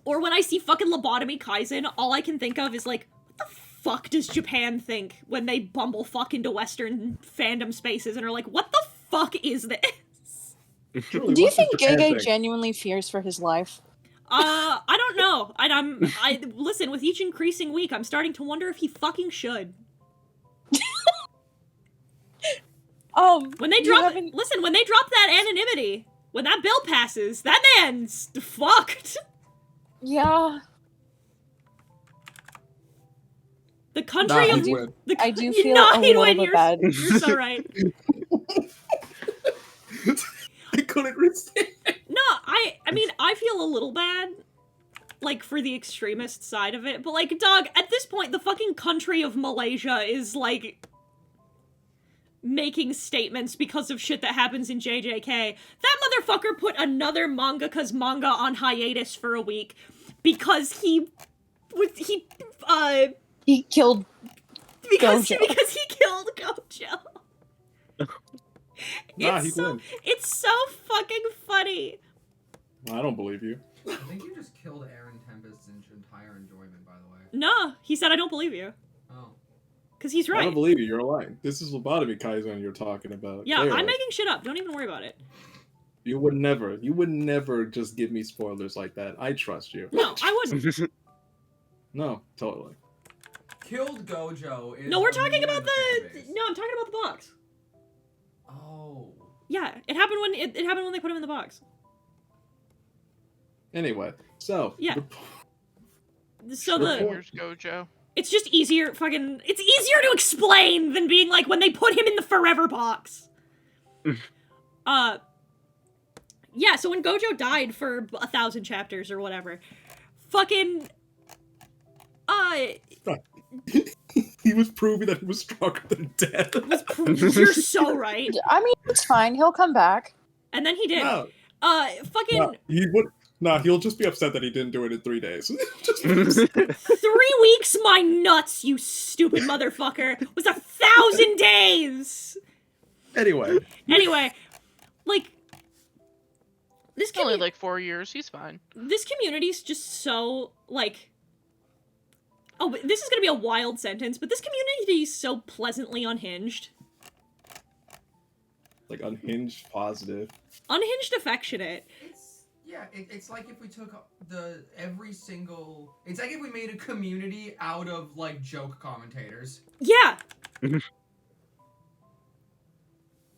or when I see fucking Lobotomy Kaizen, all I can think of is, like, what the fuck does Japan think when they bumblefuck into Western fandom spaces and are like, what the fuck is this? Do you think Gege genuinely fears for his life? I don't know. I listen, with each increasing week, I'm starting to wonder if he fucking should. When they drop that anonymity, when that bill passes, that man's fucked. Yeah. The country of I do feel a little bit bad. You're so right. I couldn't resist. No, I mean, I feel a little bad, like, for the extremist side of it, but, like, dog, at this point, the fucking country of Malaysia is, like, making statements because of shit that happens in JJK. That motherfucker put another mangaka's manga on hiatus for a week because he killed because Gojo. because he killed Gojo. It's so fucking funny. I don't believe you. I think you just killed Aaron Tempest's entire enjoyment, by the way. No, he said I don't believe you. Oh. Because he's I right. don't believe you. You're lying. This is Lobotomy Kaizen you're talking about. Yeah, Clearly. I'm making shit up. Don't even worry about it. You would never just give me spoilers like that. I trust you. No, I wouldn't. No, totally. Killed Gojo is... No, we're talking about No, I'm talking about the box. Oh. Yeah, it happened when it happened when they put him in the box. Anyway, so yeah. Here's Gojo. It's just easier, it's easier to explain than being like when they put him in the forever box. Yeah, so when Gojo died for 1,000 chapters or whatever, fucking, He was proving that he was stronger than death. you're so right. I mean, it's fine. He'll come back. And then he did. No. Fucking... No, he would... Nah, he'll just be upset that he didn't do it in 3 days. 3 weeks, my nuts, you stupid motherfucker. It was 1,000 days. Anyway, like, this Only like 4 years. He's fine. This community's just so, like... Oh, this is gonna be a wild sentence, but this community is so pleasantly unhinged. like unhinged, positive. Unhinged affectionate. It's like if we took it's like if we made a community out of like joke commentators. Yeah.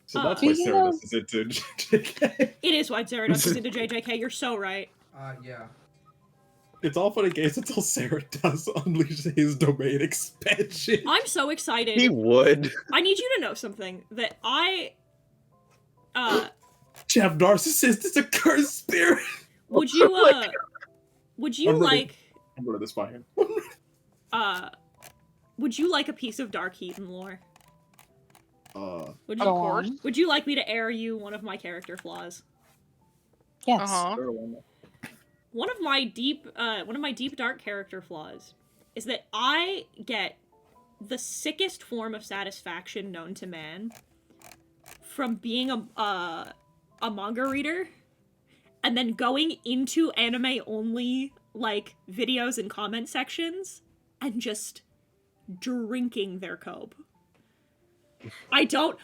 So that's why Ceratus is into JJK. It is why Ceratus is into JJK, you're so right. Yeah. It's all fun and games until Sarah does unleash his domain expansion. I'm so excited. He would. I need you to know something, that Jeff Narcissist is a cursed spirit. Would you, I'm running this by him. Would you like a piece of Dark Heathen lore? Of course. Would you like me to air you one of my character flaws? Yes. One of my deep dark character flaws is that I get the sickest form of satisfaction known to man from being a manga reader and then going into anime only like videos and comment sections and just drinking their cope. I don't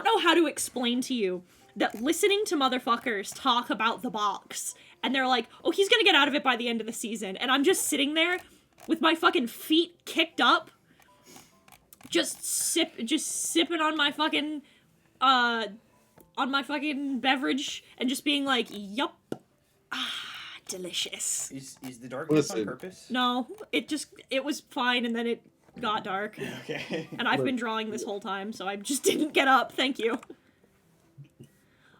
know how to explain to you that listening to motherfuckers talk about the box and they're like, oh, he's gonna get out of it by the end of the season, and I'm just sitting there with my fucking feet kicked up, just sipping on my fucking beverage and just being like, yup, delicious. Is the darkness on purpose? No, it was fine, and then it got dark. Okay. And I've been drawing this whole time, so I just didn't get up. Thank you.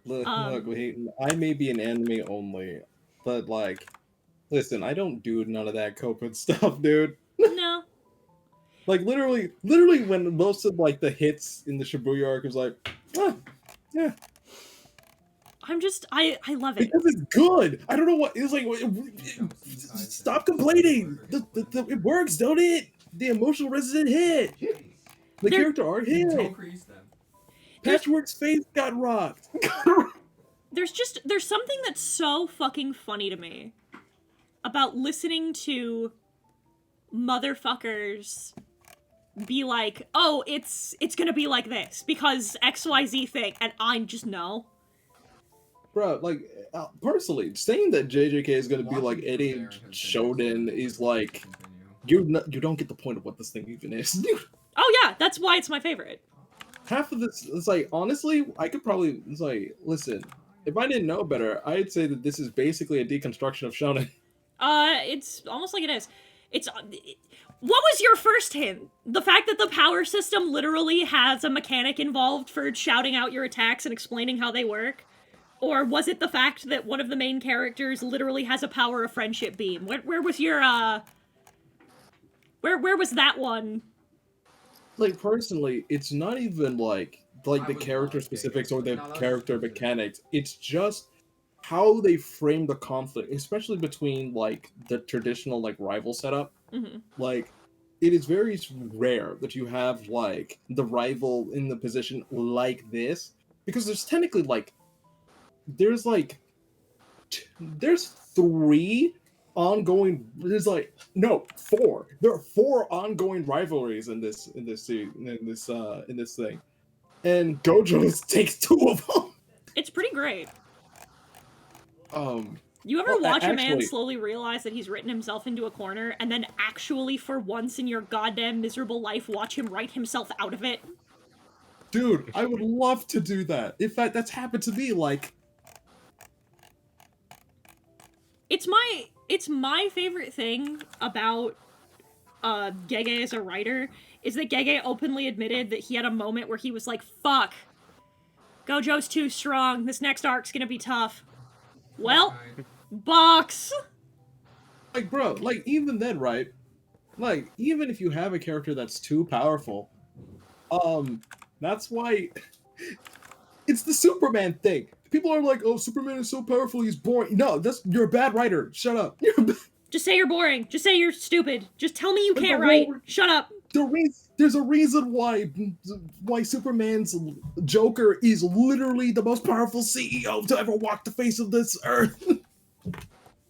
Look, wait, I may be an anime only, but like, listen, I don't do none of that coping stuff, dude. No. Like literally when most of like the hits in the Shibuya arc was like, yeah. I love it. Because it's good. I don't know what it's like. Stop complaining. It works, don't it? The emotional resonant hit. The character art hit. Patchwork's face got rocked. There's something that's so fucking funny to me about listening to motherfuckers be like, oh, it's gonna be like this because XYZ thing, and I just know. Bro, like, personally, saying that JJK is gonna be like any shonen is like, you don't get the point of what this thing even is. Oh yeah, that's why it's my favorite. Half of this, it's like, honestly, I could probably, it's like, listen, if I didn't know better, I'd say that this is basically a deconstruction of shonen. It's almost like it is. What was your first hint? The fact that the power system literally has a mechanic involved for shouting out your attacks and explaining how they work? Or was it the fact that one of the main characters literally has a power of friendship beam? Where was your, where was that one? Like, personally, it's not even like the character specifics or the character mechanics. It's just how they frame the conflict, especially between, like, the traditional, like, rival setup. Mm-hmm. Like, it is very rare that you have, like, the rival in the position like this, because there's technically, like, there's 3 ongoing, four. There are 4 ongoing rivalries in this thing, and Gojo takes 2 of them. It's pretty great. You ever watch a man slowly realize that he's written himself into a corner, and then actually, for once in your goddamn miserable life, watch him write himself out of it? Dude, I would love to do that. In fact, that's happened to me, like... It's my favorite thing about Gege as a writer is that Gege openly admitted that he had a moment where he was like, fuck, Gojo's too strong, this next arc's gonna be tough. Well, box! Like, bro, like, even then, right? Like, even if you have a character that's too powerful, that's why it's the Superman thing. People are like, oh, Superman is so powerful, he's boring. No, you're a bad writer. Shut up. Just say you're boring. Just say you're stupid. Just tell me you can't write. Shut up. There's a reason why Superman's Joker is literally the most powerful CEO to ever walk the face of this earth.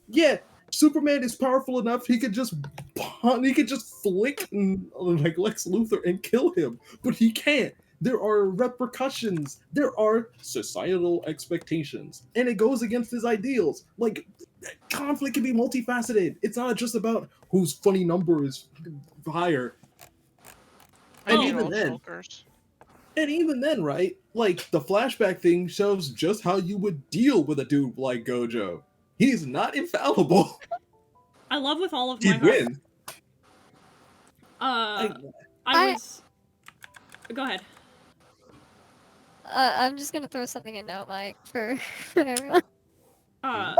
Yeah, Superman is powerful enough he could just flick like Lex Luthor and kill him, but he can't. There are repercussions. There are societal expectations, and it goes against his ideals. Like, conflict can be multifaceted. It's not just about whose funny number is higher. And even then, right? Like, the flashback thing shows just how you would deal with a dude like Gojo. He's not infallible. I love with all of my He'd win. I was... Go ahead. I'm just gonna throw something in now, Mike, for everyone. Oh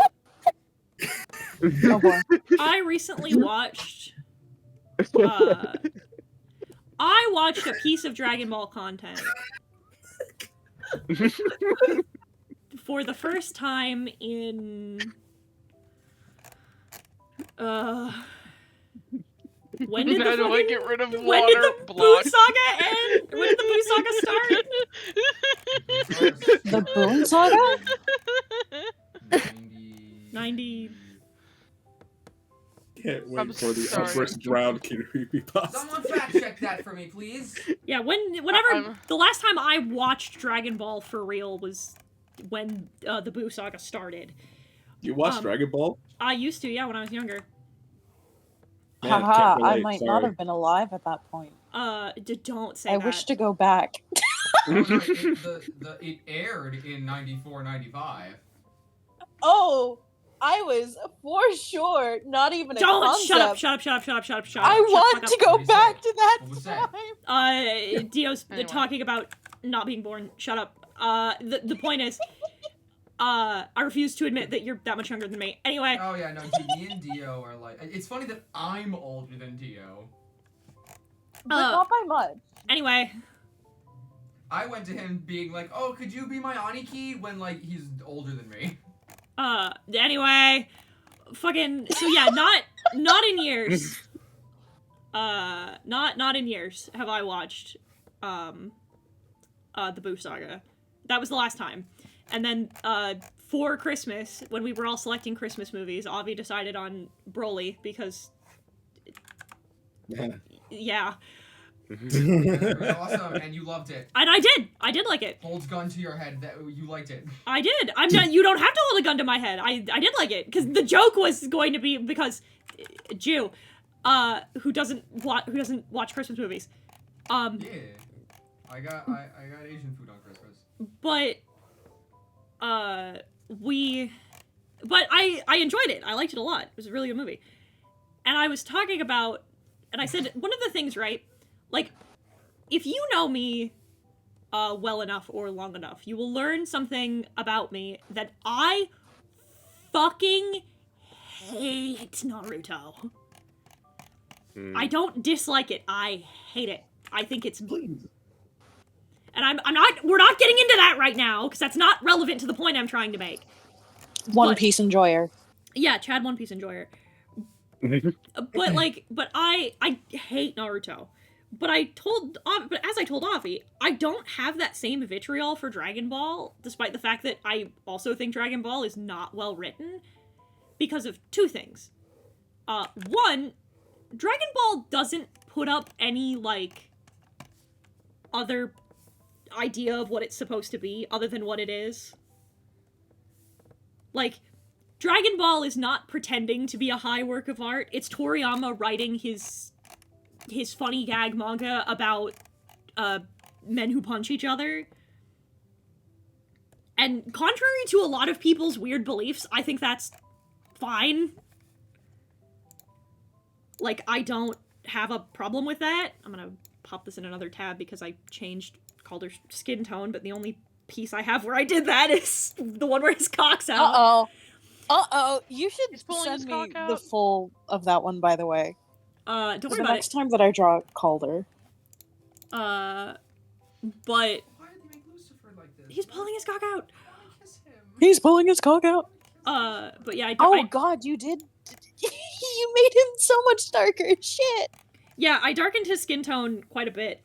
boy. I recently watched... I watched a piece of Dragon Ball content. For the first time in... When did How do I get rid of when water did the block? Boo Saga end? When did the Boo Saga start? The Boon Saga? 90. Can't wait for the first round creepypasta. Someone fact check that for me, please. Yeah, whenever the last time I watched Dragon Ball for real was when the Boo Saga started. You watched Dragon Ball? I used to, yeah, when I was younger. Man, Haha, can't relate, I might sorry. not have been alive at that point. Don't say I that. wish to go back. Oh, no, it aired in 94, 95. Oh, I was for sure not even a Don't concept. shut up! I want to go back to that time. Dio's talking about not being born. Shut up. The point is, I refuse to admit that you're that much younger than me. Anyway. Oh yeah, no, me and Dio are like. It's funny that I'm older than Dio. But not by much. Anyway. I went to him being like, "Oh, could you be my Aniki?" when like he's older than me. Anyway, fucking, so yeah, not in years. Not in years have I watched, the Boo Saga. That was the last time. And then, for Christmas, when we were all selecting Christmas movies, Avi decided on Broly, because... Yeah. It was awesome, and you loved it. And I did like it. Holds gun to your head, that you liked it. I did. You don't have to hold a gun to my head. I did like it, because the joke was going to be, because Jew, who doesn't watch Christmas movies. Yeah. I got Asian food on Christmas. But I enjoyed it. I liked it a lot. It was a really good movie. And I was talking about, and I said, one of the things, right? Like, if you know me well enough or long enough, you will learn something about me that I fucking hate Naruto. I don't dislike it. I hate it. I think it's... And we're not getting into that right now, because that's not relevant to the point I'm trying to make. One Piece enjoyer. Yeah, Chad One Piece enjoyer. But I hate Naruto. But as I told Avi, I don't have that same vitriol for Dragon Ball, despite the fact that I also think Dragon Ball is not well written, because of two things. One, Dragon Ball doesn't put up any, like, other idea of what it's supposed to be, other than what it is. Like, Dragon Ball is not pretending to be a high work of art. It's Toriyama writing his funny gag manga about men who punch each other. And contrary to a lot of people's weird beliefs, I think that's fine. Like, I don't have a problem with that. I'm gonna pop this in another tab because I changed Calder's skin tone, but the only piece I have where I did that is the one where his cock's out. You should He's pulling send his me cock the out. Full of that one, by the way. Don't For worry the about next time that I draw Calder. But Why did they make Lucifer like this? he's pulling his cock out. Kiss him. He's pulling his cock out. But yeah, God, you did. You made him so much darker. Shit. Yeah, I darkened his skin tone quite a bit.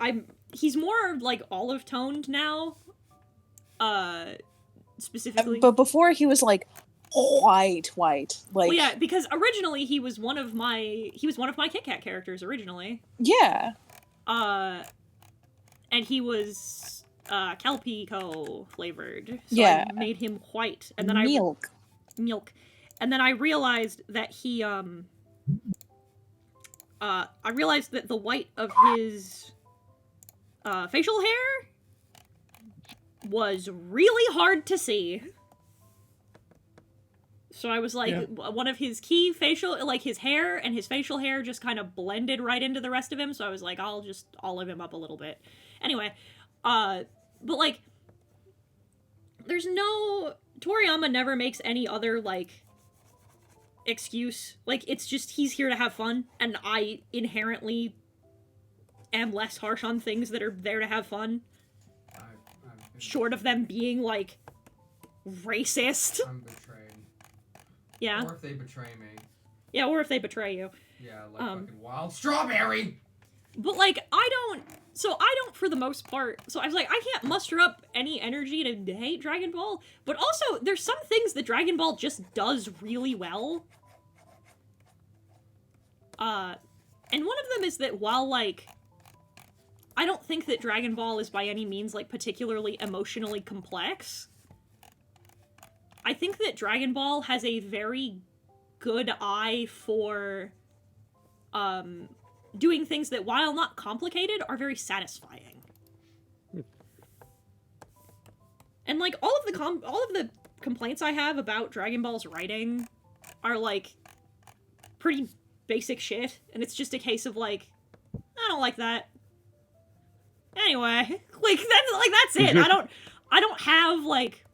He's more like olive toned now. Specifically. But before he was like white. Like, well, yeah, because originally he was one of my Kit Kat characters originally. Yeah. And he was Kelpico flavored. So Yeah. I made him white, and then milk. And then I realized that he I realized that the white of his facial hair was really hard to see. So I was like, one of his key facial, like his hair and his facial hair just kind of blended right into the rest of him. So I was like, I'll just olive him up a little bit. Anyway, but like, there's no, Toriyama never makes any other like excuse. Like, it's just, he's here to have fun. And I inherently am less harsh on things that are there to have fun. Short of them being like racist. I'm betrayed. Yeah. Or if they betray me. Yeah, or if they betray you. Yeah, like fucking wild strawberry! But, like, I don't, for the most part, so I was like, I can't muster up any energy to hate Dragon Ball, but also, there's some things that Dragon Ball just does really well. And one of them is that while, like, I don't think that Dragon Ball is by any means, like, particularly emotionally complex, I think that Dragon Ball has a very good eye for, doing things that, while not complicated, are very satisfying. And, like, all of the complaints I have about Dragon Ball's writing are, like, pretty basic shit, and it's just a case of, like, I don't like that. Anyway, that's it. I don't have, like,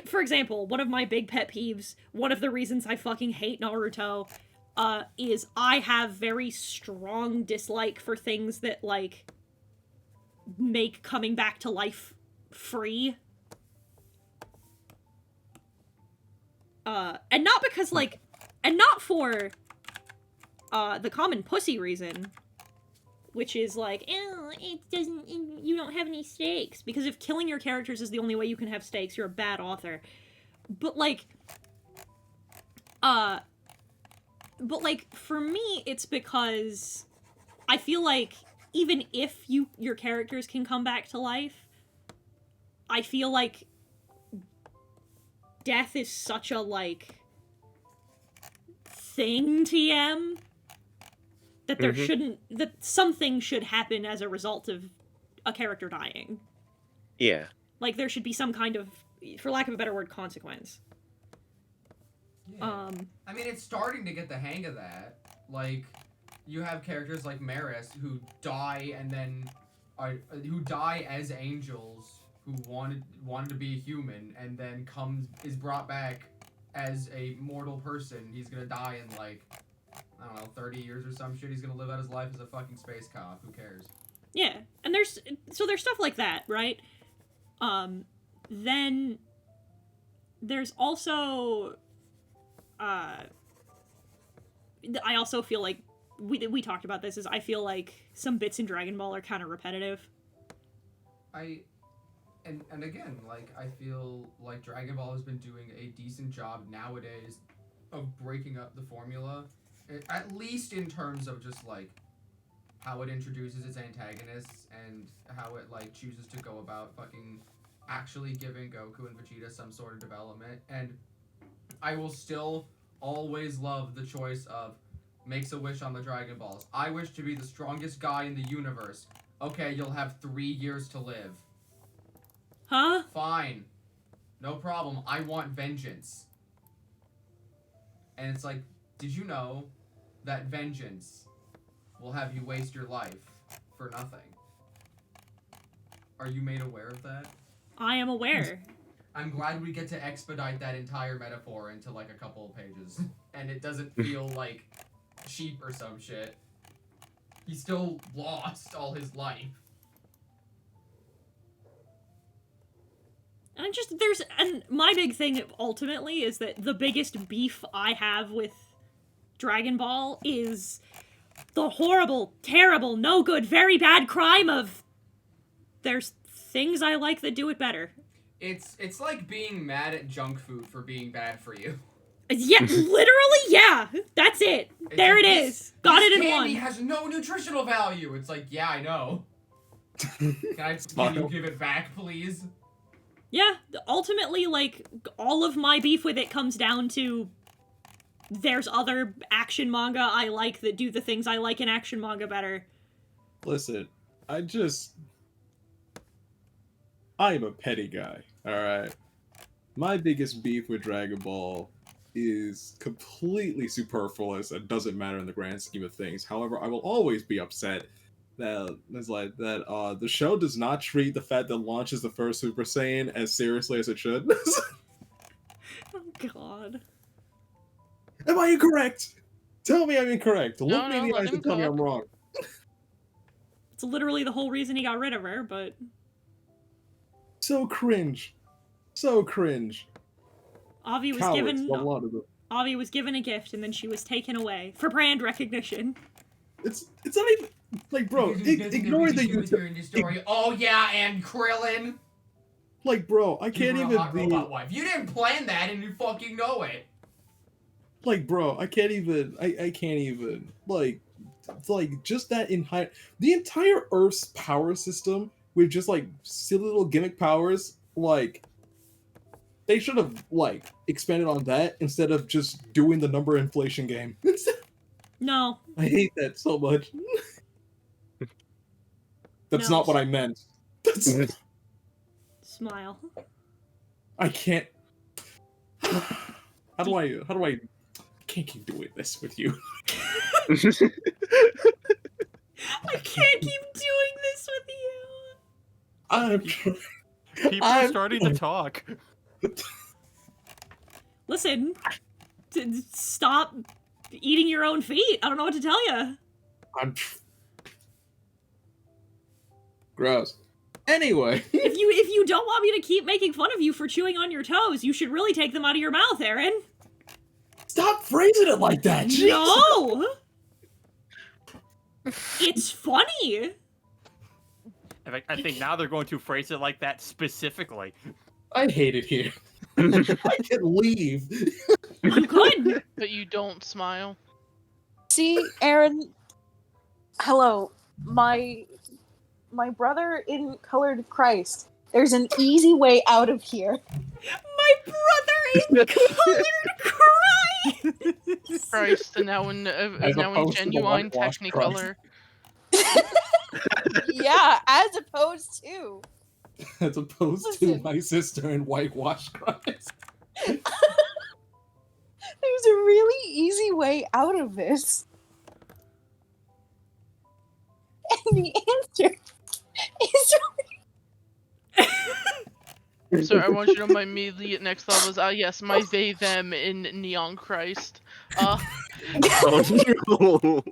for example, one of my big pet peeves, one of the reasons I fucking hate Naruto, is I have very strong dislike for things that, like, make coming back to life free. And not because, like, and not for, the common pussy reason, which is like, oh, you don't have any stakes. Because if killing your characters is the only way you can have stakes, you're a bad author. But, like, for me, it's because I feel like even if your characters can come back to life, I feel like death is such a, like, thing, TM, that there that something should happen as a result of a character dying. Yeah. Like, there should be some kind of, for lack of a better word, consequence. Yeah. I mean, it's starting to get the hang of that. Like, you have characters like Maris who die and then who die as angels who wanted to be a human and then is brought back as a mortal person. He's gonna die in, like, I don't know, 30 years or some shit. He's gonna live out his life as a fucking space cop. Who cares? Yeah, and there's stuff like that, right? Then there's also, I also feel like, we talked about this, is I feel like some bits in Dragon Ball are kind of repetitive. And again, like, I feel like Dragon Ball has been doing a decent job nowadays of breaking up the formula. At least in terms of just, like, how it introduces its antagonists and how it, like, chooses to go about fucking actually giving Goku and Vegeta some sort of development. And I will still always love the choice of makes a wish on the Dragon Balls. I wish to be the strongest guy in the universe. Okay, you'll have 3 years to live. Huh? Fine. No problem. I want vengeance. And it's like, did you know that vengeance will have you waste your life for nothing. Are you made aware of that? I am aware. I'm glad we get to expedite that entire metaphor into like a couple of pages. And it doesn't feel like sheep or some shit. He still lost all his life. And my big thing ultimately is that the biggest beef I have with Dragon Ball is the horrible, terrible, no good, very bad crime of there's things I like that do it better. It's like being mad at junk food for being bad for you. Yeah, literally, yeah. That's it. There it is. Got it in one. Candy has no nutritional value. It's like, yeah, I know. Can you give it back, please? Yeah, ultimately, like, all of my beef with it comes down to there's other action manga I like that do the things I like in action manga better. Listen, I am a petty guy, alright? My biggest beef with Dragon Ball is completely superfluous and doesn't matter in the grand scheme of things. However, I will always be upset that the show does not treat the fact that launches the first Super Saiyan as seriously as it should. Oh god. Am I incorrect? Tell me I'm incorrect. Look No, me in the eyes and tell me I'm wrong. It's literally the whole reason he got rid of her, but... So cringe. So cringe. Avi was Cowards, a lot of them. Avi was given a gift and then she was taken away for brand recognition. It's not even like, bro, ignore the YouTube. Oh yeah, and Krillin. Like, bro, I You can't were a even hot robot wife. You didn't plan that and you fucking know it. Like, bro, I can't even like just that the entire Earth's power system with just like silly little gimmick powers, like they should have like expanded on that instead of just doing the number inflation game. No. I hate that so much. That's not what I meant. Smile. I can't. How do I can't keep doing this with you. I can't keep doing this with you. People are starting to talk. Listen, stop eating your own feet. I don't know what to tell you. I'm gross. Anyway, if you don't want me to keep making fun of you for chewing on your toes, you should really take them out of your mouth, Aaron. Stop phrasing it like that. No. It's funny. I think now they're going to phrase it like that specifically. I hate it here. I can leave. You could. But you don't smile. See, Aaron. Hello, my brother in Colored Christ. There's an easy way out of here. My brother in Colored Christ. Christ, and now in genuine Technicolor. Yeah, as opposed to. As opposed to my sister in whitewash Christ. There's a really easy way out of this. And the answer is So I want you to know my immediate next thought was, yes, my they them in Neon Christ. Oh no.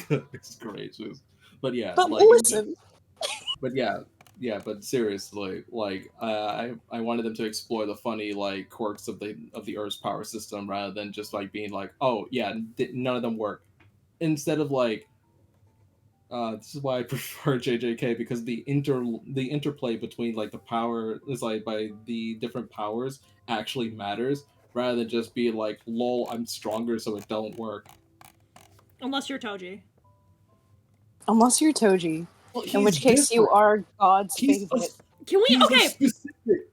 Goodness gracious. But yeah, But like, listen. But but seriously, like I wanted them to explore the funny like quirks of the Earth's power system rather than just like being like, oh yeah, none of them work. Instead of like, this is why I prefer JJK, because the interplay between like the power is like by the different powers actually matters rather than just be like, lol, I'm stronger so it don't work. Unless you're Toji. Unless you're Toji. Well, in which case you are God's favorite. Can we? Okay.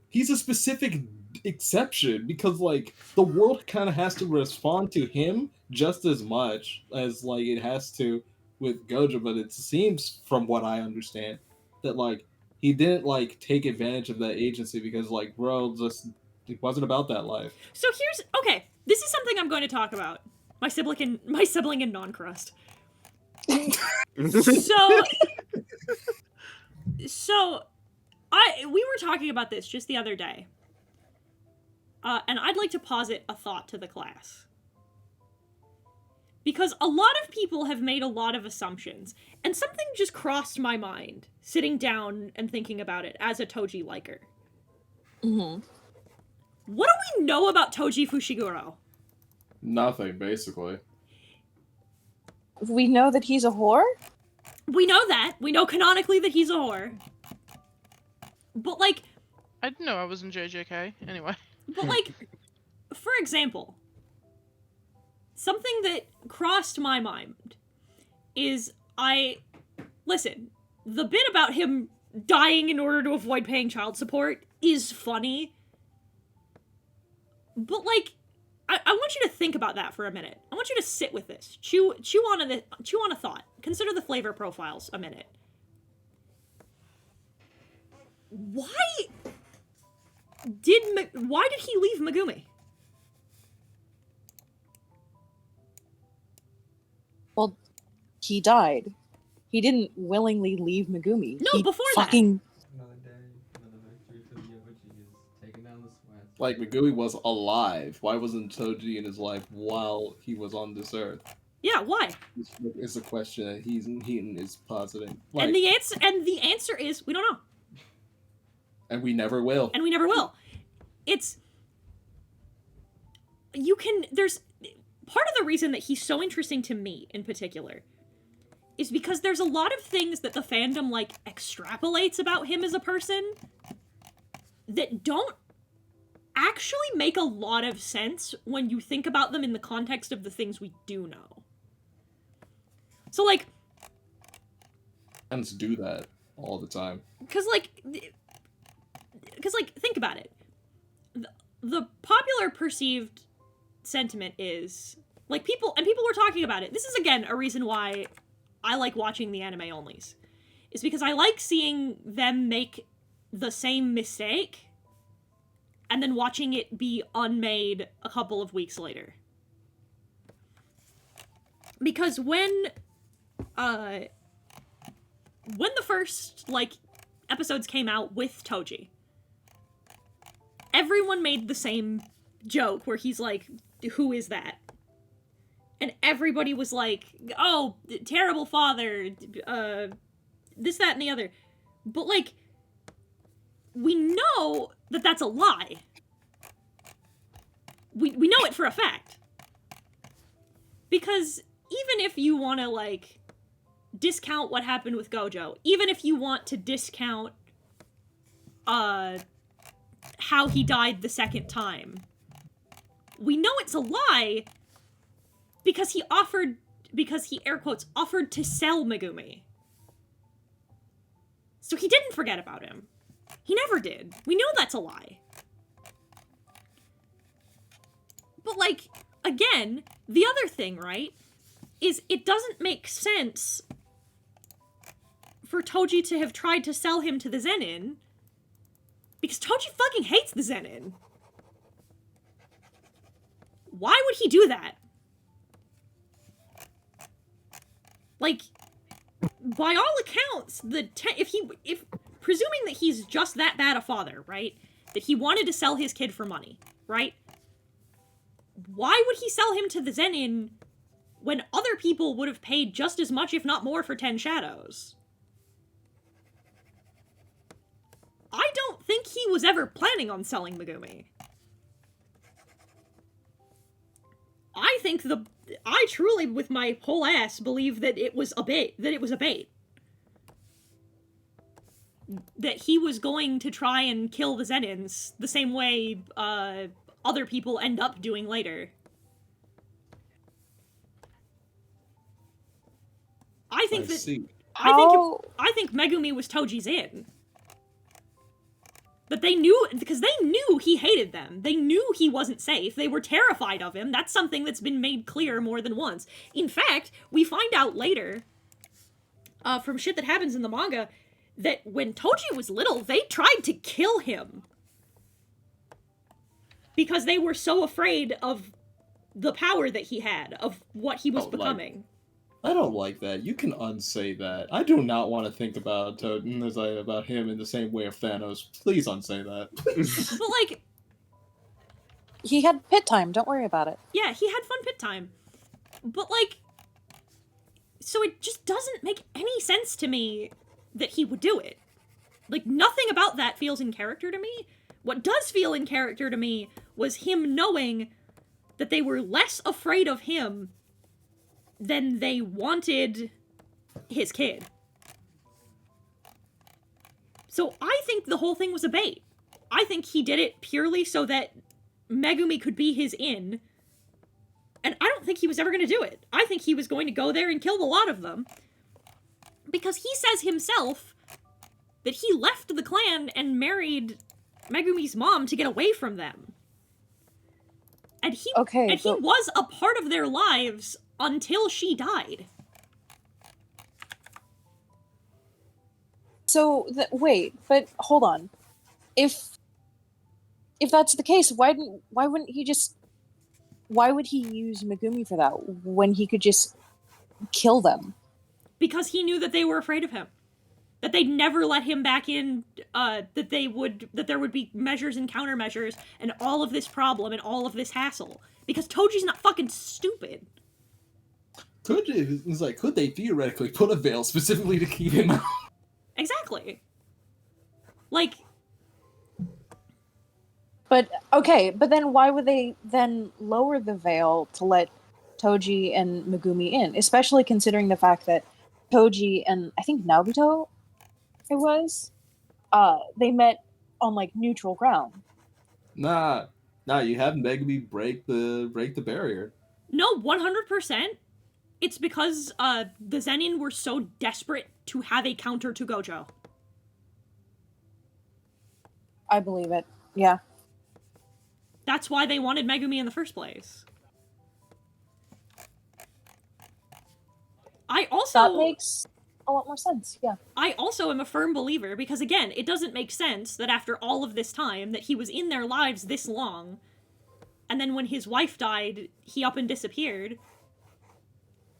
He's a specific exception because like the world kind of has to respond to him just as much as like it has to with Gojo, but it seems from what I understand that like he didn't like take advantage of that agency because like bro just It wasn't about that life. So okay. This is something I'm going to talk about. My sibling in non-crust. So we were talking about this just the other day. And I'd like to posit a thought to the class. Because a lot of people have made a lot of assumptions, and something just crossed my mind, sitting down and thinking about it as a Toji liker. Mm-hmm. What do we know about Toji Fushiguro? Nothing, basically. We know that he's a whore? We know that. We know canonically that he's a whore. But, like... I didn't know I was in JJK, anyway. But, like, for example, something that crossed my mind is listen, the bit about him dying in order to avoid paying child support is funny. But, like, I want you to think about that for a minute. I want you to sit with this. Chew on a thought. Consider the flavor profiles a minute. Why did he leave Megumi? Well, he died. He didn't willingly leave Megumi. No, he before fucking... Another day, another victory for the Yoichis, taking down the sweat. Like, Megumi was alive. Why wasn't Toji in his life while he was on this earth? Yeah, why? It's a question that Heaton is positing. Like, And the answer is we don't know. And we never will. And we never will. There's part of the reason that he's so interesting to me in particular is because there's a lot of things that the fandom, like, extrapolates about him as a person that don't actually make a lot of sense when you think about them in the context of the things we do know. So, like... Fans do that all the time. Because, think about it. The popular perceived sentiment is, like, people were talking about it. This is, again, a reason why I like watching the anime onlys. Is because I like seeing them make the same mistake and then watching it be unmade a couple of weeks later. Because when the first, like, episodes came out with Toji, everyone made the same joke where he's like, who is that? And everybody was like, oh, terrible father, this, that, and the other. But, like, we know that that's a lie. We know it for a fact. Because even if you want to, like, discount what happened with Gojo, even if you want to discount, how he died the second time, we know it's a lie because he air quotes offered to sell Megumi. So he didn't forget about him. He never did. We know that's a lie. But, like, again, the other thing, right, is it doesn't make sense for Toji to have tried to sell him to the Zenin, because Toji fucking hates the Zenin. Why would he do that? Like, by all accounts, if presuming that he's just that bad a father, right? That he wanted to sell his kid for money, right? Why would he sell him to the Zenin when other people would have paid just as much, if not more, for 10 Shadows? I don't think he was ever planning on selling Megumi. I truly, with my whole ass, believe that it was a bait. That he was going to try and kill the Zenins the same way, other people end up doing later. I think Megumi was Toji's in. But they knew, because they knew he hated them. They knew he wasn't safe. They were terrified of him. That's something that's been made clear more than once. In fact, we find out later, from shit that happens in the manga, that when Toji was little, they tried to kill him. because they were so afraid of the power that he had, of what he was Oh, like- becoming. I don't like that. You can unsay that. I do not want to think about about him in the same way of Thanos. Please unsay that. But, like, He had pit time. Don't worry about it. yeah, he had fun pit time. But, like, so it just doesn't make any sense to me that he would do it. Like, nothing about that feels in character to me. What does feel in character to me was him knowing that they were less afraid of him than they wanted his kid. So I think the whole thing was a bait. I think he did it purely so that Megumi could be his in. And I don't think he was ever going to do it. I think he was going to go there and kill a lot of them. Because he says himself that he left the clan and married Megumi's mom to get away from them. And he was a part of their lives until she died. So wait, but hold on. If that's the case, why would he use Megumi for that when he could just kill them? Because he knew that they were afraid of him. That they'd never let him back in, that there would be measures and countermeasures and all of this problem and all of this hassle. Because Toji's not fucking stupid. Could they theoretically put a veil specifically to keep him out? Exactly. Like... But then why would they then lower the veil to let Toji and Megumi in? Especially considering the fact that Toji and, I think Naruto, they met on, like, neutral ground. Nah, you have Megumi break the barrier. No, 100%. It's because the Zenin were so desperate to have a counter to Gojo. I believe it. Yeah. That's why they wanted Megumi in the first place. That makes a lot more sense, yeah. I also am a firm believer, because again, it doesn't make sense that after all of this time, that he was in their lives this long, and then when his wife died, he up and disappeared.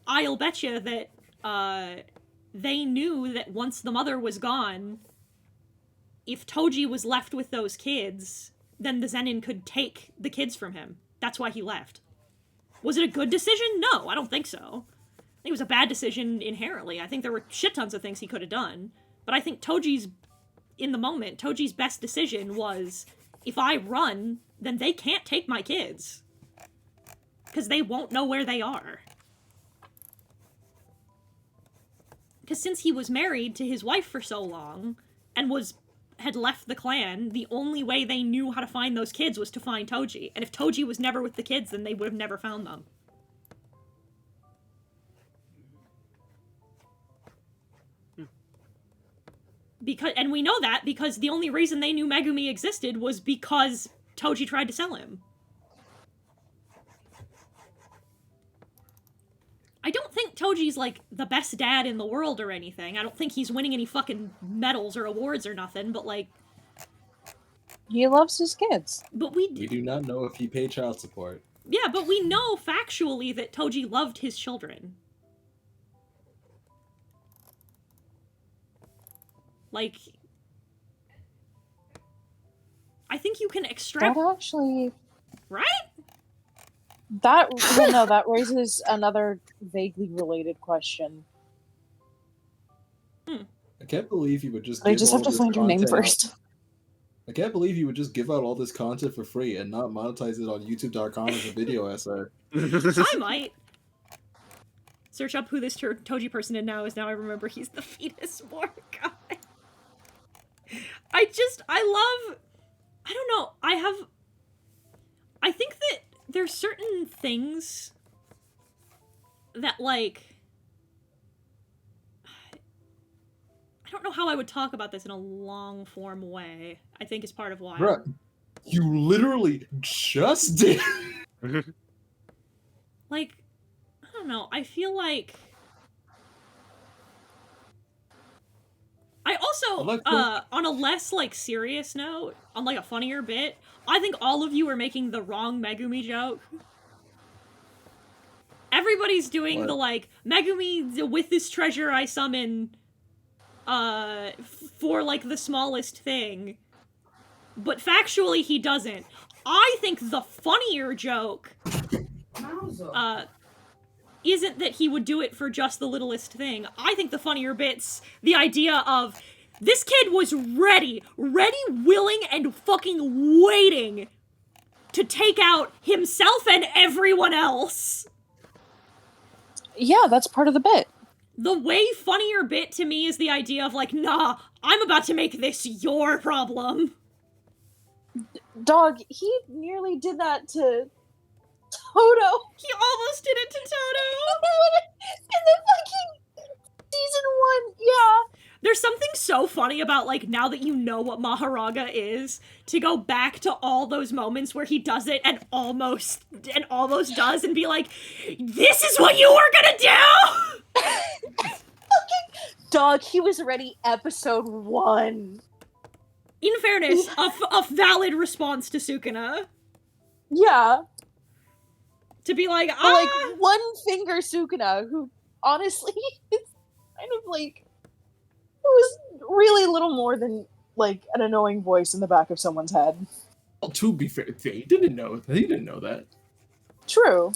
I'll betcha that, they knew that once the mother was gone, if Toji was left with those kids, then the Zenin could take the kids from him. That's why he left. Was it a good decision? No, I don't think so. I think it was a bad decision inherently. I think there were shit tons of things he could have done. But I think in the moment, Toji's best decision was, if I run, then they can't take my kids. Because they won't know where they are. Because since he was married to his wife for so long, and had left the clan, the only way they knew how to find those kids was to find Toji. And if Toji was never with the kids, then they would have never found them. And we know that because the only reason they knew Megumi existed was because Toji tried to sell him. I don't think Toji's, like, the best dad in the world or anything. I don't think he's winning any fucking medals or awards or nothing, but, like... He loves his kids. But we do not know if he paid child support. Yeah, but we know factually that Toji loved his children. Like... I think you can extract... That actually... Right? That raises another vaguely related question. I can't believe you would just. I just have to find your name first. I can't believe you would just give out all this content for free and not monetize it on YouTube.com as a video essay. I might. Search up who this Toji person is now. I remember he's the fetus war guy. I don't know. I think that there's certain things that, like... I don't know how I would talk about this in a long-form way. I think is part of why. Bruh, you literally just did. Like, I don't know. I feel like... I also, on a less, like, serious note, on, like, a funnier bit, I think all of you are making the wrong Megumi joke. Everybody's doing the, like, Megumi, with this treasure I summon, for, like, the smallest thing. But factually, he doesn't. I think the funnier joke, isn't that he would do it for just the littlest thing. I think the funnier bit's the idea of, this kid was ready, willing, and fucking waiting to take out himself and everyone else. Yeah, that's part of the bit. The way funnier bit to me is the idea of, like, nah, I'm about to make this your problem. Dog, he nearly did that to Toto. He almost did it to Toto. In the fucking season 1, yeah. There's something so funny about, like, now that you know what Maharaga is, to go back to all those moments where he does it and almost does and be like, this is what you were gonna do! Dog, he was ready episode 1. In fairness, a valid response to Sukuna. Yeah. To be like, But, like, one finger Sukuna, who honestly is kind of like, was really little more than, like, an annoying voice in the back of someone's head. Well, to be fair, he didn't know that. True.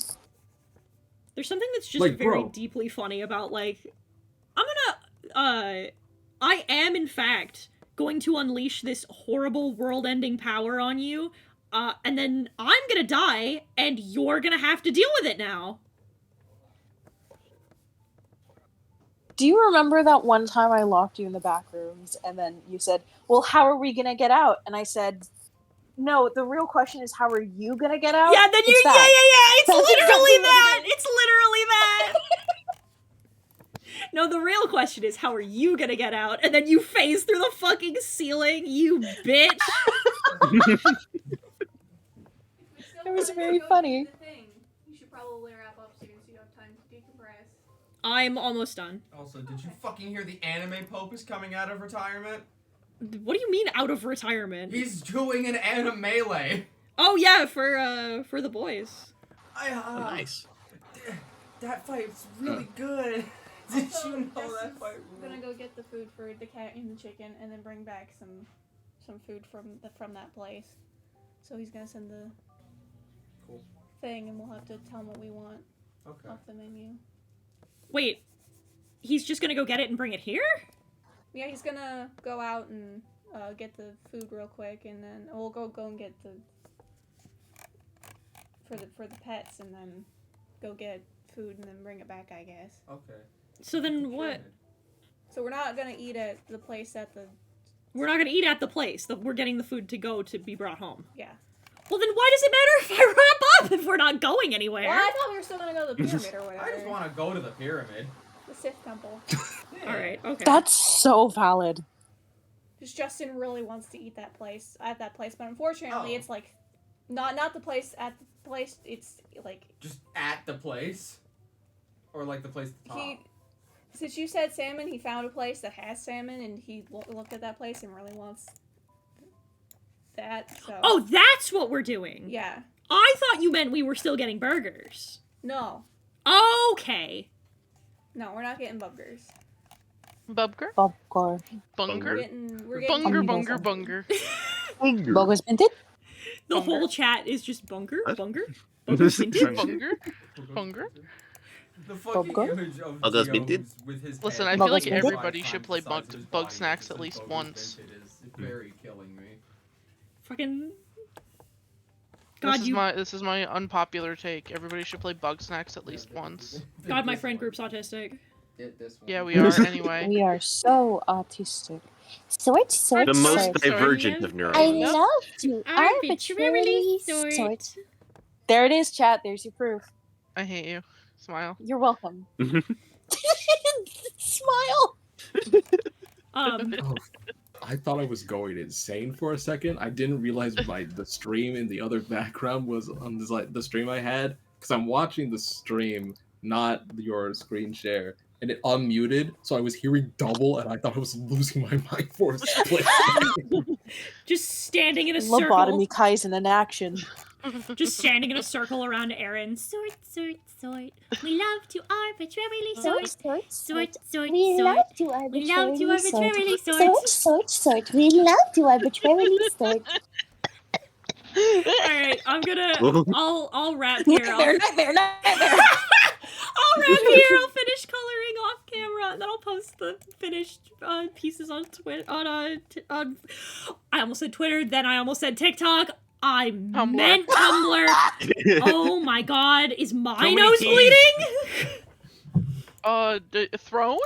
There's something that's just Like, very bro. deeply funny about, like, I am, in fact, going to unleash this horrible world-ending power on you, and then I'm gonna die, and you're gonna have to deal with it now. Do you remember that one time I locked you in the back rooms and then you said, well, how are we gonna get out? And I said, no, the real question is, how are you gonna get out? Yeah, then you, It's that. it's That's literally exactly what that! it is. It's literally that! No, the real question is, how are you gonna get out? And then you phase through the fucking ceiling, you bitch! It was very funny. You should probably wrap up soon so you have time to decompress. I'm almost done. Also, did you fucking hear the anime Pope is coming out of retirement? What do you mean out of retirement? He's doing an anime melee. Oh yeah, for the boys. Nice. That fight's really good. Did you know that fight? I'm gonna go get the food for the cat and the chicken, and then bring back some food from that place. So he's gonna send the thing, and we'll have to tell him what we want off the menu. Wait, he's just gonna go get it and bring it here? Yeah, he's gonna go out and get the food real quick, and then we'll go and get the for the pets, and then go get food and then bring it back, I guess. Okay. So then what? So we're not gonna eat at the place We're not gonna eat at the place. We're getting the food to go to be brought home. Yeah. Well, then why does it matter if I wrap up if we're not going anywhere? Well, I thought we were still gonna go to the pyramid or whatever. I just want to go to the pyramid. The Sith temple. Alright, okay. That's so valid. Because Justin really wants to eat at that place, but unfortunately it's like not the place at the place, it's like Just at the place? Or like the place at the top? Since you said salmon, he found a place that has salmon, and he looked at that place and really wants that, so... Oh, that's what we're doing! Yeah. I thought you meant we were still getting burgers. No. Okay. No, we're not getting burgers. Bubger? Bubger. Bunger? We're getting Bunger. Burgers minted? The whole chat is just bunker. Bunger? The fucking Bubger? image of Burgers Gio minted? with his Listen, head I feel like Bubbles minted? everybody should play bug snacks at least once. It's very killing me. Fucking... God, This is my unpopular take. Everybody should play bug snacks at least once. God, my friend group's autistic. Yeah, we are anyway. We are so autistic. Sort. The most sort. divergent of neurons. I love to arbitrarily sort. There it is, chat. There's your proof. I hate you. Smile. You're welcome. Smile. I thought I was going insane for a second. I didn't realize the stream in the other background was on this, like the stream I had, because I'm watching the stream, not your screen share. and it unmuted, so I was hearing double, and I thought I was losing my mind for a split. Just standing in a Lobotomy circle. Kaizen in action. Just standing in a circle around Aaron. Sort, sort, sort. We love to arbitrarily sort. Sort, sort, sort. We sort. love to We love to arbitrarily arbitrarily sort. Sort. We love to arbitrarily sort. Alright, I'll wrap here. Nightmare. I'll wrap here. I'll finish coloring off camera, and then I'll post the finished pieces on Twitter. On I almost said Twitter, then I almost said TikTok. I meant Tumblr. Oh my god, is my nose bleeding? Throne?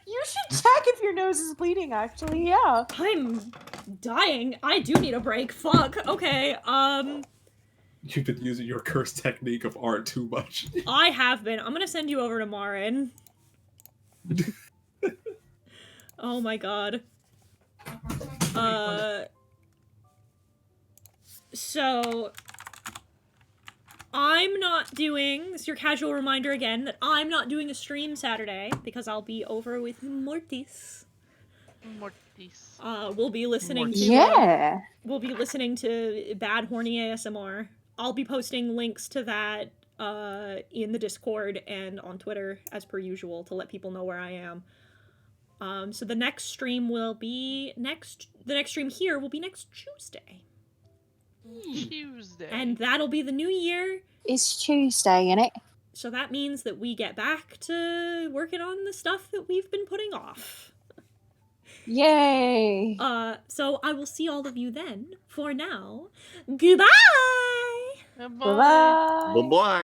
You should check if your nose is bleeding, actually, yeah. I'm dying. I do need a break. Fuck. Okay, You've been using your cursed technique of art too much. I have been. I'm gonna send you over to Marin. Oh my god. So I'm not doing, this is your casual reminder again, that I'm not doing a stream Saturday because I'll be over with Mortis. Mortis. We'll be listening to Yeah. we'll be listening to Bad Horny ASMR. I'll be posting links to that in the Discord and on Twitter as per usual to let people know where I am. So the next stream will be the next stream here will be next Tuesday. Tuesday. And that'll be the new year. It's Tuesday, innit? So that means that we get back to working on the stuff that we've been putting off. Yay! So I will see all of you then. For now, goodbye! Bye-bye! Bye-bye.